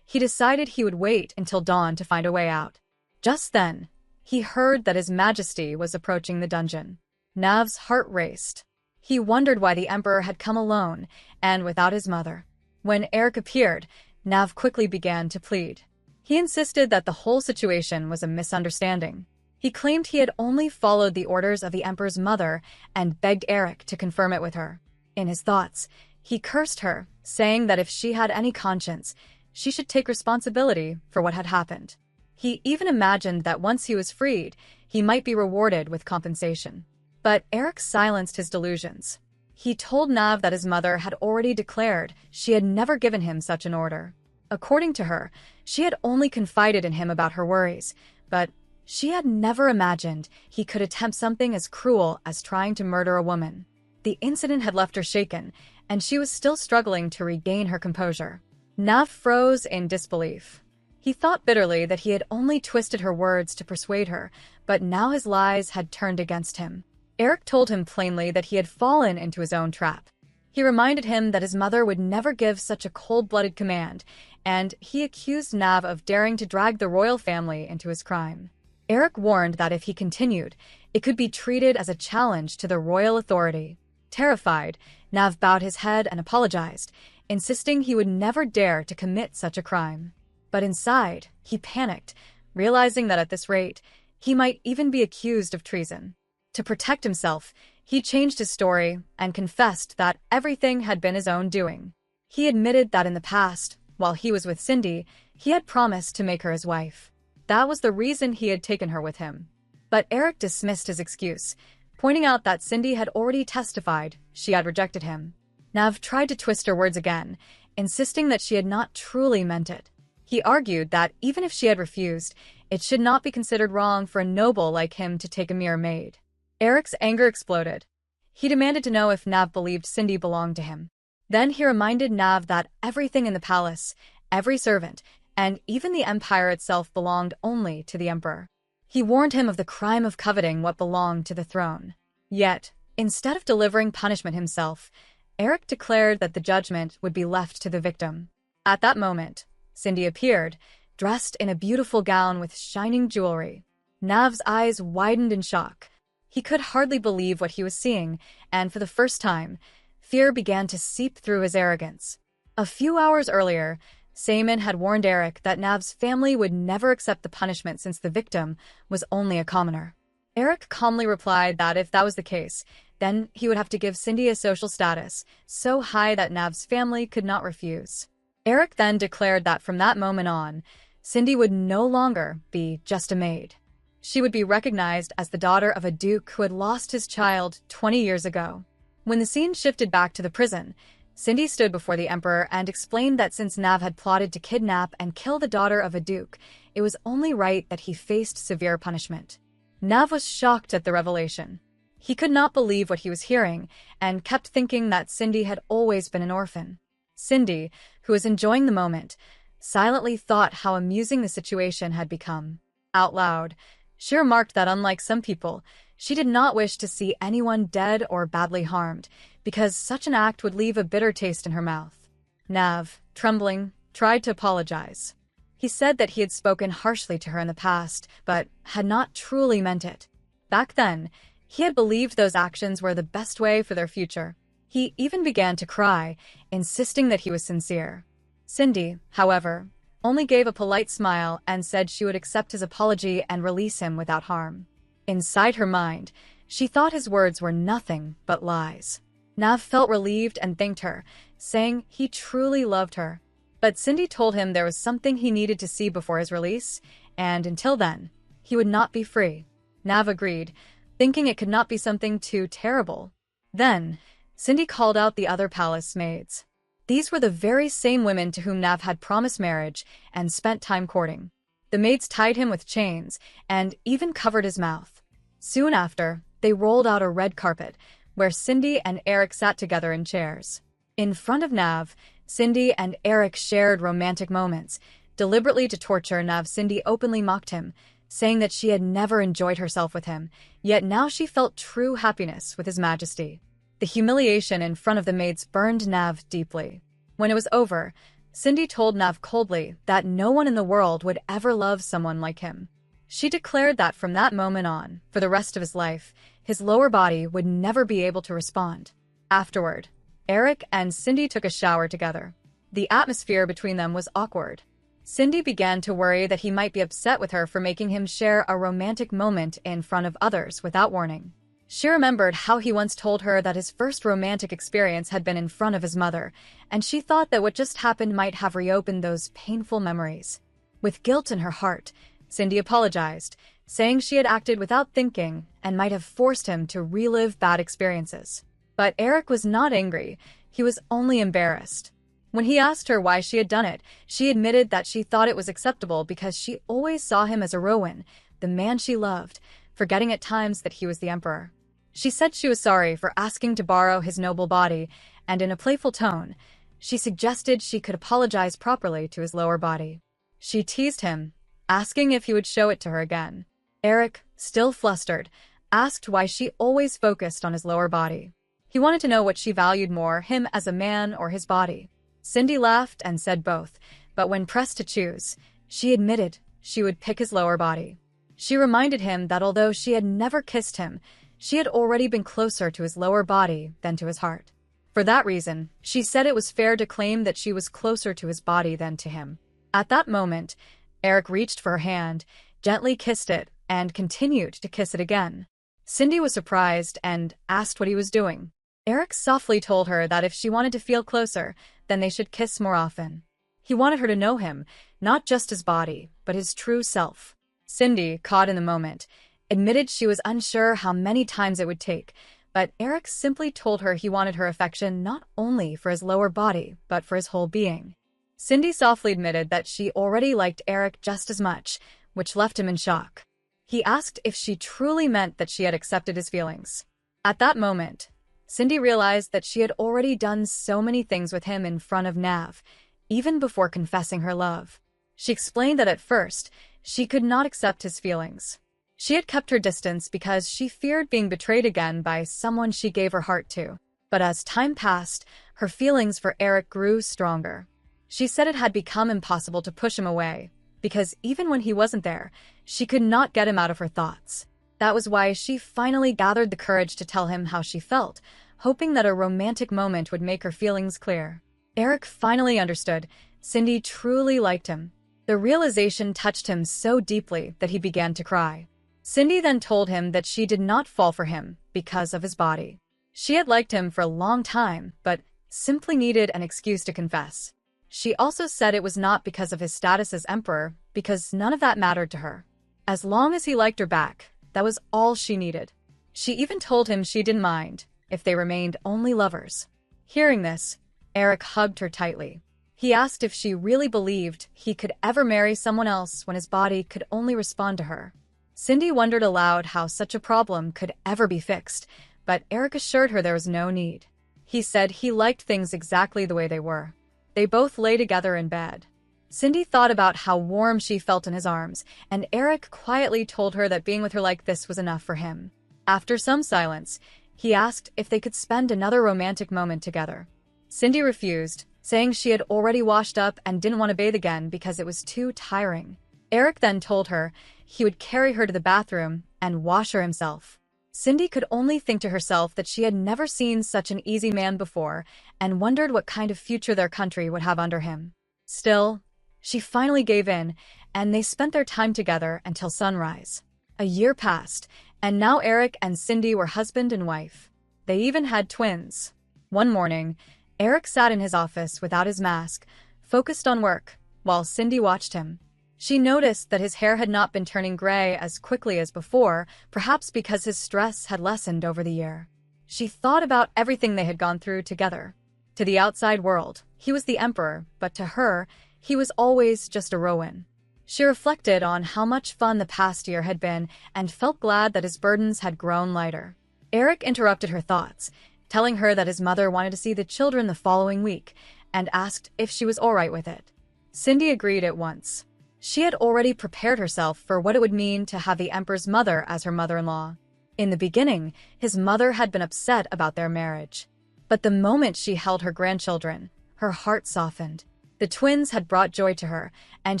He decided he would wait until dawn to find a way out. Just then, he heard that His Majesty was approaching the dungeon. Nav's heart raced. He wondered why the Emperor had come alone and without his mother. When Eric appeared, Nav quickly began to plead. He insisted that the whole situation was a misunderstanding. He claimed he had only followed the orders of the Emperor's mother and begged Eric to confirm it with her. In his thoughts, he cursed her, saying that if she had any conscience, she should take responsibility for what had happened. He even imagined that once he was freed, he might be rewarded with compensation. But Eric silenced his delusions. He told Nav that his mother had already declared she had never given him such an order. According to her, she had only confided in him about her worries, but she had never imagined he could attempt something as cruel as trying to murder a woman. The incident had left her shaken, and she was still struggling to regain her composure. Nav froze in disbelief. He thought bitterly that he had only twisted her words to persuade her, but now his lies had turned against him. Eric told him plainly that he had fallen into his own trap. He reminded him that his mother would never give such a cold-blooded command, and he accused Nav of daring to drag the royal family into his crime. Eric warned that if he continued, it could be treated as a challenge to the royal authority. Terrified, Nav bowed his head and apologized, insisting he would never dare to commit such a crime. But inside, he panicked, realizing that at this rate, he might even be accused of treason. To protect himself, he changed his story and confessed that everything had been his own doing. He admitted that in the past, while he was with Cindy, he had promised to make her his wife. That was the reason he had taken her with him. But Eric dismissed his excuse, pointing out that Cindy had already testified she had rejected him. Nav tried to twist her words again, insisting that she had not truly meant it. He argued that even if she had refused, it should not be considered wrong for a noble like him to take a mere maid. Eric's anger exploded. He demanded to know if Nav believed Cindy belonged to him. Then he reminded Nav that everything in the palace, every servant, and even the empire itself belonged only to the emperor. He warned him of the crime of coveting what belonged to the throne. Yet, instead of delivering punishment himself, Eric declared that the judgment would be left to the victim. At that moment, Cindy appeared, dressed in a beautiful gown with shining jewelry. Nav's eyes widened in shock. He could hardly believe what he was seeing, and for the first time, fear began to seep through his arrogance. A few hours earlier, Sayman had warned Eric that Nav's family would never accept the punishment since the victim was only a commoner. Eric calmly replied that if that was the case, then he would have to give Cindy a social status so high that Nav's family could not refuse. Eric then declared that from that moment on, Cindy would no longer be just a maid. She would be recognized as the daughter of a duke who had lost his child 20 years ago. When the scene shifted back to the prison, Cindy stood before the emperor and explained that since Nav had plotted to kidnap and kill the daughter of a duke, it was only right that he faced severe punishment. Nav was shocked at the revelation. He could not believe what he was hearing and kept thinking that Cindy had always been an orphan. Cindy, who was enjoying the moment, silently thought how amusing the situation had become. Out loud, she remarked that unlike some people, she did not wish to see anyone dead or badly harmed, because such an act would leave a bitter taste in her mouth. Nav, trembling, tried to apologize. He said that he had spoken harshly to her in the past, but had not truly meant it. Back then, he had believed those actions were the best way for their future. He even began to cry, insisting that he was sincere. Cindy, however, only gave a polite smile and said she would accept his apology and release him without harm. Inside her mind, she thought his words were nothing but lies. Nav felt relieved and thanked her, saying he truly loved her. But Cindy told him there was something he needed to see before his release, and until then, he would not be free. Nav agreed, thinking it could not be something too terrible. Then, Cindy called out the other palace maids. These were the very same women to whom Nav had promised marriage and spent time courting. The maids tied him with chains and even covered his mouth. Soon after, they rolled out a red carpet, where Cindy and Eric sat together in chairs. In front of Nav, Cindy and Eric shared romantic moments. Deliberately to torture Nav, Cindy openly mocked him, saying that she had never enjoyed herself with him, yet now she felt true happiness with his majesty. The humiliation in front of the maids burned Nav deeply. When it was over, Cindy told Nav coldly that no one in the world would ever love someone like him. She declared that from that moment on, for the rest of his life, his lower body would never be able to respond. Afterward, Eric and Cindy took a shower together. The atmosphere between them was awkward. Cindy began to worry that he might be upset with her for making him share a romantic moment in front of others without warning. She remembered how he once told her that his first romantic experience had been in front of his mother, and she thought that what just happened might have reopened those painful memories. With guilt in her heart, Cindy apologized, saying she had acted without thinking and might have forced him to relive bad experiences. But Eric was not angry, he was only embarrassed. When he asked her why she had done it, she admitted that she thought it was acceptable because she always saw him as a Rowan, the man she loved, forgetting at times that he was the emperor. She said she was sorry for asking to borrow his noble body, and in a playful tone, she suggested she could apologize properly to his lower body. She teased him, asking if he would show it to her again. Eric, still flustered, asked why she always focused on his lower body. He wanted to know what she valued more, him as a man or his body. Cindy laughed and said both, but when pressed to choose, she admitted she would pick his lower body. She reminded him that although she had never kissed him, she had already been closer to his lower body than to his heart. For that reason, she said it was fair to claim that she was closer to his body than to him. At that moment, Eric reached for her hand, gently kissed it, and continued to kiss it again. Cindy was surprised and asked what he was doing. Eric softly told her that if she wanted to feel closer, then they should kiss more often. He wanted her to know him, not just his body, but his true self. Cindy, caught in the moment, admitted she was unsure how many times it would take, but Eric simply told her he wanted her affection not only for his lower body, but for his whole being. Cindy softly admitted that she already liked Eric just as much, which left him in shock. He asked if she truly meant that she had accepted his feelings. At that moment, Cindy realized that she had already done so many things with him in front of Nav, even before confessing her love. She explained that at first, she could not accept his feelings. She had kept her distance because she feared being betrayed again by someone she gave her heart to. But as time passed, her feelings for Eric grew stronger. She said it had become impossible to push him away, because even when he wasn't there, she could not get him out of her thoughts. That was why she finally gathered the courage to tell him how she felt, hoping that a romantic moment would make her feelings clear. Eric finally understood. Cindy truly liked him. The realization touched him so deeply that he began to cry. Cindy then told him that she did not fall for him because of his body. She had liked him for a long time, but simply needed an excuse to confess. She also said it was not because of his status as emperor, because none of that mattered to her. As long as he liked her back, that was all she needed. She even told him she didn't mind if they remained only lovers. Hearing this, Eric hugged her tightly. He asked if she really believed he could ever marry someone else when his body could only respond to her. Cindy wondered aloud how such a problem could ever be fixed, but Eric assured her there was no need. He said he liked things exactly the way they were. They both lay together in bed. Cindy thought about how warm she felt in his arms, and Eric quietly told her that being with her like this was enough for him. After some silence, he asked if they could spend another romantic moment together. Cindy refused, saying she had already washed up and didn't want to bathe again because it was too tiring. Eric then told her he would carry her to the bathroom and wash her himself. Cindy could only think to herself that she had never seen such an easy man before and wondered what kind of future their country would have under him. Still, she finally gave in, and they spent their time together until sunrise. A year passed, and now Eric and Cindy were husband and wife. They even had twins. One morning, Eric sat in his office without his mask, focused on work, while Cindy watched him. She noticed that his hair had not been turning gray as quickly as before, perhaps because his stress had lessened over the year. She thought about everything they had gone through together. To the outside world, he was the emperor, but to her, he was always just a Rowan. She reflected on how much fun the past year had been and felt glad that his burdens had grown lighter. Eric interrupted her thoughts, telling her that his mother wanted to see the children the following week, and asked if she was all right with it. Cindy agreed at once. She had already prepared herself for what it would mean to have the emperor's mother as her mother-in-law. In the beginning, his mother had been upset about their marriage. But the moment she held her grandchildren, her heart softened. The twins had brought joy to her, and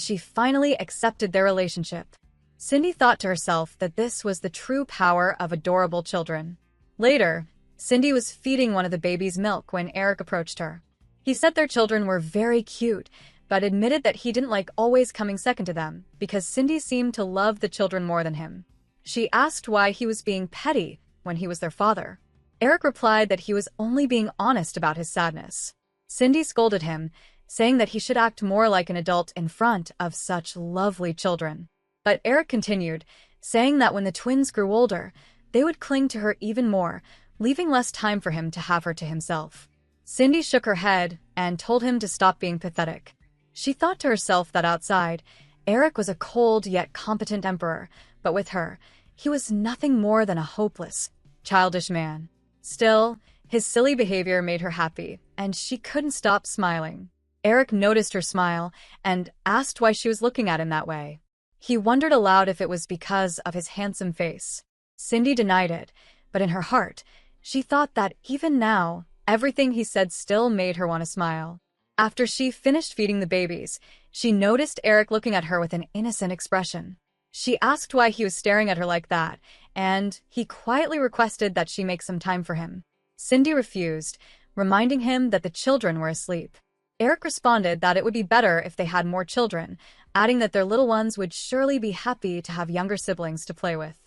she finally accepted their relationship. Cindy thought to herself that this was the true power of adorable children. Later, Cindy was feeding one of the babies milk when Eric approached her. He said their children were very cute, but admitted that he didn't like always coming second to them, because Cindy seemed to love the children more than him. She asked why he was being petty when he was their father. Eric replied that he was only being honest about his sadness. Cindy scolded him, saying that he should act more like an adult in front of such lovely children. But Eric continued, saying that when the twins grew older, they would cling to her even more, leaving less time for him to have her to himself. Cindy shook her head and told him to stop being pathetic. She thought to herself that outside, Eric was a cold yet competent emperor, but with her, he was nothing more than a hopeless, childish man. Still, his silly behavior made her happy, and she couldn't stop smiling. Eric noticed her smile and asked why she was looking at him that way. He wondered aloud if it was because of his handsome face. Cindy denied it, but in her heart, she thought that even now, everything he said still made her want to smile. After she finished feeding the babies, she noticed Eric looking at her with an innocent expression. She asked why he was staring at her like that, and he quietly requested that she make some time for him. Cindy refused, reminding him that the children were asleep. Eric responded that it would be better if they had more children, adding that their little ones would surely be happy to have younger siblings to play with.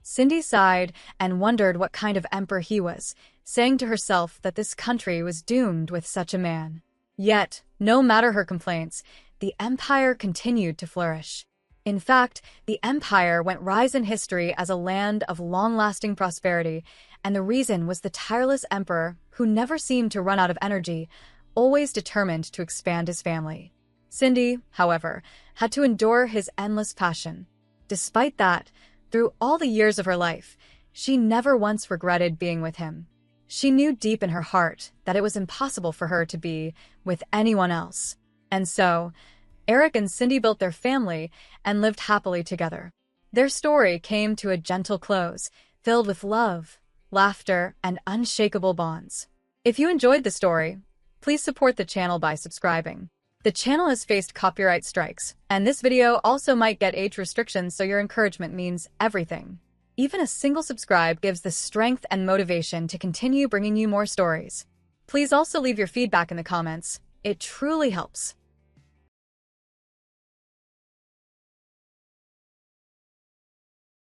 Cindy sighed and wondered what kind of emperor he was, saying to herself that this country was doomed with such a man. Yet, no matter her complaints, the empire continued to flourish. In fact, the empire went rise in history as a land of long-lasting prosperity, and the reason was the tireless emperor, who never seemed to run out of energy, always determined to expand his family. Cindy, however, had to endure his endless passion. Despite that, through all the years of her life, she never once regretted being with him. She knew deep in her heart that it was impossible for her to be with anyone else. And so, Eric and Cindy built their family and lived happily together. Their story came to a gentle close, filled with love, laughter, and unshakable bonds. If you enjoyed the story, please support the channel by subscribing. The channel has faced copyright strikes, and this video also might get age restrictions, so your encouragement means everything. Even a single subscribe gives the strength and motivation to continue bringing you more stories. Please also leave your feedback in the comments. It truly helps.